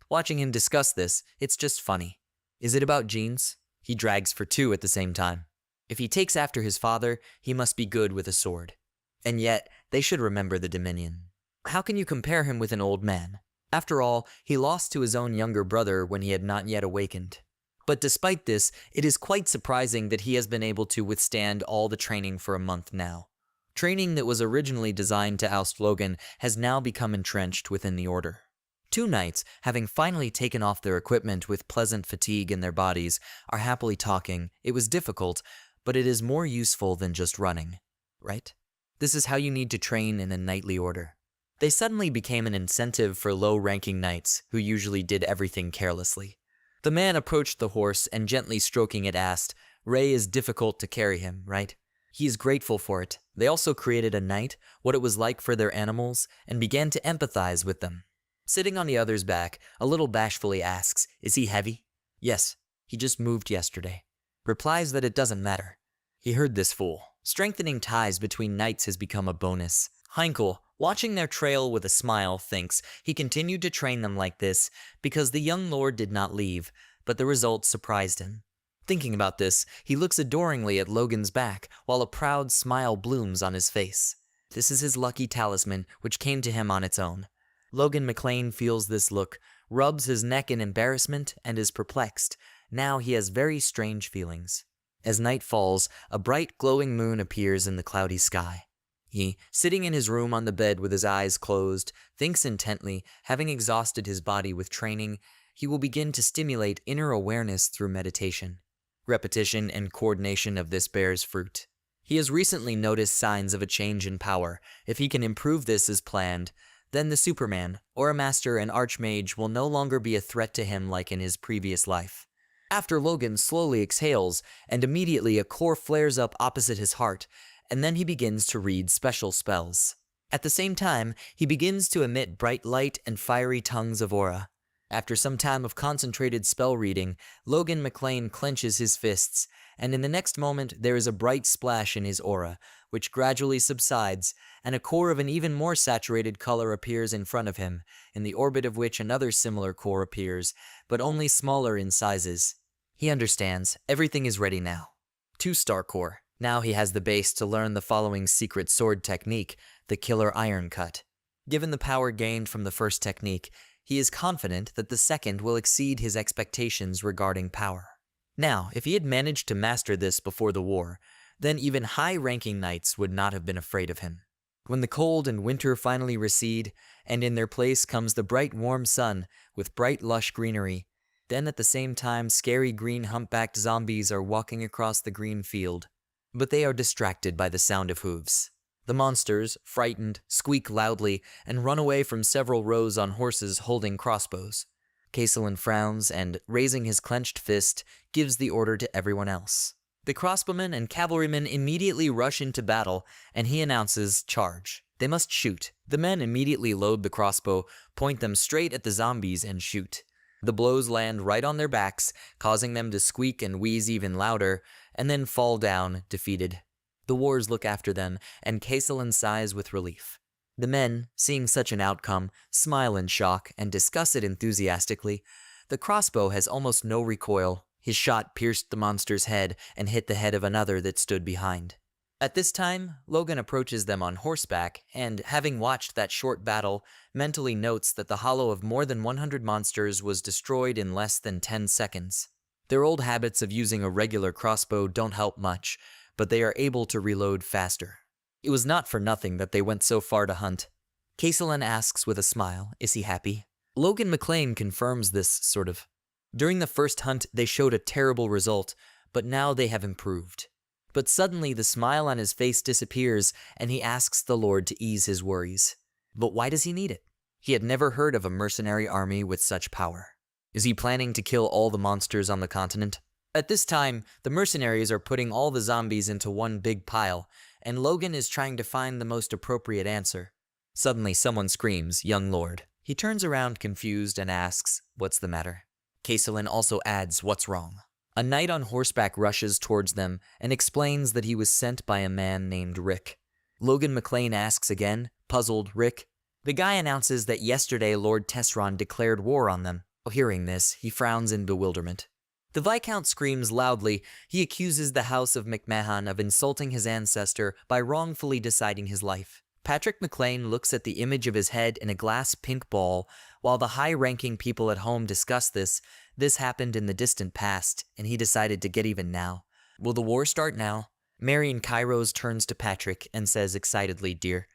Watching him discuss this, it's just funny. Is it about genes? He drags for 2 at the same time. If he takes after his father, he must be good with a sword. And yet, they should remember the Dominion. How can you compare him with an old man? After all, he lost to his own younger brother when he had not yet awakened. But despite this, it is quite surprising that he has been able to withstand all the training for a month now. Training that was originally designed to oust Logan has now become entrenched within the order. 2 knights, having finally taken off their equipment with pleasant fatigue in their bodies, are happily talking. It was difficult, but it is more useful than just running, right? This is how you need to train in a knightly order. They suddenly became an incentive for low-ranking knights who usually did everything carelessly. The man approached the horse and gently stroking it asked, Ray is difficult to carry him, right? He is grateful for it. They also created a knight, what it was like for their animals, and began to empathize with them. Sitting on the other's back, a little bashfully asks, is he heavy? Yes, he just moved yesterday. Replies that it doesn't matter. He heard this fool. Strengthening ties between knights has become a bonus. Heinkel, watching their trail with a smile, thinks he continued to train them like this because the young lord did not leave, but the result surprised him. Thinking about this, he looks adoringly at Logan's back while a proud smile blooms on his face. This is his lucky talisman, which came to him on its own. Logan McLean feels this look, rubs his neck in embarrassment, and is perplexed. Now he has very strange feelings. As night falls, a bright glowing moon appears in the cloudy sky. He, sitting in his room on the bed with his eyes closed, thinks intently. Having exhausted his body with training, he will begin to stimulate inner awareness through meditation. Repetition and coordination of this bears fruit. He has recently noticed signs of a change in power. If he can improve this as planned, then the Superman, or a master and archmage, will no longer be a threat to him like in his previous life. After Logan slowly exhales, and immediately a core flares up opposite his heart, and then he begins to read special spells. At the same time, he begins to emit bright light and fiery tongues of aura. After some time of concentrated spell reading, Logan McLean clenches his fists, and in the next moment there is a bright splash in his aura, which gradually subsides, and a core of an even more saturated color appears in front of him, in the orbit of which another similar core appears, but only smaller in sizes. He understands, everything is ready now. 2-star core. Now he has the base to learn the following secret sword technique, the Killer Iron Cut. Given the power gained from the first technique, he is confident that the second will exceed his expectations regarding power. Now, if he had managed to master this before the war, then even high-ranking knights would not have been afraid of him. When the cold and winter finally recede, and in their place comes the bright warm sun with bright lush greenery, then at the same time scary green humpbacked zombies are walking across the green field. But they are distracted by the sound of hooves. The monsters, frightened, squeak loudly and run away from several rows on horses holding crossbows. Castellan frowns and, raising his clenched fist, gives the order to everyone else. The crossbowmen and cavalrymen immediately rush into battle, and he announces, charge. They must shoot. The men immediately load the crossbow, point them straight at the zombies, and shoot. The blows land right on their backs, causing them to squeak and wheeze even louder, and then fall down, defeated. The wars look after them, and Castellan sighs with relief. The men, seeing such an outcome, smile in shock and discuss it enthusiastically. The crossbow has almost no recoil. His shot pierced the monster's head and hit the head of another that stood behind. At this time, Logan approaches them on horseback and, having watched that short battle, mentally notes that the hollow of more than 100 monsters was destroyed in less than 10 seconds. Their old habits of using a regular crossbow don't help much, but they are able to reload faster. It was not for nothing that they went so far to hunt. Castellan asks with a smile, is he happy? Logan McLean confirms this, sort of. During the first hunt, they showed a terrible result, but now they have improved. But suddenly the smile on his face disappears and he asks the Lord to ease his worries. But why does he need it? He had never heard of a mercenary army with such power. Is he planning to kill all the monsters on the continent? At this time, the mercenaries are putting all the zombies into one big pile, and Logan is trying to find the most appropriate answer. Suddenly someone screams, "Young Lord." He turns around confused and asks, "What's the matter?" Caesalin also adds, "What's wrong?" A knight on horseback rushes towards them and explains that he was sent by a man named Rick. Logan McLean asks again, puzzled, "Rick?" The guy announces that yesterday Lord Tesron declared war on them. Hearing this, he frowns in bewilderment. The Viscount screams loudly. He accuses the House of McMahon of insulting his ancestor by wrongfully deciding his life. Patrick McLean looks at the image of his head in a glass pink ball. While the high-ranking people at home discuss this happened in the distant past, and he decided to get even now. Will the war start now? Marion Kairos turns to Patrick and says excitedly, "Dear."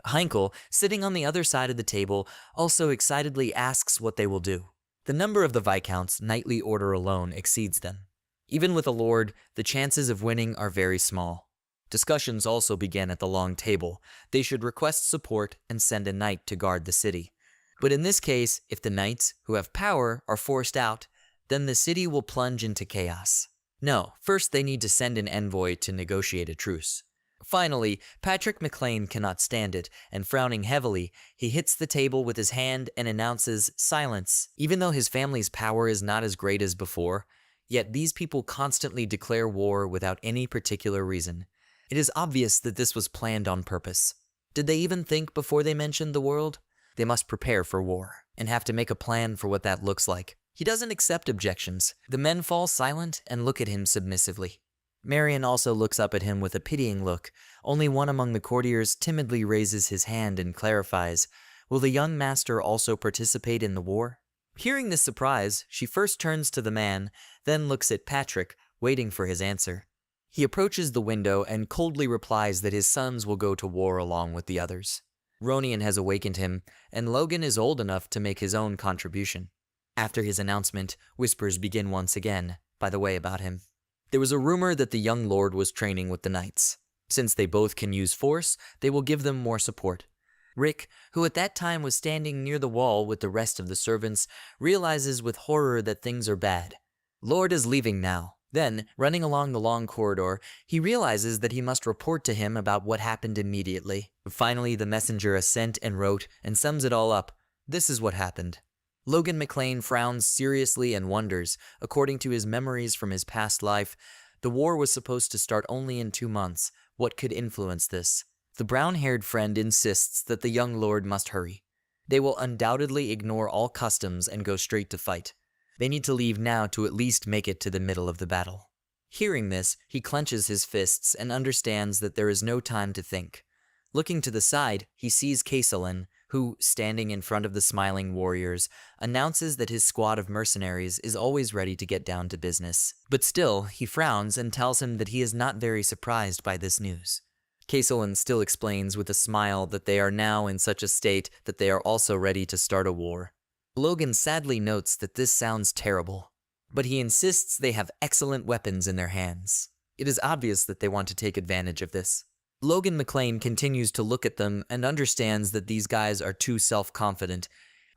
Heinkel, sitting on the other side of the table, also excitedly asks what they will do. The number of the Viscounts' knightly order alone exceeds them. Even with a lord, the chances of winning are very small. Discussions also begin at the long table. They should request support and send a knight to guard the city. But in this case, if the knights, who have power, are forced out, then the city will plunge into chaos. No, first they need to send an envoy to negotiate a truce. Finally, Patrick McLean cannot stand it, and frowning heavily, he hits the table with his hand and announces silence. Even though his family's power is not as great as before, yet these people constantly declare war without any particular reason. It is obvious that this was planned on purpose. Did they even think before they mentioned the world? They must prepare for war, and have to make a plan for what that looks like. He doesn't accept objections. The men fall silent and look at him submissively. Marion also looks up at him with a pitying look. Only one among the courtiers timidly raises his hand and clarifies, "Will the young master also participate in the war?" Hearing this surprise, she first turns to the man, then looks at Patrick, waiting for his answer. He approaches the window and coldly replies that his sons will go to war along with the others. Ronian has awakened him, and Logan is old enough to make his own contribution. After his announcement, whispers begin once again, by the way, about him. There was a rumor that the young lord was training with the knights. Since they both can use force, they will give them more support. Rick, who at that time was standing near the wall with the rest of the servants, realizes with horror that things are bad. Lord is leaving now. Then, running along the long corridor, he realizes that he must report to him about what happened immediately. Finally, the messenger is sent and wrote and sums it all up. This is what happened. Logan McLean frowns seriously and wonders. According to his memories from his past life, the war was supposed to start only in 2 months. What could influence this? The brown-haired friend insists that the young lord must hurry. They will undoubtedly ignore all customs and go straight to fight. They need to leave now to at least make it to the middle of the battle. Hearing this, he clenches his fists and understands that there is no time to think. Looking to the side, he sees Caesalin, who, standing in front of the smiling warriors, announces that his squad of mercenaries is always ready to get down to business. But still, he frowns and tells him that he is not very surprised by this news. Caesalin still explains with a smile that they are now in such a state that they are also ready to start a war. Logan sadly notes that this sounds terrible, but he insists they have excellent weapons in their hands. It is obvious that they want to take advantage of this. Logan McLean continues to look at them and understands that these guys are too self-confident.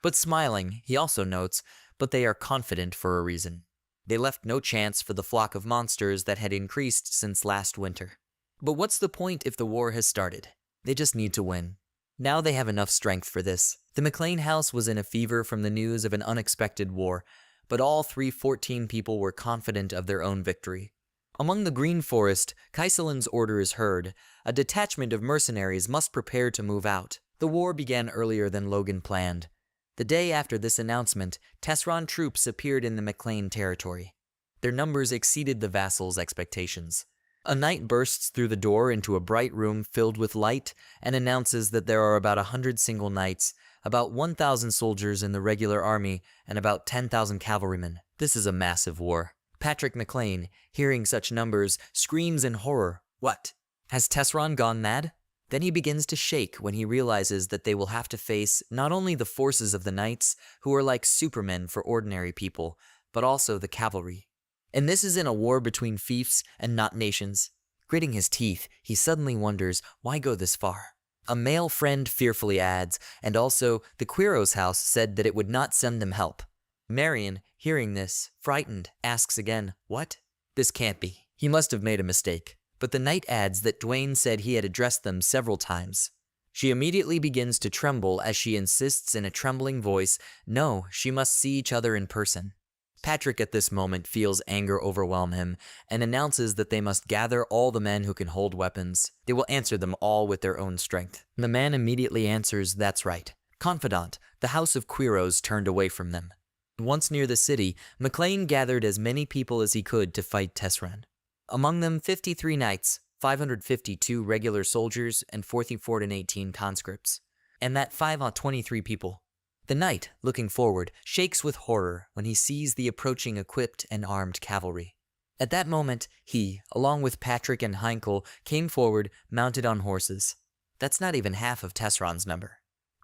But smiling, he also notes, but they are confident for a reason. They left no chance for the flock of monsters that had increased since last winter. But what's the point if the war has started? They just need to win. Now they have enough strength for this. The McLean house was in a fever from the news of an unexpected war, but all 314 people were confident of their own victory. Among the Green Forest, Caesalin's order is heard. A detachment of mercenaries must prepare to move out. The war began earlier than Logan planned. The day after this announcement, Tesron troops appeared in the McLean territory. Their numbers exceeded the vassals' expectations. A knight bursts through the door into a bright room filled with light and announces that there are about 100 single knights, about 1,000 soldiers in the regular army, and about 10,000 cavalrymen. This is a massive war. Patrick McLean, hearing such numbers, screams in horror. What? Has Tesron gone mad? Then he begins to shake when he realizes that they will have to face not only the forces of the knights, who are like supermen for ordinary people, but also the cavalry. And this is in a war between fiefs and not nations. Gritting his teeth, he suddenly wonders, why go this far? A male friend fearfully adds, and also the Quiros house said that it would not send them help. Marion, hearing this, frightened, asks again, what? This can't be. He must have made a mistake. But the knight adds that Dwayne said he had addressed them several times. She immediately begins to tremble as she insists in a trembling voice, no, she must see each other in person. Patrick at this moment feels anger overwhelm him and announces that they must gather all the men who can hold weapons. They will answer them all with their own strength. The man immediately answers, that's right. Confidant, the House of Quiros turned away from them. Once near the city, McLean gathered as many people as he could to fight Tesran. Among them 53 knights, 552 regular soldiers, and 418 conscripts. And that 523 people. The knight, looking forward, shakes with horror when he sees the approaching equipped and armed cavalry. At that moment, he, along with Patrick and Heinkel, came forward, mounted on horses. That's not even half of Tesron's number.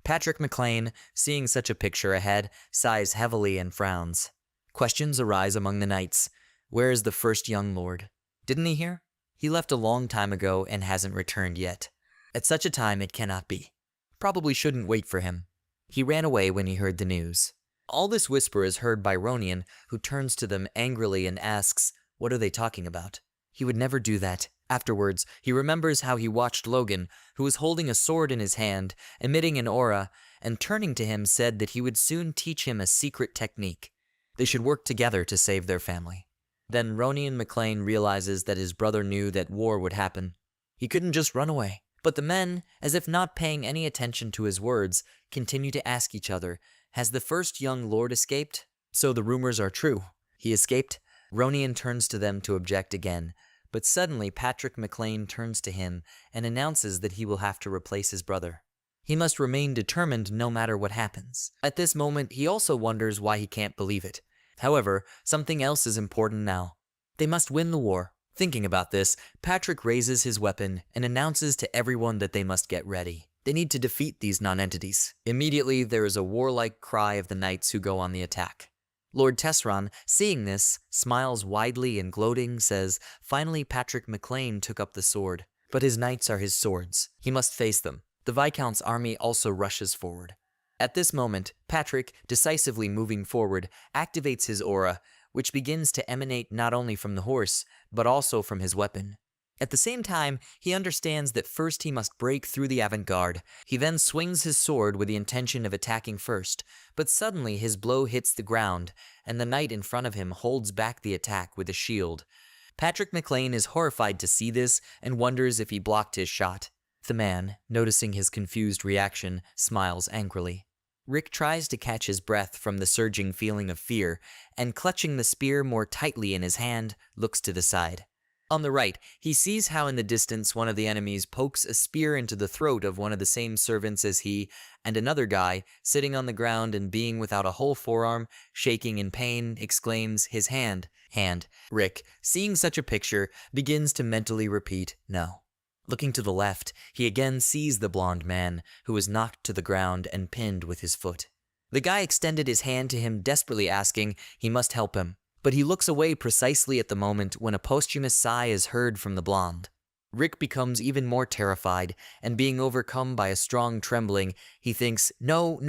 Patrick McLean, seeing such a picture ahead, sighs heavily and frowns. Questions arise among the knights. Where is the first young lord? Didn't he hear? He left a long time ago and hasn't returned yet. At such a time it cannot be. Probably shouldn't wait for him. He ran away when he heard the news. All this whisper is heard by Ronian, who turns to them angrily and asks, what are they talking about? He would never do that. Afterwards, he remembers how he watched Logan, who was holding a sword in his hand, emitting an aura, and turning to him said that he would soon teach him a secret technique. They should work together to save their family. Then Ronian McLean realizes that his brother knew that war would happen. He couldn't just run away. But the men, as if not paying any attention to his words, continue to ask each other, has the first young lord escaped? So the rumors are true. He escaped? Ronian turns to them to object again, but suddenly Patrick McLean turns to him and announces that he will have to replace his brother. He must remain determined no matter what happens. At this moment, he also wonders why he can't believe it. However, something else is important now. They must win the war. Thinking about this, Patrick raises his weapon and announces to everyone that they must get ready. They need to defeat these non-entities. Immediately, there is a warlike cry of the knights who go on the attack. Lord Tesron, seeing this, smiles widely and gloating, says, finally Patrick McLean took up the sword. But his knights are his swords. He must face them. The Viscount's army also rushes forward. At this moment, Patrick, decisively moving forward, activates his aura, which begins to emanate not only from the horse, but also from his weapon. At the same time, he understands that first he must break through the avant-garde. He then swings his sword with the intention of attacking first, but suddenly his blow hits the ground, and the knight in front of him holds back the attack with a shield. Patrick McLean is horrified to see this and wonders if he blocked his shot. The man, noticing his confused reaction, smiles angrily. Rick tries to catch his breath from the surging feeling of fear, and clutching the spear more tightly in his hand, looks to the side. On the right, he sees how in the distance one of the enemies pokes a spear into the throat of one of the same servants as he, and another guy, sitting on the ground and being without a whole forearm, shaking in pain, exclaims, his hand. Rick, seeing such a picture, begins to mentally repeat, no. Looking to the left, he again sees the blond man, who is knocked to the ground and pinned with his foot. The guy extended his hand to him, desperately asking he must help him. But he looks away precisely at the moment when a posthumous sigh is heard from the blonde. Rick becomes even more terrified, and being overcome by a strong trembling, he thinks, no,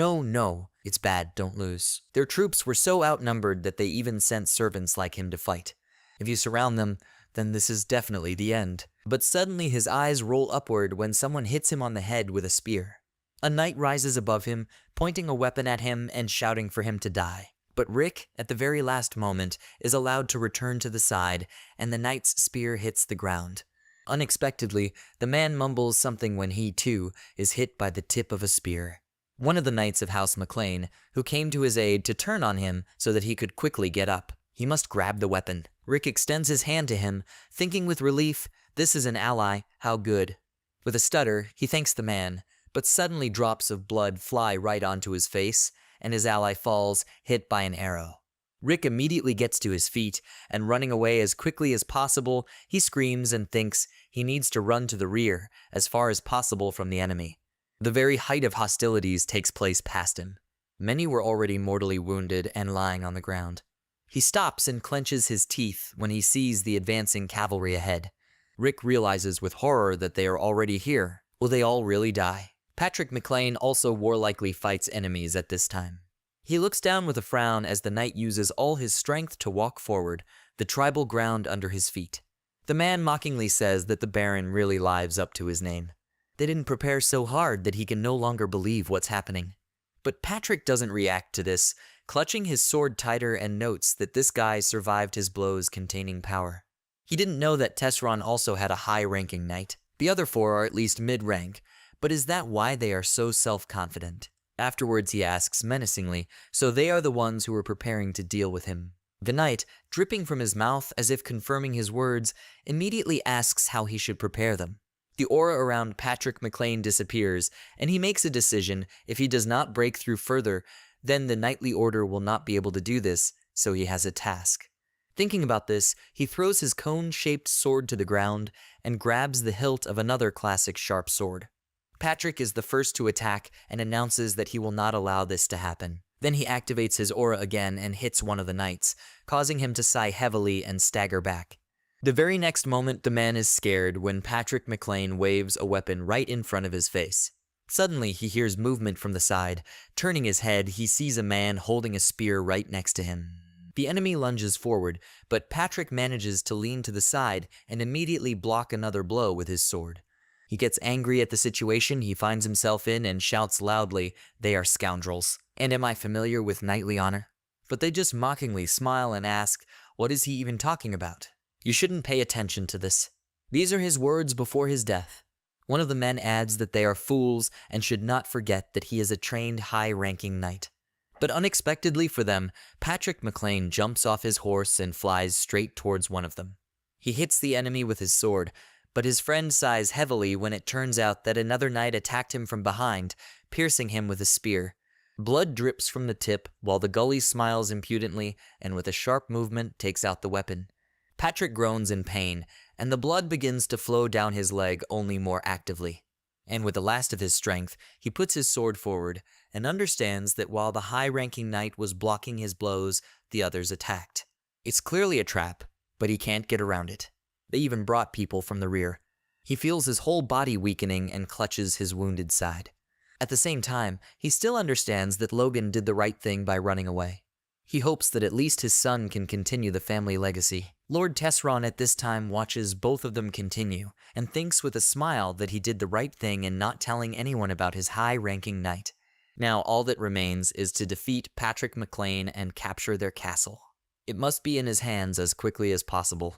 it's bad, don't lose. Their troops were so outnumbered that they even sent servants like him to fight. If you surround them, then this is definitely the end. But suddenly his eyes roll upward when someone hits him on the head with a spear. A knight rises above him, pointing a weapon at him and shouting for him to die. But Rick, at the very last moment, is allowed to return to the side, and the knight's spear hits the ground. Unexpectedly, the man mumbles something when he, too, is hit by the tip of a spear. One of the knights of House McLean, who came to his aid to turn on him so that he could quickly get up. He must grab the weapon. Rick extends his hand to him, thinking with relief, this is an ally, how good. With a stutter, he thanks the man, but suddenly drops of blood fly right onto his face, and his ally falls, hit by an arrow. Rick immediately gets to his feet, and running away as quickly as possible, he screams and thinks he needs to run to the rear, as far as possible from the enemy. The very height of hostilities takes place past him. Many were already mortally wounded and lying on the ground. He stops and clenches his teeth when he sees the advancing cavalry ahead. Rick realizes with horror that they are already here. Will they all really die? Patrick McLean also warlikely fights enemies at this time. He looks down with a frown as the knight uses all his strength to walk forward, the tribal ground under his feet. The man mockingly says that the Baron really lives up to his name. They didn't prepare so hard that he can no longer believe what's happening. But Patrick doesn't react to this, clutching his sword tighter and notes that this guy survived his blows containing power. He didn't know that Tesron also had a high-ranking knight. The other four are at least mid-rank, but is that why they are so self-confident? Afterwards he asks menacingly, so they are the ones who are preparing to deal with him. The knight, dripping from his mouth as if confirming his words, immediately asks how he should prepare them. The aura around Patrick McLean disappears, and he makes a decision. If he does not break through further, then the knightly order will not be able to do this, so he has a task. Thinking about this, he throws his cone-shaped sword to the ground and grabs the hilt of another classic sharp sword. Patrick is the first to attack and announces that he will not allow this to happen. Then he activates his aura again and hits one of the knights, causing him to sigh heavily and stagger back. The very next moment, the man is scared when Patrick McLean waves a weapon right in front of his face. Suddenly, he hears movement from the side. Turning his head, he sees a man holding a spear right next to him. The enemy lunges forward, but Patrick manages to lean to the side and immediately block another blow with his sword. He gets angry at the situation he finds himself in and shouts loudly, "They are scoundrels. And am I familiar with knightly honor?" But they just mockingly smile and ask, what is he even talking about? You shouldn't pay attention to this. These are his words before his death. One of the men adds that they are fools and should not forget that he is a trained high-ranking knight. But unexpectedly for them, Patrick McLean jumps off his horse and flies straight towards one of them. He hits the enemy with his sword, but his friend sighs heavily when it turns out that another knight attacked him from behind, piercing him with a spear. Blood drips from the tip while the gully smiles impudently and with a sharp movement takes out the weapon. Patrick groans in pain, and the blood begins to flow down his leg only more actively. And with the last of his strength, he puts his sword forward and understands that while the high-ranking knight was blocking his blows, the others attacked. It's clearly a trap, but he can't get around it. They even brought people from the rear. He feels his whole body weakening and clutches his wounded side. At the same time, he still understands that Logan did the right thing by running away. He hopes that at least his son can continue the family legacy. Lord Tesron at this time watches both of them continue and thinks with a smile that he did the right thing in not telling anyone about his high-ranking knight. Now all that remains is to defeat Patrick McLean and capture their castle. It must be in his hands as quickly as possible.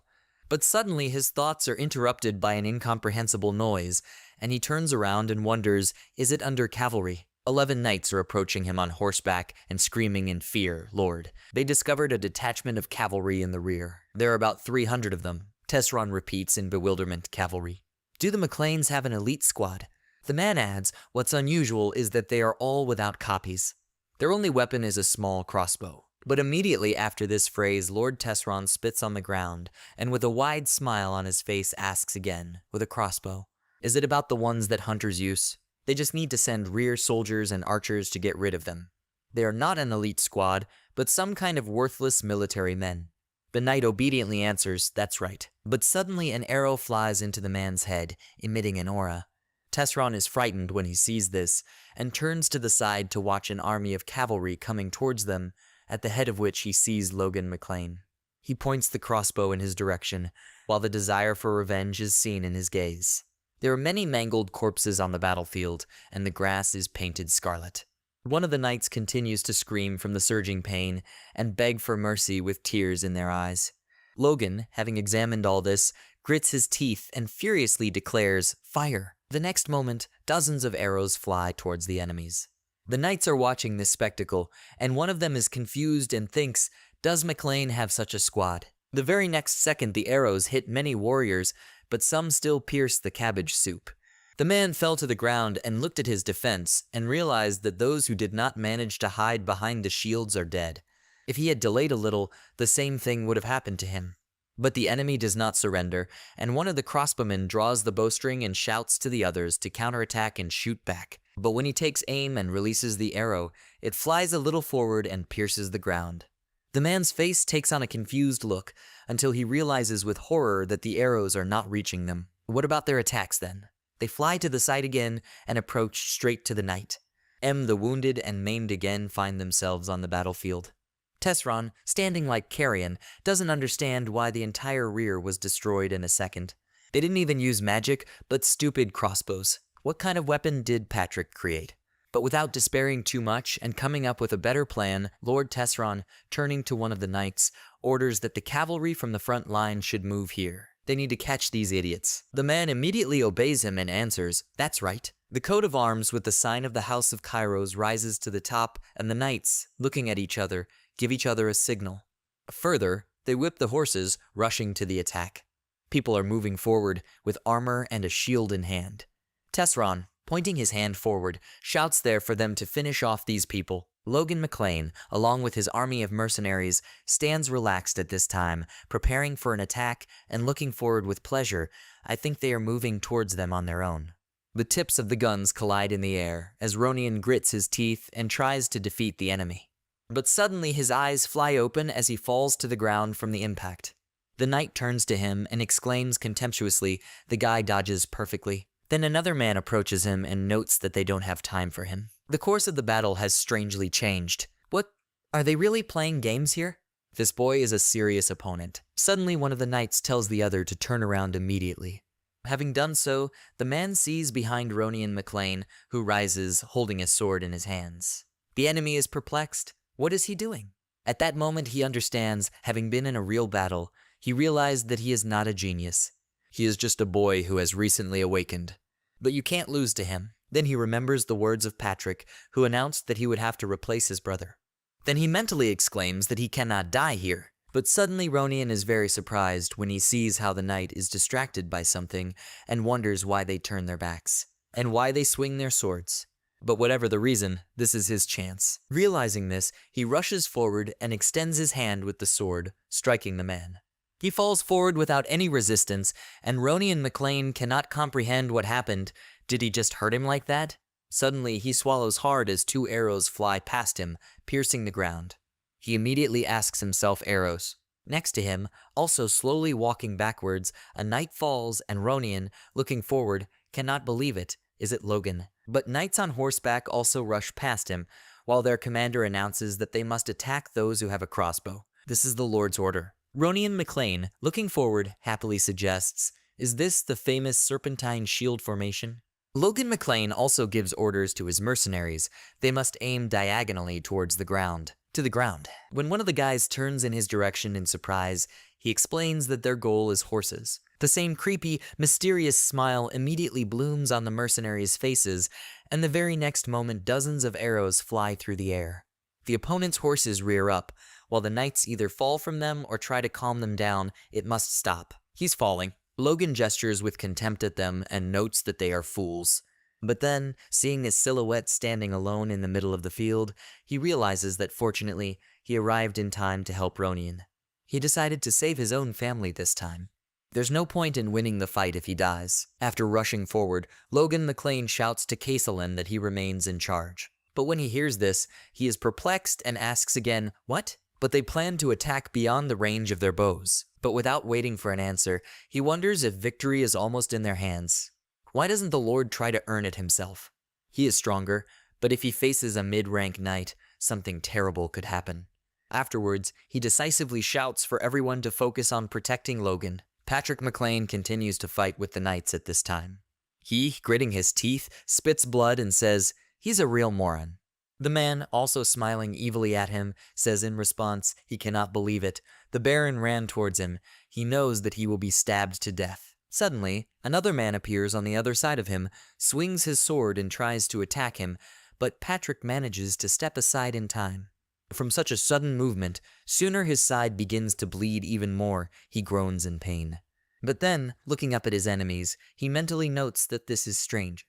But suddenly his thoughts are interrupted by an incomprehensible noise, and he turns around and wonders, is it under cavalry? 11 knights are approaching him on horseback and screaming in fear, "Lord." They discovered a detachment of cavalry in the rear. There are about 300 of them. Tesron repeats in bewilderment, "Cavalry. Do the McLeans have an elite squad?" The man adds, what's unusual is that they are all without copies. Their only weapon is a small crossbow. But immediately after this phrase, Lord Tesron spits on the ground, and with a wide smile on his face asks again, with a crossbow, "Is it about the ones that hunters use? They just need to send rear soldiers and archers to get rid of them. They are not an elite squad, but some kind of worthless military men." The knight obediently answers, "That's right." But suddenly an arrow flies into the man's head, emitting an aura. Tesron is frightened when he sees this, and turns to the side to watch an army of cavalry coming towards them, at the head of which he sees Logan McLean. He points the crossbow in his direction, while the desire for revenge is seen in his gaze. There are many mangled corpses on the battlefield, and the grass is painted scarlet. One of the knights continues to scream from the surging pain and beg for mercy with tears in their eyes. Logan, having examined all this, grits his teeth and furiously declares, "Fire!" The next moment, dozens of arrows fly towards the enemies. The knights are watching this spectacle, and one of them is confused and thinks, does McLean have such a squad? The very next second the arrows hit many warriors, but some still pierced the cabbage soup. The man fell to the ground and looked at his defense and realized that those who did not manage to hide behind the shields are dead. If he had delayed a little, the same thing would have happened to him. But the enemy does not surrender, and one of the crossbowmen draws the bowstring and shouts to the others to counterattack and shoot back. But when he takes aim and releases the arrow, it flies a little forward and pierces the ground. The man's face takes on a confused look until he realizes with horror that the arrows are not reaching them. What about their attacks then? They fly to the side again and approach straight to the knight. The wounded and maimed again find themselves on the battlefield. Tesron, standing like carrion, doesn't understand why the entire rear was destroyed in a second. They didn't even use magic, but stupid crossbows. What kind of weapon did Patrick create? But without despairing too much and coming up with a better plan, Lord Tesron, turning to one of the knights, orders that the cavalry from the front line should move here. They need to catch these idiots. The man immediately obeys him and answers, "That's right." The coat of arms with the sign of the House of Kairos rises to the top, and the knights, looking at each other, give each other a signal. Further, they whip the horses, rushing to the attack. People are moving forward with armor and a shield in hand. Tesron, pointing his hand forward, shouts there for them to finish off these people. Logan McLean, along with his army of mercenaries, stands relaxed at this time, preparing for an attack and looking forward with pleasure. I think they are moving towards them on their own. The tips of the guns collide in the air as Ronian grits his teeth and tries to defeat the enemy. But suddenly his eyes fly open as he falls to the ground from the impact. The knight turns to him and exclaims contemptuously. The guy dodges perfectly. Then another man approaches him and notes that they don't have time for him. The course of the battle has strangely changed. What? Are they really playing games here? This boy is a serious opponent. Suddenly one of the knights tells the other to turn around immediately. Having done so, the man sees behind Ronian McLean, who rises, holding a sword in his hands. The enemy is perplexed. What is he doing? At that moment he understands, having been in a real battle, he realized that he is not a genius. He is just a boy who has recently awakened. But you can't lose to him. Then he remembers the words of Patrick, who announced that he would have to replace his brother. Then he mentally exclaims that he cannot die here. But suddenly Ronian is very surprised when he sees how the knight is distracted by something and wonders why they turn their backs, and why they swing their swords. But whatever the reason, this is his chance. Realizing this, he rushes forward and extends his hand with the sword, striking the man. He falls forward without any resistance, and Ronian McLean cannot comprehend what happened. Did he just hurt him like that? Suddenly, he swallows hard as 2 arrows fly past him, piercing the ground. He immediately asks himself arrows. Next to him, also slowly walking backwards, a knight falls, and Ronian, looking forward, cannot believe it. Is it Logan? But knights on horseback also rush past him, while their commander announces that they must attack those who have a crossbow. This is the Lord's order. Ronian McLean, looking forward, happily suggests, "Is this the famous serpentine shield formation?" Logan McLean also gives orders to his mercenaries. They must aim diagonally towards the ground. To the ground. When one of the guys turns in his direction in surprise, he explains that their goal is horses. The same creepy, mysterious smile immediately blooms on the mercenaries' faces, and the very next moment dozens of arrows fly through the air. The opponent's horses rear up. While the knights either fall from them or try to calm them down, it must stop. He's falling. Logan gestures with contempt at them and notes that they are fools. But then, seeing his silhouette standing alone in the middle of the field, he realizes that fortunately, he arrived in time to help Ronian. He decided to save his own family this time. There's no point in winning the fight if he dies. After rushing forward, Logan McLean shouts to Caesalin that he remains in charge. But when he hears this, he is perplexed and asks again, "What?" But they plan to attack beyond the range of their bows. But without waiting for an answer, he wonders if victory is almost in their hands. Why doesn't the Lord try to earn it himself? He is stronger, but if he faces a mid-rank knight, something terrible could happen. Afterwards, he decisively shouts for everyone to focus on protecting Logan. Patrick McLean continues to fight with the knights at this time. He, gritting his teeth, spits blood and says, "He's a real moron." The man, also smiling evilly at him, says in response he cannot believe it. The Baron ran towards him. He knows that he will be stabbed to death. Suddenly, another man appears on the other side of him, swings his sword and tries to attack him, but Patrick manages to step aside in time. From such a sudden movement, sooner his side begins to bleed even more, he groans in pain. But then, looking up at his enemies, he mentally notes that this is strange.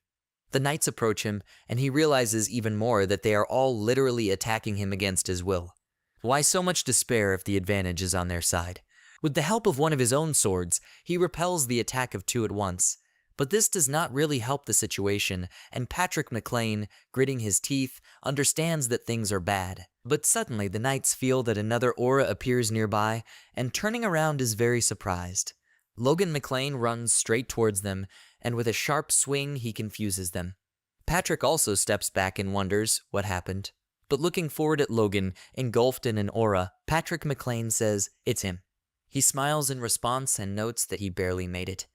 The knights approach him, and he realizes even more that they are all literally attacking him against his will. Why so much despair if the advantage is on their side? With the help of one of his own swords, he repels the attack of 2 at once. But this does not really help the situation, and Patrick McLean, gritting his teeth, understands that things are bad. But suddenly the knights feel that another aura appears nearby, and turning around is very surprised. Logan McLean runs straight towards them, and with a sharp swing he confuses them. Patrick also steps back and wonders what happened. But looking forward at Logan, engulfed in an aura, Patrick McLean says, "It's him." He smiles in response and notes that he barely made it.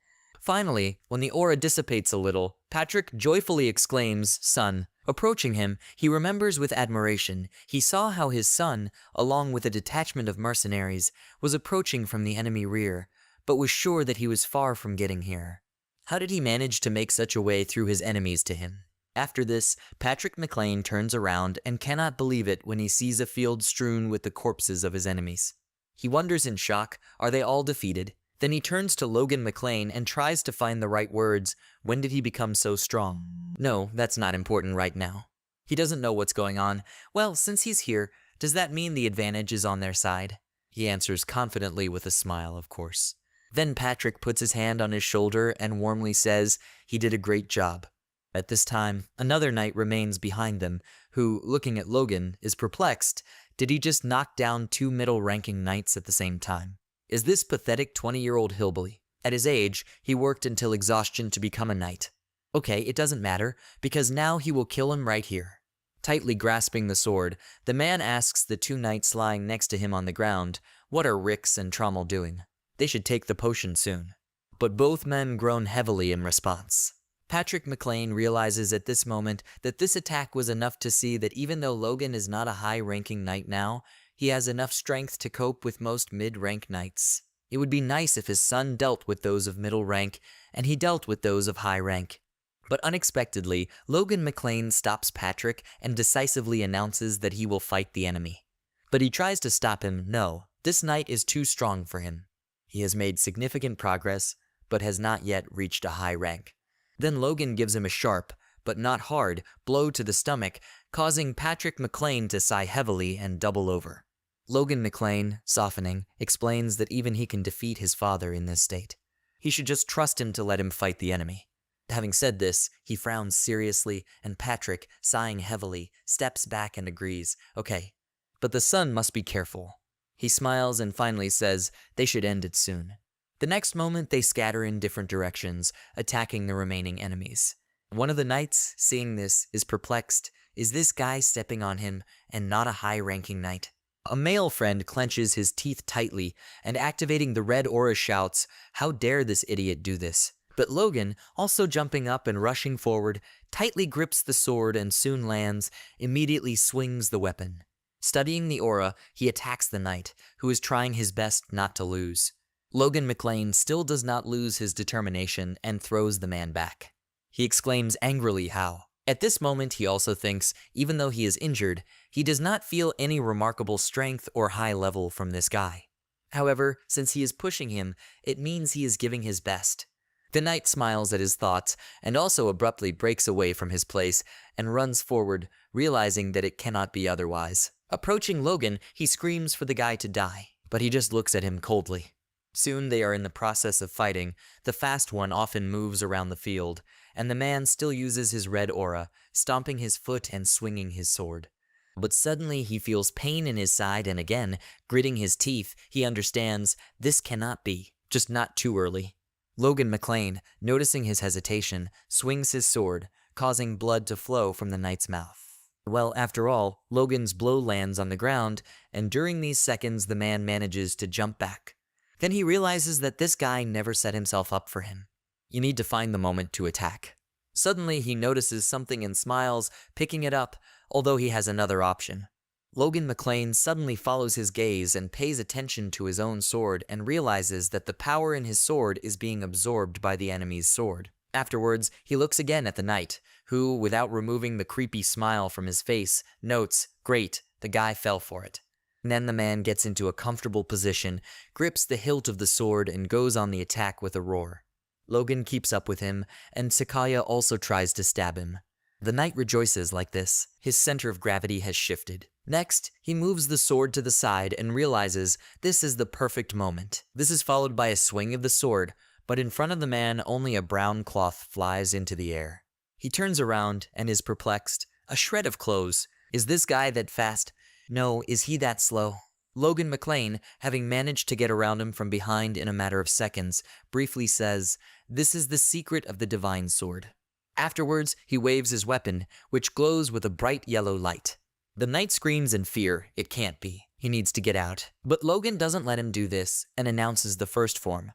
Finally, when the aura dissipates a little, Patrick joyfully exclaims, "Son." Approaching him, he remembers with admiration. He saw how his son, along with a detachment of mercenaries, was approaching from the enemy rear, but was sure that he was far from getting here. How did he manage to make such a way through his enemies to him? After this, Patrick McLean turns around and cannot believe it when he sees a field strewn with the corpses of his enemies. He wonders in shock, are they all defeated? Then he turns to Logan McLean and tries to find the right words. When did he become so strong? No, that's not important right now. He doesn't know what's going on. Well, since he's here, does that mean the advantage is on their side? He answers confidently with a smile, of course. Then Patrick puts his hand on his shoulder and warmly says, he did a great job. At this time, another knight remains behind them, who, looking at Logan, is perplexed. Did he just knock down 2 middle-ranking knights at the same time? Is this pathetic 20-year-old hillbilly? At his age, he worked until exhaustion to become a knight. Okay, it doesn't matter, because now he will kill him right here. Tightly grasping the sword, the man asks the 2 knights lying next to him on the ground, what are Rix and Trommel doing? They should take the potion soon. But both men groan heavily in response. Patrick McLean realizes at this moment that this attack was enough to see that even though Logan is not a high-ranking knight now, he has enough strength to cope with most mid-rank knights. It would be nice if his son dealt with those of middle rank, and he dealt with those of high rank. But unexpectedly, Logan McLean stops Patrick and decisively announces that he will fight the enemy. But he tries to stop him. No, this knight is too strong for him. He has made significant progress, but has not yet reached a high rank. Then Logan gives him a sharp, but not hard, blow to the stomach, causing Patrick McLean to sigh heavily and double over. Logan McLean, softening, explains that even he can defeat his father in this state. He should just trust him to let him fight the enemy. Having said this, he frowns seriously, and Patrick, sighing heavily, steps back and agrees, okay, but the son must be careful. He smiles and finally says they should end it soon. The next moment they scatter in different directions, attacking the remaining enemies. One of the knights, seeing this, is perplexed. Is this guy stepping on him and not a high-ranking knight? A male friend clenches his teeth tightly and activating the red aura shouts, how dare this idiot do this? But Logan, also jumping up and rushing forward, tightly grips the sword and soon lands, immediately swings the weapon. Studying the aura, he attacks the knight, who is trying his best not to lose. Logan McLean still does not lose his determination and throws the man back. He exclaims angrily how. At this moment he also thinks, even though he is injured, he does not feel any remarkable strength or high level from this guy. However, since he is pushing him, it means he is giving his best. The knight smiles at his thoughts and also abruptly breaks away from his place and runs forward, realizing that it cannot be otherwise. Approaching Logan, he screams for the guy to die, but he just looks at him coldly. Soon they are in the process of fighting. The fast one often moves around the field, and the man still uses his red aura, stomping his foot and swinging his sword. But suddenly he feels pain in his side and again, gritting his teeth, he understands this cannot be, just not too early. Logan McLean, noticing his hesitation, swings his sword, causing blood to flow from the knight's mouth. Well, after all, Logan's blow lands on the ground, and during these seconds the man manages to jump back. Then he realizes that this guy never set himself up for him. You need to find the moment to attack. Suddenly he notices something and smiles, picking it up, although he has another option. Logan McLean suddenly follows his gaze and pays attention to his own sword and realizes that the power in his sword is being absorbed by the enemy's sword. Afterwards, he looks again at the knight, who, without removing the creepy smile from his face, notes, great, the guy fell for it. Then the man gets into a comfortable position, grips the hilt of the sword, and goes on the attack with a roar. Logan keeps up with him, and Sakaya also tries to stab him. The knight rejoices like this. His center of gravity has shifted. Next, he moves the sword to the side and realizes this is the perfect moment. This is followed by a swing of the sword, but in front of the man only a brown cloth flies into the air. He turns around and is perplexed. A shred of clothes. Is this guy that fast? No, is he that slow? Logan McLean, having managed to get around him from behind in a matter of seconds, briefly says, "This is the secret of the divine sword." Afterwards, he waves his weapon, which glows with a bright yellow light. The knight screams in fear. It can't be. He needs to get out. But Logan doesn't let him do this and announces the first form.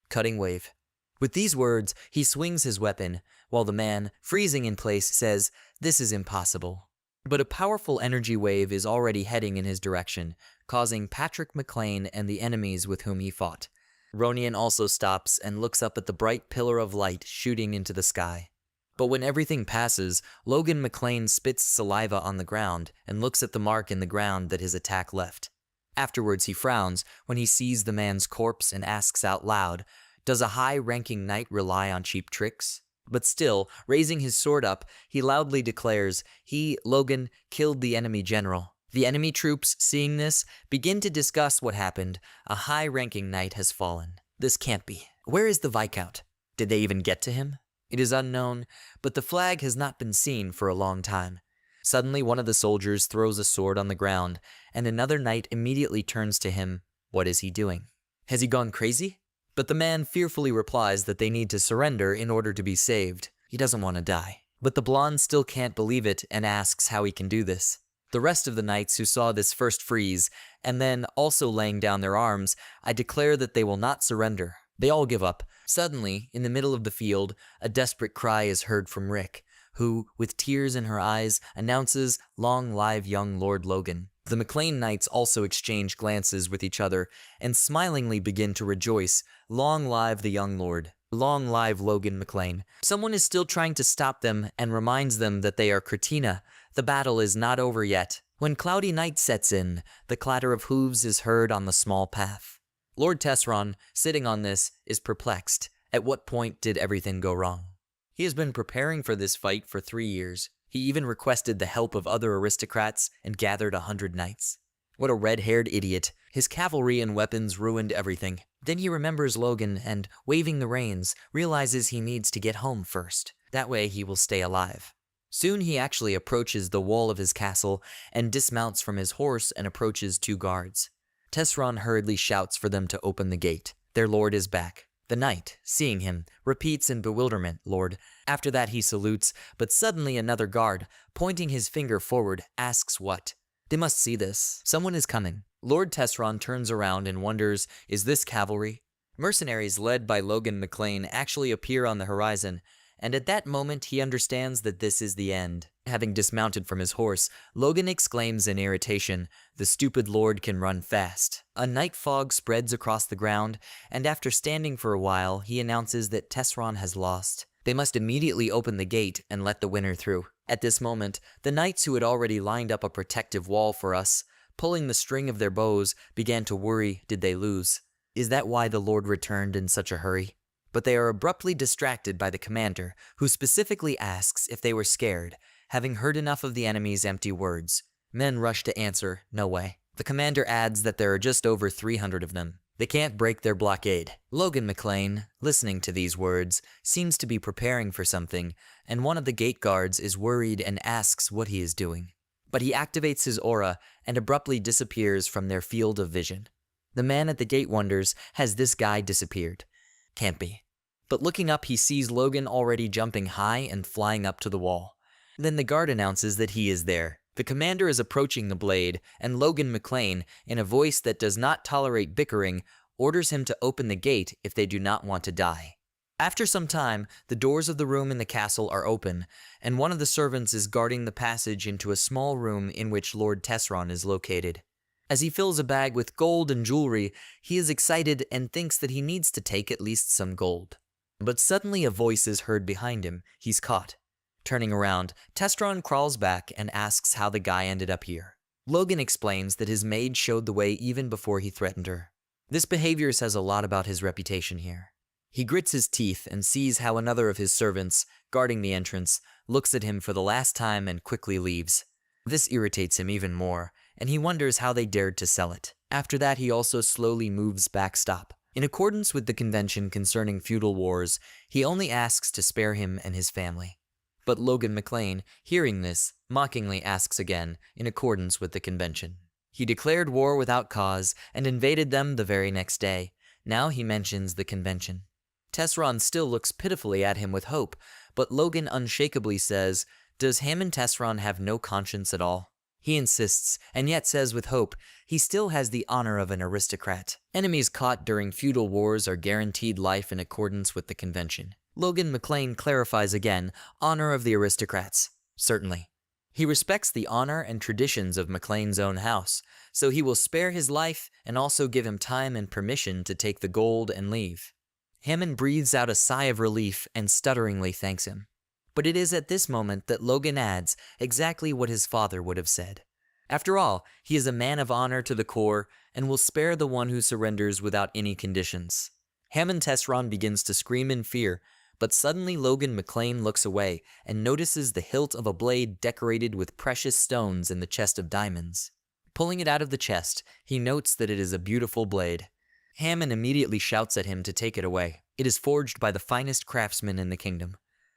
Cutting wave. With these words, he swings his weapon, while the man, freezing in place, says, "This is impossible." But a powerful energy wave is already heading in his direction, causing Patrick McLean and the enemies with whom he fought. Ronian also stops and looks up at the bright pillar of light shooting into the sky. But when everything passes, Logan McLean spits saliva on the ground and looks at the mark in the ground that his attack left. Afterwards he frowns when he sees the man's corpse and asks out loud, "Does a high-ranking knight rely on cheap tricks?" But still, raising his sword up, he loudly declares, he, Logan, killed the enemy general. The enemy troops, seeing this, begin to discuss what happened. A high-ranking knight has fallen. This can't be. Where is the Viscount? Did they even get to him? It is unknown, but the flag has not been seen for a long time. Suddenly, one of the soldiers throws a sword on the ground, and another knight immediately turns to him. What is he doing? Has he gone crazy? But the man fearfully replies that they need to surrender in order to be saved. He doesn't want to die. But the blonde still can't believe it and asks how he can do this. The rest of the knights who saw this first freeze, and then also laying down their arms, I declare that they will not surrender. They all give up. Suddenly, in the middle of the field, a desperate cry is heard from Rick, who, with tears in her eyes, announces, "Long live young Lord Logan." The McLean knights also exchange glances with each other and smilingly begin to rejoice. Long live the young lord. Long live Logan McLean. Someone is still trying to stop them and reminds them that they are Cortina. The battle is not over yet. When cloudy night sets in, the clatter of hooves is heard on the small path. Lord Tesron, sitting on this, is perplexed. At what point did everything go wrong? He has been preparing for this fight for 3 years. He even requested the help of other aristocrats and gathered 100 knights. What a red-haired idiot. His cavalry and weapons ruined everything. Then he remembers Logan and, waving the reins, realizes he needs to get home first. That way he will stay alive. Soon he actually approaches the wall of his castle and dismounts from his horse and approaches 2 guards. Tesron hurriedly shouts for them to open the gate. Their lord is back. The knight, seeing him, repeats in bewilderment, "Lord." After that he salutes, but suddenly another guard, pointing his finger forward, asks what. They must see this. Someone is coming. Lord Tesron turns around and wonders, is this cavalry? Mercenaries led by Logan McLean actually appear on the horizon, and at that moment he understands that this is the end. Having dismounted from his horse, Logan exclaims in irritation, "The stupid lord can run fast." A night fog spreads across the ground, and after standing for a while, he announces that Tesron has lost. They must immediately open the gate and let the winner through. At this moment, the knights who had already lined up a protective wall for us, pulling the string of their bows, began to worry, did they lose? Is that why the lord returned in such a hurry? But they are abruptly distracted by the commander, who specifically asks if they were scared, having heard enough of the enemy's empty words. Men rush to answer, no way. The commander adds that there are just over 300 of them. They can't break their blockade. Logan McLean, listening to these words, seems to be preparing for something, and one of the gate guards is worried and asks what he is doing. But he activates his aura and abruptly disappears from their field of vision. The man at the gate wonders, has this guy disappeared? Can't be. But looking up, he sees Logan already jumping high and flying up to the wall. Then the guard announces that he is there. The commander is approaching the blade, and Logan McLean, in a voice that does not tolerate bickering, orders him to open the gate if they do not want to die. After some time, the doors of the room in the castle are open, and one of the servants is guarding the passage into a small room in which Lord Tesron is located. As he fills a bag with gold and jewelry, he is excited and thinks that he needs to take at least some gold. But suddenly a voice is heard behind him. He's caught. Turning around, Tesron crawls back and asks how the guy ended up here. Logan explains that his maid showed the way even before he threatened her. This behavior says a lot about his reputation here. He grits his teeth and sees how another of his servants, guarding the entrance, looks at him for the last time and quickly leaves. This irritates him even more, and he wonders how they dared to sell it. After that, he also slowly moves backstop. In accordance with the convention concerning feudal wars, he only asks to spare him and his family. But Logan McLean, hearing this, mockingly asks again, in accordance with the convention. He declared war without cause and invaded them the very next day. Now he mentions the convention. Tesseron still looks pitifully at him with hope, but Logan unshakably says, "Does Hammond Tesseron have no conscience at all?" He insists, and yet says with hope, he still has the honor of an aristocrat. Enemies caught during feudal wars are guaranteed life in accordance with the convention. Logan McLean clarifies again, honor of the aristocrats. Certainly. He respects the honor and traditions of McLean's own house, so he will spare his life and also give him time and permission to take the gold and leave. Hammond breathes out a sigh of relief and stutteringly thanks him. But it is at this moment that Logan adds exactly what his father would have said. After all, he is a man of honor to the core and will spare the one who surrenders without any conditions. Hammond Tesseron begins to scream in fear, but suddenly Logan McLean looks away and notices the hilt of a blade decorated with precious stones in the chest of diamonds. Pulling it out of the chest, he notes that it is a beautiful blade. Hammond immediately shouts at him to take it away. It is forged by the finest craftsman in the kingdom.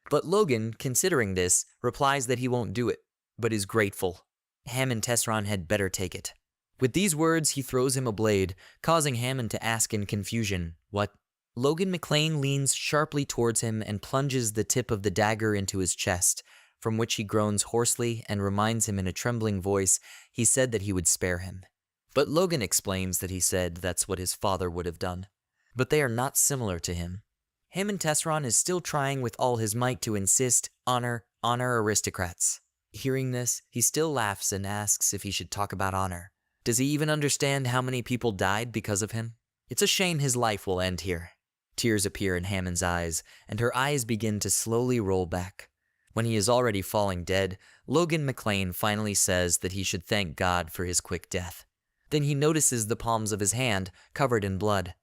But Logan, considering this, replies that he won't do it, but is grateful. Hammond Tesseron had better take it. With these words, he throws him a blade, causing Hammond to ask in confusion, "What?" Logan McLean leans sharply towards him and plunges the tip of the dagger into his chest, from which he groans hoarsely and reminds him in a trembling voice he said that he would spare him. But Logan explains that he said that's what his father would have done. But they are not similar to him. Hammond Tesseron is still trying with all his might to insist, honor aristocrats. Hearing this, he still laughs and asks if he should talk about honor. Does he even understand how many people died because of him? It's a shame his life will end here. Tears appear in Hammond's eyes, and her eyes begin to slowly roll back. When he is already falling dead, Logan McLean finally says that he should thank God for his quick death. Then he notices the palms of his hand covered in blood.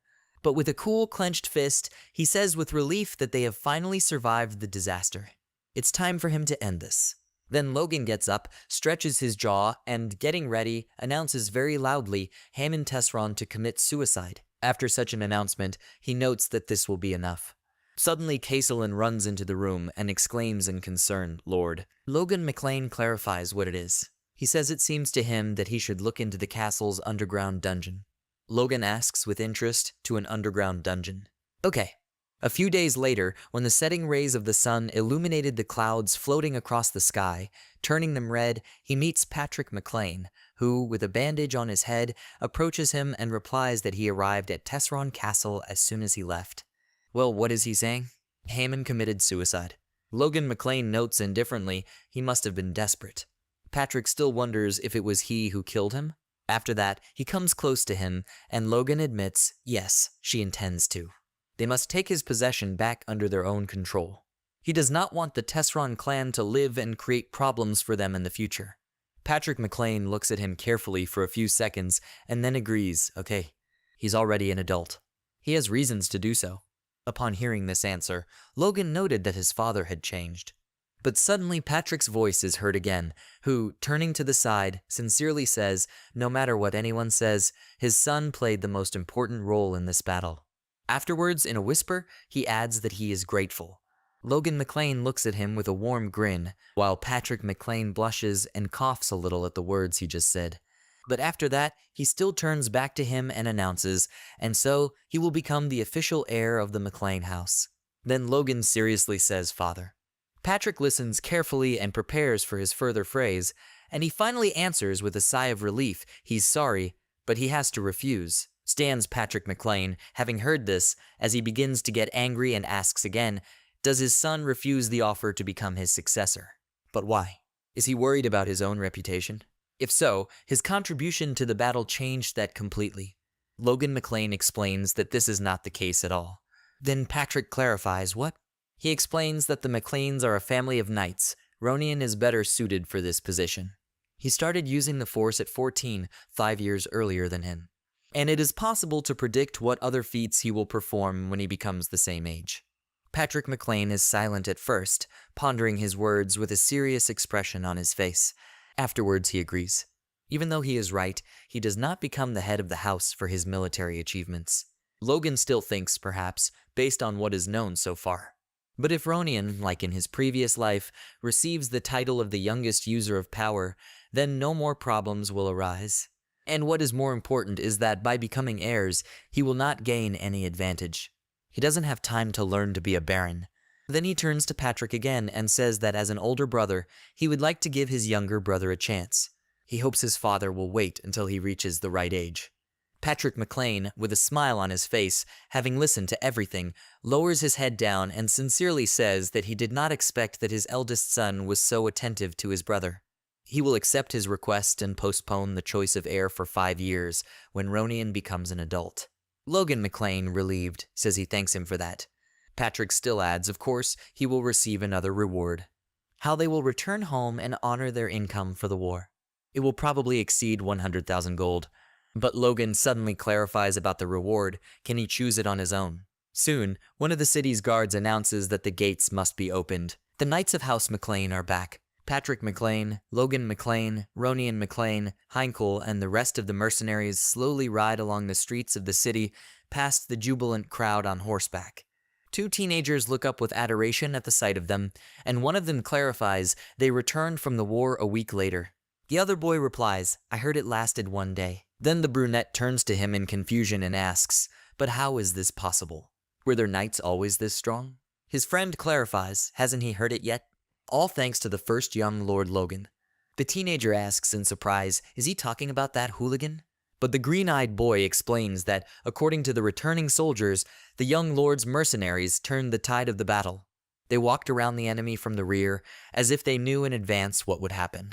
But with a cool, clenched fist, he says with relief that they have finally survived the disaster. It's time for him to end this. Then Logan gets up, stretches his jaw, and, getting ready, announces very loudly Hammond Tesseron to commit suicide. After such an announcement, he notes that this will be enough. Suddenly, Castellan runs into the room and exclaims in concern, "Lord." Logan McLean clarifies what it is. He says it seems to him that he should look into the castle's underground dungeon. Logan asks with interest to an underground dungeon. Okay. A few days later, when the setting rays of the sun illuminated the clouds floating across the sky, turning them red, he meets Patrick McLean, who, with a bandage on his head, approaches him and replies that he arrived at Tesseron Castle as soon as he left. Well, what is he saying? Hammond committed suicide. Logan McLean notes indifferently he must have been desperate. Patrick still wonders if it was he who killed him. After that, he comes close to him, and Logan admits, yes, she intends to. They must take his possession back under their own control. He does not want the Tesseron clan to live and create problems for them in the future. Patrick McLean looks at him carefully for a few seconds and then agrees, okay, he's already an adult. He has reasons to do so. Upon hearing this answer, Logan noted that his father had changed. But suddenly Patrick's voice is heard again, who, turning to the side, sincerely says, no matter what anyone says, his son played the most important role in this battle. Afterwards, in a whisper, he adds that he is grateful. Logan McLean looks at him with a warm grin, while Patrick McLean blushes and coughs a little at the words he just said. But after that, he still turns back to him and announces, and so he will become the official heir of the McLean house. Then Logan seriously says, "Father." Patrick listens carefully and prepares for his further phrase, and he finally answers with a sigh of relief. He's sorry, but he has to refuse. Stands Patrick McLean, having heard this, as he begins to get angry and asks again, does his son refuse the offer to become his successor? But why? Is he worried about his own reputation? If so, his contribution to the battle changed that completely. Logan McLean explains that this is not the case at all. Then Patrick clarifies what? He explains that the McLeans are a family of knights. Ronin is better suited for this position. He started using the Force at 14, 5 years earlier than him. And it is possible to predict what other feats he will perform when he becomes the same age. Patrick McLean is silent at first, pondering his words with a serious expression on his face. Afterwards, he agrees. Even though he is right, he does not become the head of the house for his military achievements. Logan still thinks, perhaps, based on what is known so far. But if Ronin, like in his previous life, receives the title of the youngest user of power, then no more problems will arise. And what is more important is that by becoming heirs, he will not gain any advantage. He doesn't have time to learn to be a baron. Then he turns to Patrick again and says that as an older brother, he would like to give his younger brother a chance. He hopes his father will wait until he reaches the right age. Patrick McLean, with a smile on his face, having listened to everything, lowers his head down and sincerely says that he did not expect that his eldest son was so attentive to his brother. He will accept his request and postpone the choice of heir for 5 years when Ronin becomes an adult. Logan McLean, relieved, says he thanks him for that. Patrick still adds, of course, he will receive another reward. How they will return home and honor their income for the war. It will probably exceed 100,000 gold. But Logan suddenly clarifies about the reward. Can he choose it on his own? Soon, one of the city's guards announces that the gates must be opened. The Knights of House McLean are back. Patrick McLean, Logan McLean, Ronin McLean, Heinkel, and the rest of the mercenaries slowly ride along the streets of the city past the jubilant crowd on horseback. 2 teenagers look up with adoration at the sight of them, and one of them clarifies they returned from the war a week later. The other boy replies, I heard it lasted 1 day. Then the brunette turns to him in confusion and asks, but how is this possible? Were their knights always this strong? His friend clarifies, hasn't he heard it yet? All thanks to the first young Lord Logan. The teenager asks in surprise, is he talking about that hooligan? But the green-eyed boy explains that, according to the returning soldiers, the young lord's mercenaries turned the tide of the battle. They walked around the enemy from the rear, as if they knew in advance what would happen.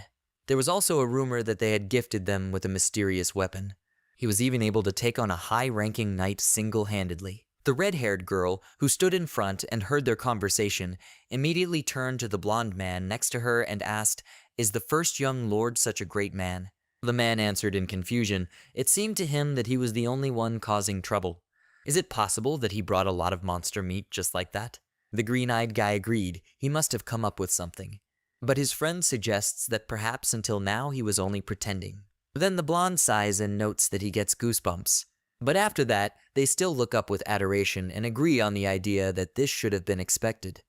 There was also a rumor that they had gifted them with a mysterious weapon. He was even able to take on a high-ranking knight single-handedly. The red-haired girl, who stood in front and heard their conversation, immediately turned to the blonde man next to her and asked, is the first young lord such a great man? The man answered in confusion. It seemed to him that he was the only one causing trouble. Is it possible that he brought a lot of monster meat just like that? The green-eyed guy agreed. He must have come up with something. But his friend suggests that perhaps until now he was only pretending. Then the blonde sighs and notes that he gets goosebumps. But after that, they still look up with adoration and agree on the idea that this should have been expected.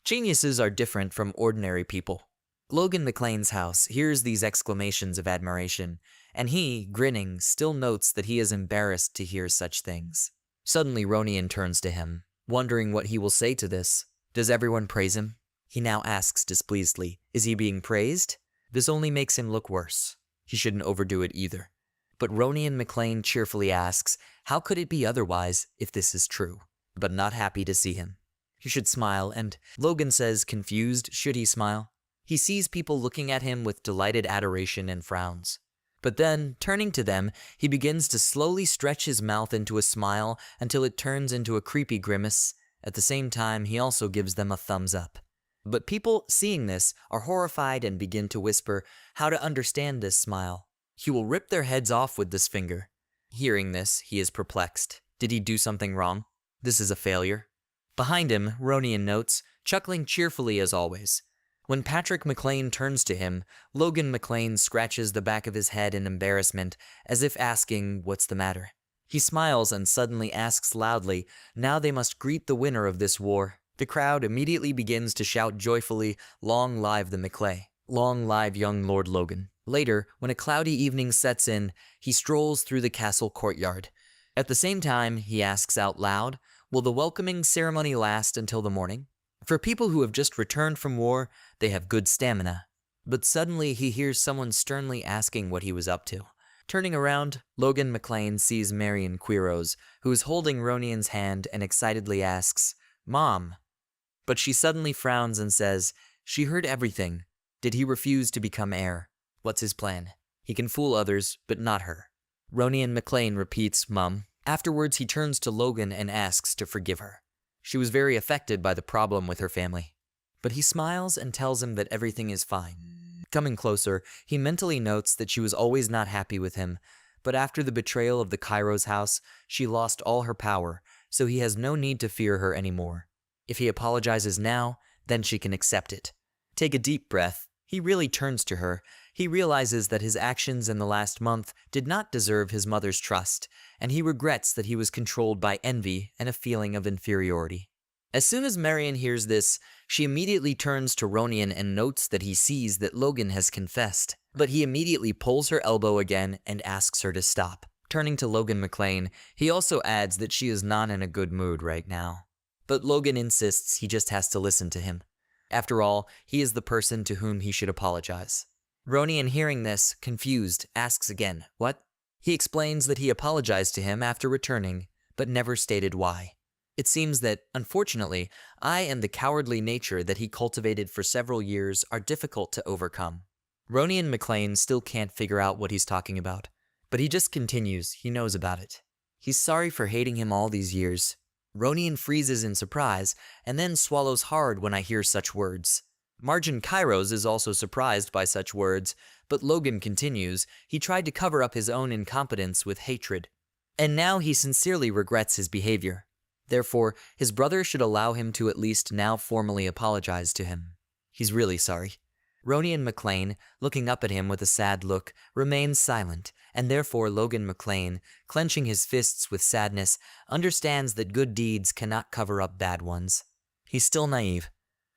Geniuses are different from ordinary people. Logan McLean's house hears these exclamations of admiration, and he, grinning, still notes that he is embarrassed to hear such things. Suddenly Ronin turns to him, wondering what he will say to this. Does everyone praise him? He now asks displeasedly, is he being praised? This only makes him look worse. He shouldn't overdo it either. But Ronin McLean cheerfully asks, how could it be otherwise if this is true? But not happy to see him. He should smile, and Logan says, confused, should he smile? He sees people looking at him with delighted adoration and frowns. But then, turning to them, he begins to slowly stretch his mouth into a smile until it turns into a creepy grimace. At the same time, he also gives them a thumbs up. But people, seeing this, are horrified and begin to whisper how to understand this smile. He will rip their heads off with this finger. Hearing this, he is perplexed. Did he do something wrong? This is a failure. Behind him, Ronin notes, chuckling cheerfully as always. When Patrick McLean turns to him, Logan McLean scratches the back of his head in embarrassment, as if asking, what's the matter? He smiles and suddenly asks loudly, now they must greet the winner of this war. The crowd immediately begins to shout joyfully, long live the McLean. Long live young Lord Logan. Later, when a cloudy evening sets in, he strolls through the castle courtyard. At the same time, he asks out loud, will the welcoming ceremony last until the morning? For people who have just returned from war, they have good stamina. But suddenly he hears someone sternly asking what he was up to. Turning around, Logan McLean sees Marion Quiros, who is holding Ronin's hand and excitedly asks, Mom. But she suddenly frowns and says, she heard everything. Did he refuse to become heir? What's his plan? He can fool others, but not her. Ronin McLean repeats, Mum. Afterwards, he turns to Logan and asks to forgive her. She was very affected by the problem with her family. But he smiles and tells him that everything is fine. Coming closer, he mentally notes that she was always not happy with him, but after the betrayal of the Cairo's house, she lost all her power, so he has no need to fear her anymore. If he apologizes now, then she can accept it. Take a deep breath. He really turns to her. He realizes that his actions in the last month did not deserve his mother's trust, and he regrets that he was controlled by envy and a feeling of inferiority. As soon as Marion hears this, she immediately turns to Ronian and notes that he sees that Logan has confessed, but he immediately pulls her elbow again and asks her to stop. Turning to Logan McLean, he also adds that she is not in a good mood right now. But Logan insists he just has to listen to him. After all, he is the person to whom he should apologize. Ronian, hearing this, confused, asks again, "What?" He explains that he apologized to him after returning, but never stated why. It seems that, unfortunately, I and the cowardly nature that he cultivated for several years are difficult to overcome. Ronian McLean still can't figure out what he's talking about, but he just continues, he knows about it. He's sorry for hating him all these years. Ronian freezes in surprise, and then swallows hard when I hear such words. Margin Kairos is also surprised by such words, but Logan continues, he tried to cover up his own incompetence with hatred. And now he sincerely regrets his behavior. Therefore, his brother should allow him to at least now formally apologize to him. He's really sorry. Ronian McLean, looking up at him with a sad look, remains silent, and therefore Logan McLean, clenching his fists with sadness, understands that good deeds cannot cover up bad ones. He's still naive.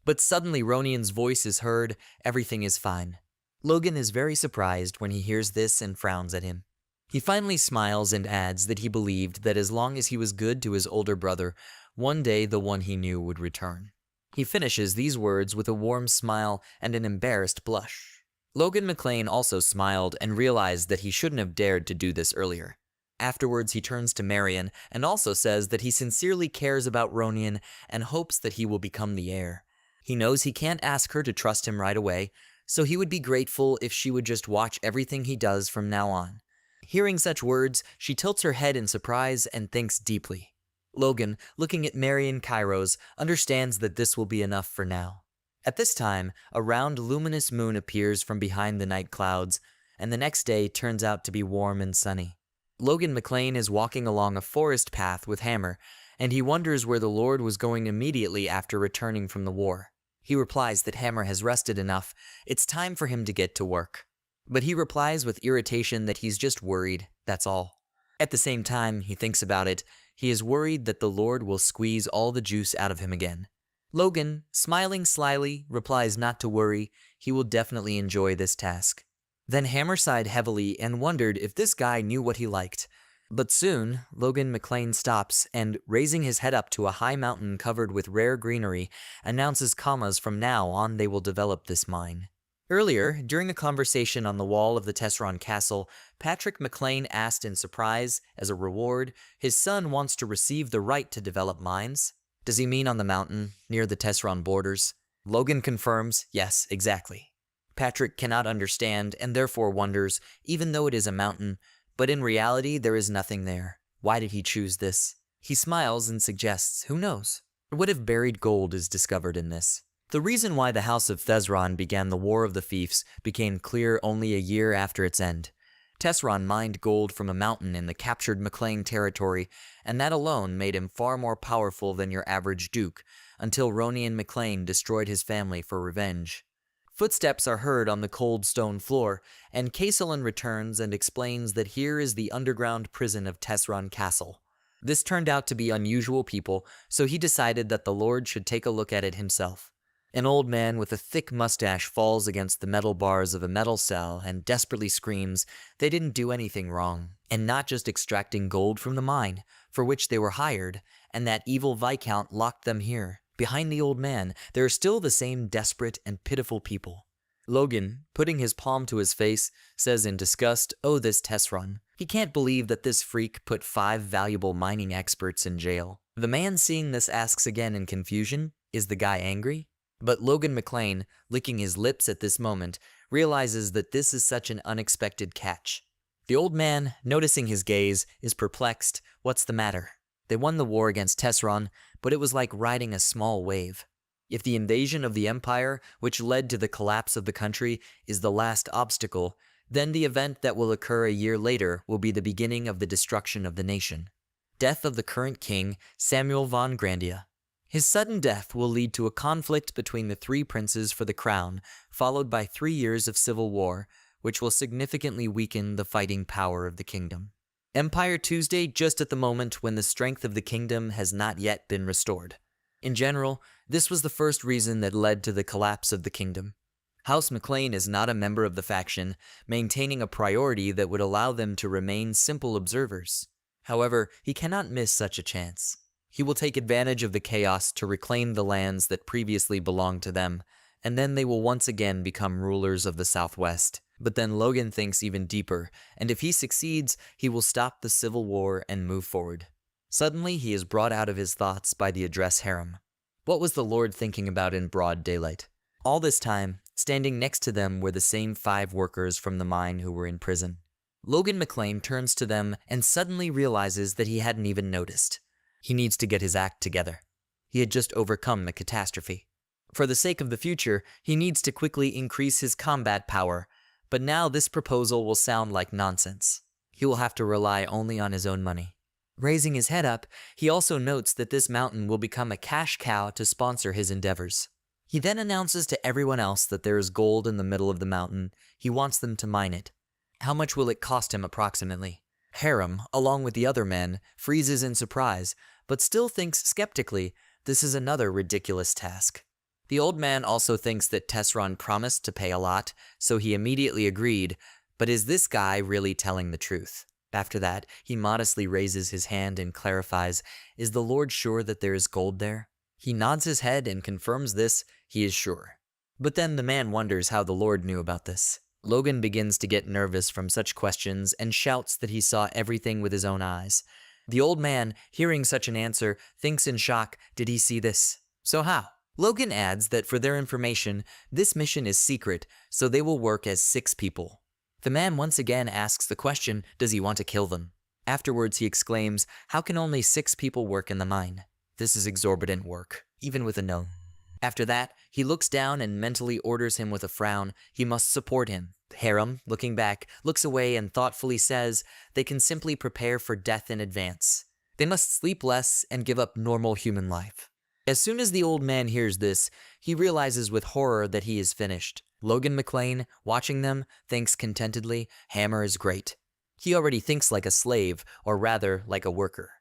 But suddenly Ronian's voice is heard, everything is fine. Logan is very surprised when he hears this and frowns at him. He finally smiles and adds that he believed that as long as he was good to his older brother, one day the one he knew would return. He finishes these words with a warm smile and an embarrassed blush. Logan McLean also smiled and realized that he shouldn't have dared to do this earlier. Afterwards, he turns to Marion and also says that he sincerely cares about Ronian and hopes that he will become the heir. He knows he can't ask her to trust him right away, so he would be grateful if she would just watch everything he does from now on. Hearing such words, she tilts her head in surprise and thinks deeply. Logan, looking at Marion Kairos, understands that this will be enough for now. At this time, a round luminous moon appears from behind the night clouds, and the next day turns out to be warm and sunny. Logan McLean is walking along a forest path with Hammer, and he wonders where the Lord was going immediately after returning from the war. He replies that Hammer has rested enough, it's time for him to get to work. But he replies with irritation that he's just worried, that's all. At the same time, he thinks about it, he is worried that the Lord will squeeze all the juice out of him again. Logan, smiling slyly, replies not to worry, he will definitely enjoy this task. Then Hammer sighed heavily and wondered if this guy knew what he liked. But soon, Logan McLean stops and, raising his head up to a high mountain covered with rare greenery, announces commas from now on they will develop this mine. Earlier, during a conversation on the wall of the Tesseron Castle, Patrick McLean asked in surprise, as a reward, his son wants to receive the right to develop mines. Does he mean on the mountain, near the Tesseron borders? Logan confirms, yes, exactly. Patrick cannot understand and therefore wonders, even though it is a mountain, but in reality there is nothing there. Why did he choose this? He smiles and suggests, who knows? What if buried gold is discovered in this? The reason why the House of Thesron began the War of the Fiefs became clear only a year after its end. Tesseron mined gold from a mountain in the captured McLean territory, and that alone made him far more powerful than your average duke, until Ronian McLean destroyed his family for revenge. Footsteps are heard on the cold stone floor, and Castellan returns and explains that here is the underground prison of Tesseron Castle. This turned out to be unusual people, so he decided that the Lord should take a look at it himself. An old man with a thick mustache falls against the metal bars of a metal cell and desperately screams they didn't do anything wrong, and not just extracting gold from the mine, for which they were hired, and that evil Viscount locked them here. Behind the old man, there are still the same desperate and pitiful people. Logan, putting his palm to his face, says in disgust, oh, this Tesseron. He can't believe that this freak put 5 valuable mining experts in jail. The man seeing this asks again in confusion, is the guy angry? But Logan McLean, licking his lips at this moment, realizes that this is such an unexpected catch. The old man, noticing his gaze, is perplexed. What's the matter? They won the war against Tesseron, but it was like riding a small wave. If the invasion of the Empire, which led to the collapse of the country, is the last obstacle, then the event that will occur a year later will be the beginning of the destruction of the nation. Death of the current king, Samuel von Grandia. His sudden death will lead to a conflict between the 3 princes for the crown, followed by 3 years of civil war, which will significantly weaken the fighting power of the kingdom. Empire Tuesday just at the moment when the strength of the kingdom has not yet been restored. In general, this was the first reason that led to the collapse of the kingdom. House McLean is not a member of the faction, maintaining a priority that would allow them to remain simple observers. However, he cannot miss such a chance. He will take advantage of the chaos to reclaim the lands that previously belonged to them, and then they will once again become rulers of the Southwest. But then Logan thinks even deeper, and if he succeeds, he will stop the civil war and move forward. Suddenly, he is brought out of his thoughts by the address harem. What was the Lord thinking about in broad daylight? All this time, standing next to them were the same 5 workers from the mine who were in prison. Logan McLean turns to them and suddenly realizes that he hadn't even noticed. He needs to get his act together. He had just overcome a catastrophe. For the sake of the future, he needs to quickly increase his combat power, but now this proposal will sound like nonsense. He will have to rely only on his own money. Raising his head up, he also notes that this mountain will become a cash cow to sponsor his endeavors. He then announces to everyone else that there is gold in the middle of the mountain. He wants them to mine it. How much will it cost him approximately? Harem, along with the other men, freezes in surprise, but still thinks skeptically this is another ridiculous task. The old man also thinks that Tesron promised to pay a lot, so he immediately agreed, but is this guy really telling the truth? After that, he modestly raises his hand and clarifies, is the Lord sure that there is gold there? He nods his head and confirms this, he is sure. But then the man wonders how the Lord knew about this. Logan begins to get nervous from such questions and shouts that he saw everything with his own eyes. The old man, hearing such an answer, thinks in shock, did he see this? So how? Logan adds that for their information, this mission is secret, so they will work as 6 people. The man once again asks the question, does he want to kill them? Afterwards he exclaims, how can only 6 people work in the mine? This is exorbitant work, even with a no. After that, he looks down and mentally orders him with a frown, he must support him. Harem, looking back, looks away and thoughtfully says, they can simply prepare for death in advance. They must sleep less and give up normal human life. As soon as the old man hears this, he realizes with horror that he is finished. Logan McLean, watching them, thinks contentedly, Hammer is great. He already thinks like a slave, or rather, like a worker.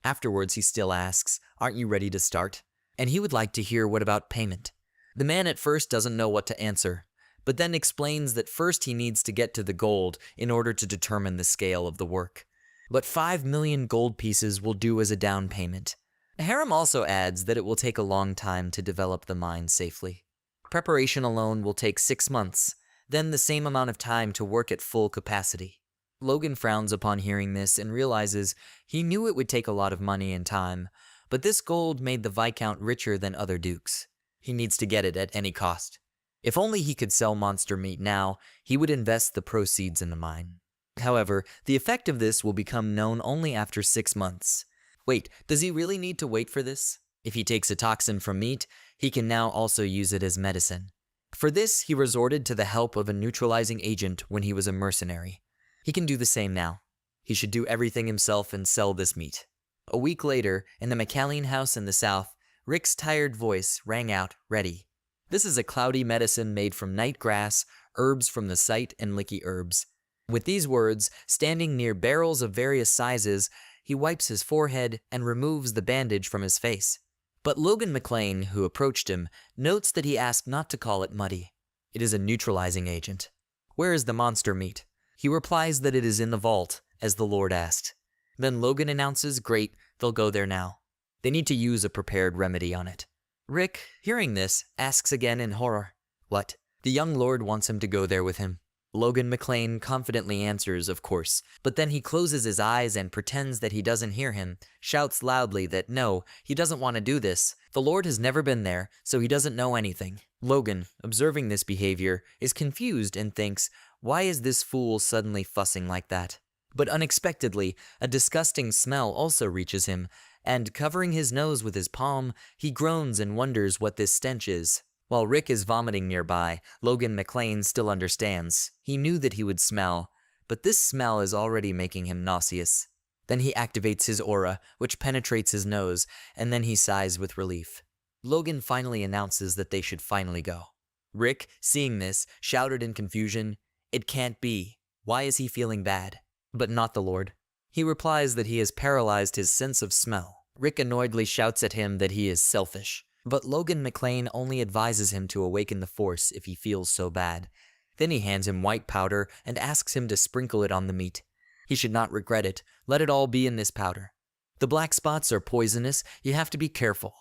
Afterwards, he still asks, aren't you ready to start? And he would like to hear what about payment. The man at first doesn't know what to answer, but then explains that first he needs to get to the gold in order to determine the scale of the work. But 5 million gold pieces will do as a down payment. Harem also adds that it will take a long time to develop the mine safely. Preparation alone will take 6 months, then the same amount of time to work at full capacity. Logan frowns upon hearing this and realizes he knew it would take a lot of money and time, but this gold made the Viscount richer than other dukes. He needs to get it at any cost. If only he could sell monster meat now, he would invest the proceeds in the mine. However, the effect of this will become known only after 6 months. Wait, does he really need to wait for this? If he takes a toxin from meat, he can now also use it as medicine. For this, he resorted to the help of a neutralizing agent when he was a mercenary. He can do the same now. He should do everything himself and sell this meat. A week later, in the McCallion house in the south, Rick's tired voice rang out, ready. This is a cloudy medicine made from night grass, herbs from the site, and licky herbs. With these words, standing near barrels of various sizes, he wipes his forehead and removes the bandage from his face. But Logan McLean, who approached him, notes that he asked not to call it muddy. It is a neutralizing agent. Where is the monster meat? He replies that it is in the vault, as the Lord asked. Then Logan announces, great, they'll go there now. They need to use a prepared remedy on it. Rick, hearing this, asks again in horror. What? The young lord wants him to go there with him. Logan McLean confidently answers, of course, but then he closes his eyes and pretends that he doesn't hear him, shouts loudly that no, he doesn't want to do this. The Lord has never been there, so he doesn't know anything. Logan, observing this behavior, is confused and thinks, why is this fool suddenly fussing like that? But unexpectedly, a disgusting smell also reaches him, and covering his nose with his palm, he groans and wonders what this stench is. While Rick is vomiting nearby, Logan McLean still understands. He knew that he would smell, but this smell is already making him nauseous. Then he activates his aura, which penetrates his nose, and then he sighs with relief. Logan finally announces that they should finally go. Rick, seeing this, shouted in confusion, It can't be. Why is he feeling bad? But not the Lord. He replies that he has paralyzed his sense of smell. Rick annoyedly shouts at him that he is selfish, but Logan McClane only advises him to awaken the Force if he feels so bad. Then he hands him white powder and asks him to sprinkle it on the meat. He should not regret it. Let it all be in this powder. The black spots are poisonous. You have to be careful.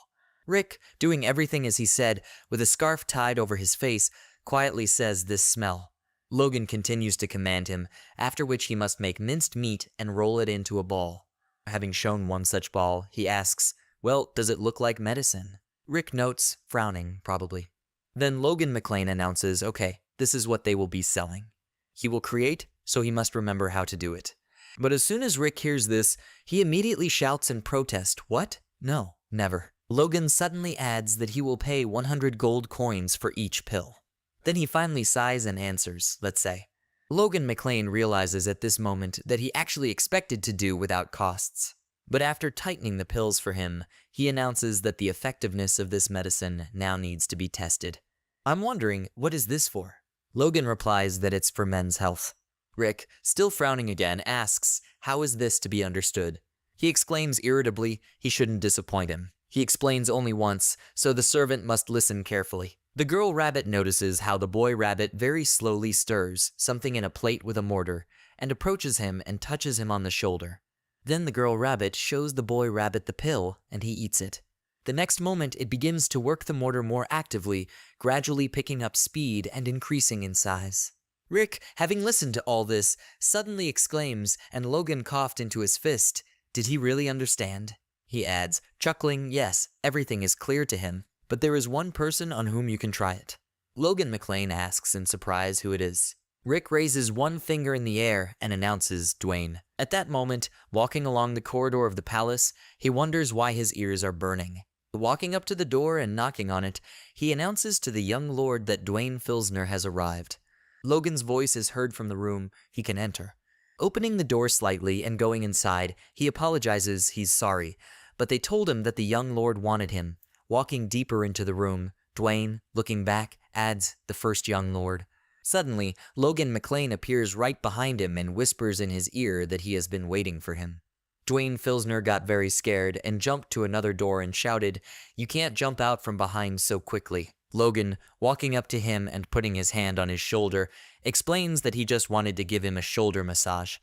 Rick, doing everything as he said, with a scarf tied over his face, quietly says this smell. Logan continues to command him, after which he must make minced meat and roll it into a ball. Having shown one such ball, he asks, well, does it look like medicine? Rick notes, frowning, probably. Then Logan McClane announces, okay, this is what they will be selling. He will create, so he must remember how to do it. But as soon as Rick hears this, he immediately shouts in protest, what? No, never. Logan suddenly adds that he will pay 100 gold coins for each pill. Then he finally sighs and answers, let's say. Logan McClane realizes at this moment that he actually expected to do without costs. But after tightening the pills for him, he announces that the effectiveness of this medicine now needs to be tested. I'm wondering, what is this for? Logan replies that it's for men's health. Rick, still frowning again, asks, how is this to be understood? He exclaims irritably he shouldn't disappoint him. He explains only once, so the servant must listen carefully. The girl rabbit notices how the boy rabbit very slowly stirs something in a plate with a mortar, and approaches him and touches him on the shoulder. Then the girl rabbit shows the boy rabbit the pill, and he eats it. The next moment it begins to work the mortar more actively, gradually picking up speed and increasing in size. Rick, having listened to all this, suddenly exclaims, and Logan coughed into his fist, did he really understand? He adds, chuckling, yes, everything is clear to him, but there is one person on whom you can try it. Logan McClane asks in surprise who it is. Rick raises one finger in the air and announces Dwayne. At that moment, walking along the corridor of the palace, he wonders why his ears are burning. Walking up to the door and knocking on it, he announces to the young lord that Dwayne Filsner has arrived. Logan's voice is heard from the room. He can enter. Opening the door slightly and going inside, he apologizes he's sorry, but they told him that the young lord wanted him. Walking deeper into the room, Dwayne, looking back, adds, the first young lord. Suddenly, Logan McClane appears right behind him and whispers in his ear that he has been waiting for him. Dwayne Filsner got very scared and jumped to another door and shouted, you can't jump out from behind so quickly. Logan, walking up to him and putting his hand on his shoulder, explains that he just wanted to give him a shoulder massage.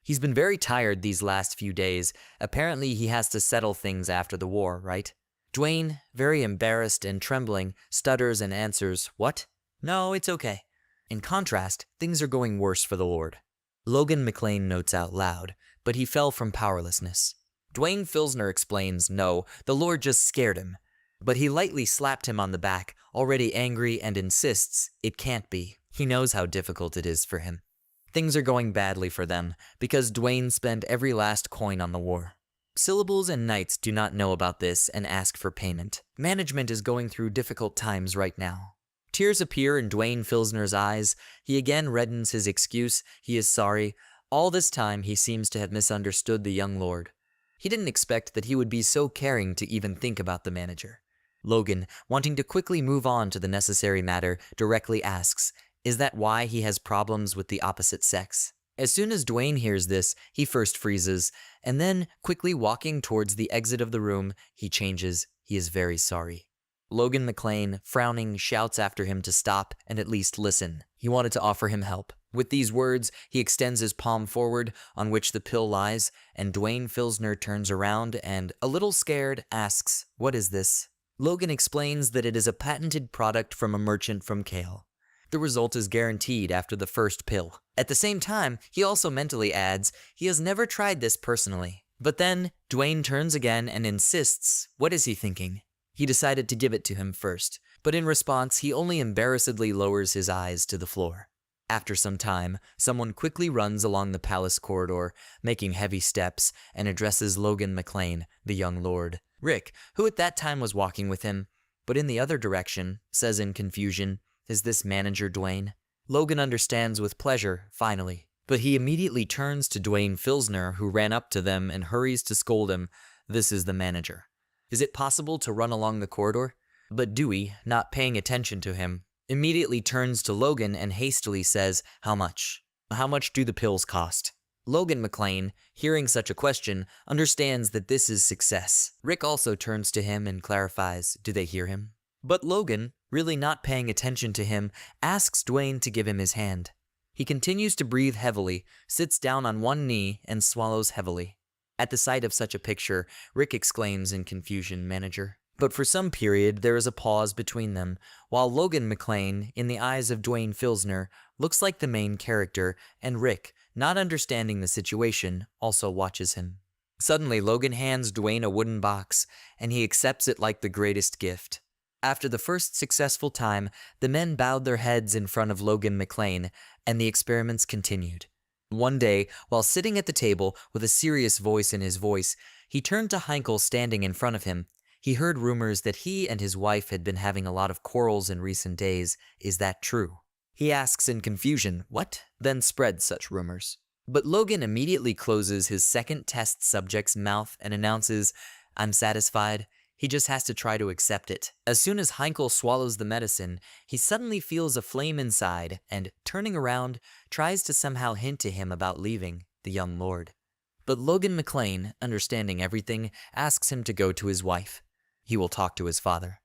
He's been very tired these last few days. Apparently he has to settle things after the war, right? Dwayne, very embarrassed and trembling, stutters and answers, what? No, it's okay. In contrast, things are going worse for the Lord. Logan McClane notes out loud, but he fell from powerlessness. Dwayne Filsner explains, no, the Lord just scared him. But he lightly slapped him on the back, already angry, and insists, it can't be. He knows how difficult it is for him. Things are going badly for them, because Dwayne spent every last coin on the war. Syllables and Knights do not know about this and ask for payment. Management is going through difficult times right now. Tears appear in Dwayne Filsner's eyes. He again reddens his excuse. He is sorry. All this time he seems to have misunderstood the young lord. He didn't expect that he would be so caring to even think about the manager. Logan, wanting to quickly move on to the necessary matter, directly asks, is that why he has problems with the opposite sex? As soon as Dwayne hears this, he first freezes, and then, quickly walking towards the exit of the room, he changes. He is very sorry. Logan McClane, frowning, shouts after him to stop and at least listen. He wanted to offer him help. With these words, he extends his palm forward, on which the pill lies, and Dwayne Filsner turns around and, a little scared, asks, what is this? Logan explains that it is a patented product from a merchant from Kale. The result is guaranteed after the first pill. At the same time, he also mentally adds, he has never tried this personally. But then, Dwayne turns again and insists, what is he thinking? He decided to give it to him first, but in response, he only embarrassedly lowers his eyes to the floor. After some time, someone quickly runs along the palace corridor, making heavy steps, and addresses Logan McClane, the young lord. Rick, who at that time was walking with him, but in the other direction, says in confusion, is this manager Dwayne? Logan understands with pleasure, finally, but he immediately turns to Dwayne Filsner, who ran up to them and hurries to scold him. This is the manager. Is it possible to run along the corridor? But Dewey, not paying attention to him, immediately turns to Logan and hastily says, "How much? How much do the pills cost?" Logan McClane, hearing such a question, understands that this is success. Rick also turns to him and clarifies, do they hear him? But Logan, really not paying attention to him, asks Dwayne to give him his hand. He continues to breathe heavily, sits down on one knee, and swallows heavily. At the sight of such a picture, Rick exclaims in confusion, "Manager." But for some period, there is a pause between them, while Logan McClane, in the eyes of Dwayne Filsner, looks like the main character, and Rick, not understanding the situation, also watches him. Suddenly, Logan hands Dwayne a wooden box, and he accepts it like the greatest gift. After the first successful time, the men bowed their heads in front of Logan McClane, and the experiments continued. One day, while sitting at the table with a serious voice in his voice, he turned to Heinkel standing in front of him. He heard rumors that he and his wife had been having a lot of quarrels in recent days. Is that true? He asks in confusion, "What?" Then spreads such rumors. But Logan immediately closes his second test subject's mouth and announces, "I'm satisfied. He just has to try to accept it." As soon as Heinkel swallows the medicine, he suddenly feels a flame inside and, turning around, tries to somehow hint to him about leaving the young lord. But Logan McClane, understanding everything, asks him to go to his wife. He will talk to his father.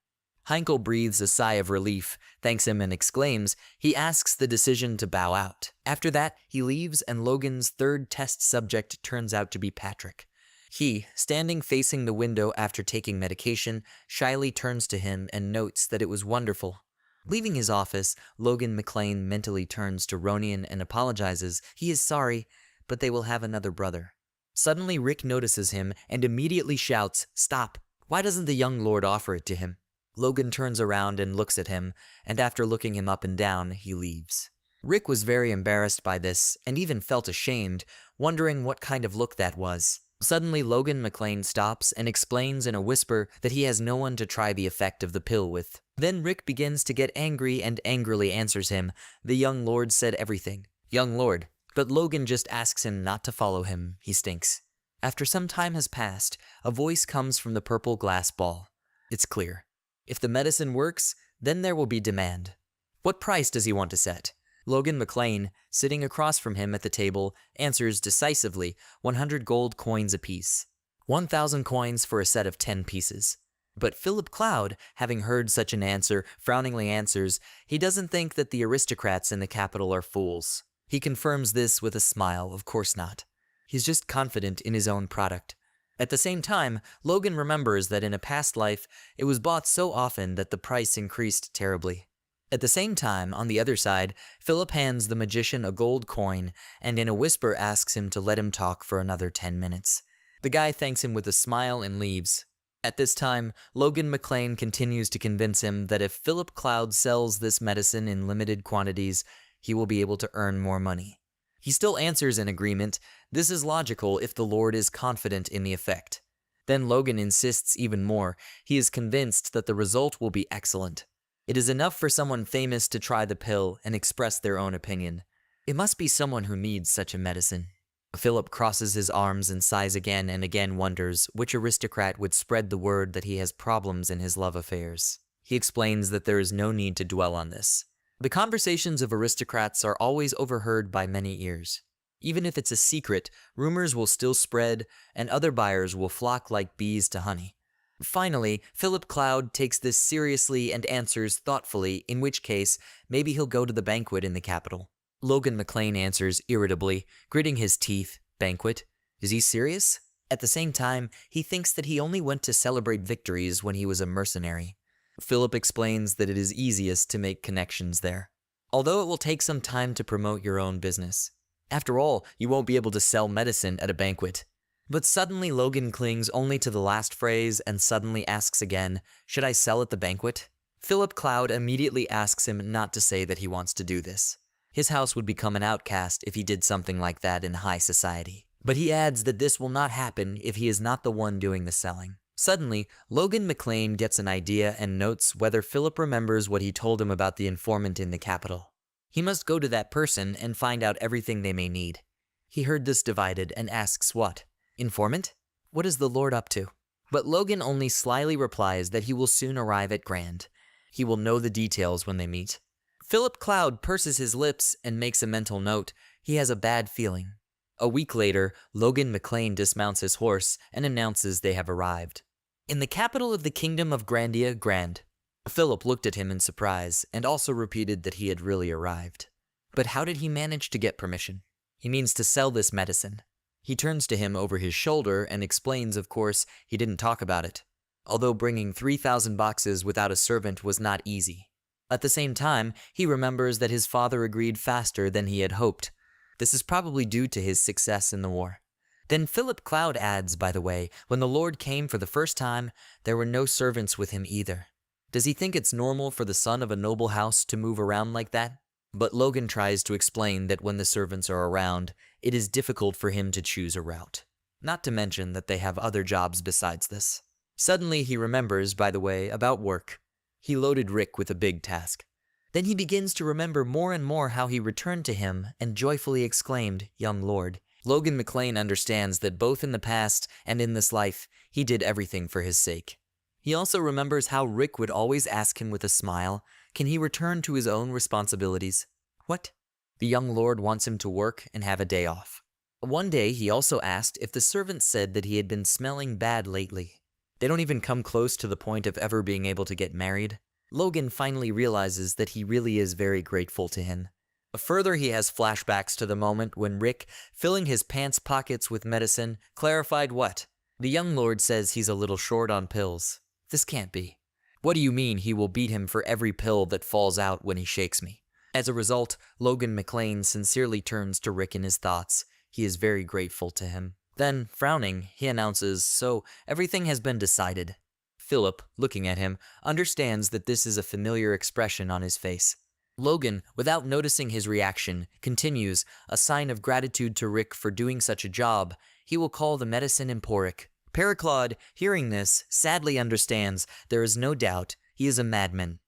Heinkel breathes a sigh of relief, thanks him and exclaims, he asks the decision to bow out. After that, he leaves and Logan's third test subject turns out to be Patrick. He, standing facing the window after taking medication, shyly turns to him and notes that it was wonderful. Leaving his office, Logan McClane mentally turns to Ronian and apologizes. He is sorry, but they will have another brother. Suddenly Rick notices him and immediately shouts, "Stop! Why doesn't the young lord offer it to him?" Logan turns around and looks at him, and after looking him up and down, he leaves. Rick was very embarrassed by this, and even felt ashamed, wondering what kind of look that was. Suddenly, Logan McClane stops and explains in a whisper that he has no one to try the effect of the pill with. Then Rick begins to get angry and angrily answers him, "The young lord said everything." Young lord. But Logan just asks him not to follow him. He stinks. After some time has passed, a voice comes from the purple glass ball. It's clear. If the medicine works, then there will be demand. What price does he want to set? Logan McClane, sitting across from him at the table, answers decisively, 100 gold coins apiece. 1,000 coins for a set of 10 pieces. But Philip Cloud, having heard such an answer, frowningly answers, he doesn't think that the aristocrats in the capital are fools. He confirms this with a smile, of course not. He's just confident in his own product. At the same time, Logan remembers that in a past life, it was bought so often that the price increased terribly. At the same time, on the other side, Philip hands the magician a gold coin and in a whisper asks him to let him talk for another 10 minutes. The guy thanks him with a smile and leaves. At this time, Logan McClane continues to convince him that if Philip Cloud sells this medicine in limited quantities, he will be able to earn more money. He still answers in agreement. This is logical if the Lord is confident in the effect. Then Logan insists even more. He is convinced that the result will be excellent. It is enough for someone famous to try the pill and express their own opinion. It must be someone who needs such a medicine. Philip crosses his arms and sighs again and again wonders which aristocrat would spread the word that he has problems in his love affairs. He explains that there is no need to dwell on this. The conversations of aristocrats are always overheard by many ears. Even if it's a secret, rumors will still spread, and other buyers will flock like bees to honey. Finally, Philip Cloud takes this seriously and answers thoughtfully, in which case, maybe he'll go to the banquet in the capital. Logan McClane answers irritably, gritting his teeth, "Banquet? Is he serious?" At the same time, he thinks that he only went to celebrate victories when he was a mercenary. Philip explains that it is easiest to make connections there, although it will take some time to promote your own business. After all, you won't be able to sell medicine at a banquet. But suddenly Logan clings only to the last phrase and suddenly asks again, "Should I sell at the banquet?" Philip Cloud immediately asks him not to say that he wants to do this. His house would become an outcast if he did something like that in high society. But he adds that this will not happen if he is not the one doing the selling. Suddenly, Logan McClane gets an idea and notes whether Philip remembers what he told him about the informant in the capital. He must go to that person and find out everything they may need. He heard this divided and asks what? Informant? What is the Lord up to? But Logan only slyly replies that he will soon arrive at Grand. He will know the details when they meet. Philip Cloud purses his lips and makes a mental note. He has a bad feeling. A week later, Logan McLean dismounts his horse and announces they have arrived. In the capital of the Kingdom of Grandia Grand, Philip looked at him in surprise and also repeated that he had really arrived. But how did he manage to get permission? He means to sell this medicine. He turns to him over his shoulder and explains, of course, he didn't talk about it. Although bringing 3,000 boxes without a servant was not easy. At the same time, he remembers that his father agreed faster than he had hoped. This is probably due to his success in the war. Then Philip Cloud adds, by the way, when the Lord came for the first time, there were no servants with him either. Does he think it's normal for the son of a noble house to move around like that? But Logan tries to explain that when the servants are around, it is difficult for him to choose a route. Not to mention that they have other jobs besides this. Suddenly he remembers, by the way, about work. He loaded Rick with a big task. Then he begins to remember more and more how he returned to him and joyfully exclaimed, "Young Lord." Logan McLean understands that both in the past and in this life, he did everything for his sake. He also remembers how Rick would always ask him with a smile, can he return to his own responsibilities? What? The young lord wants him to work and have a day off. One day he also asked if the servants said that he had been smelling bad lately. They don't even come close to the point of ever being able to get married. Logan finally realizes that he really is very grateful to him. Further, he has flashbacks to the moment when Rick, filling his pants pockets with medicine, clarified what? The young lord says he's a little short on pills. This can't be. What do you mean he will beat him for every pill that falls out when he shakes me? As a result, Logan McLean sincerely turns to Rick in his thoughts. He is very grateful to him. Then, frowning, he announces, so everything has been decided. Philip, looking at him, understands that this is a familiar expression on his face. Logan, without noticing his reaction, continues, a sign of gratitude to Rick for doing such a job. He will call the medicine emporic. Periclaude, hearing this, sadly understands there is no doubt he is a madman.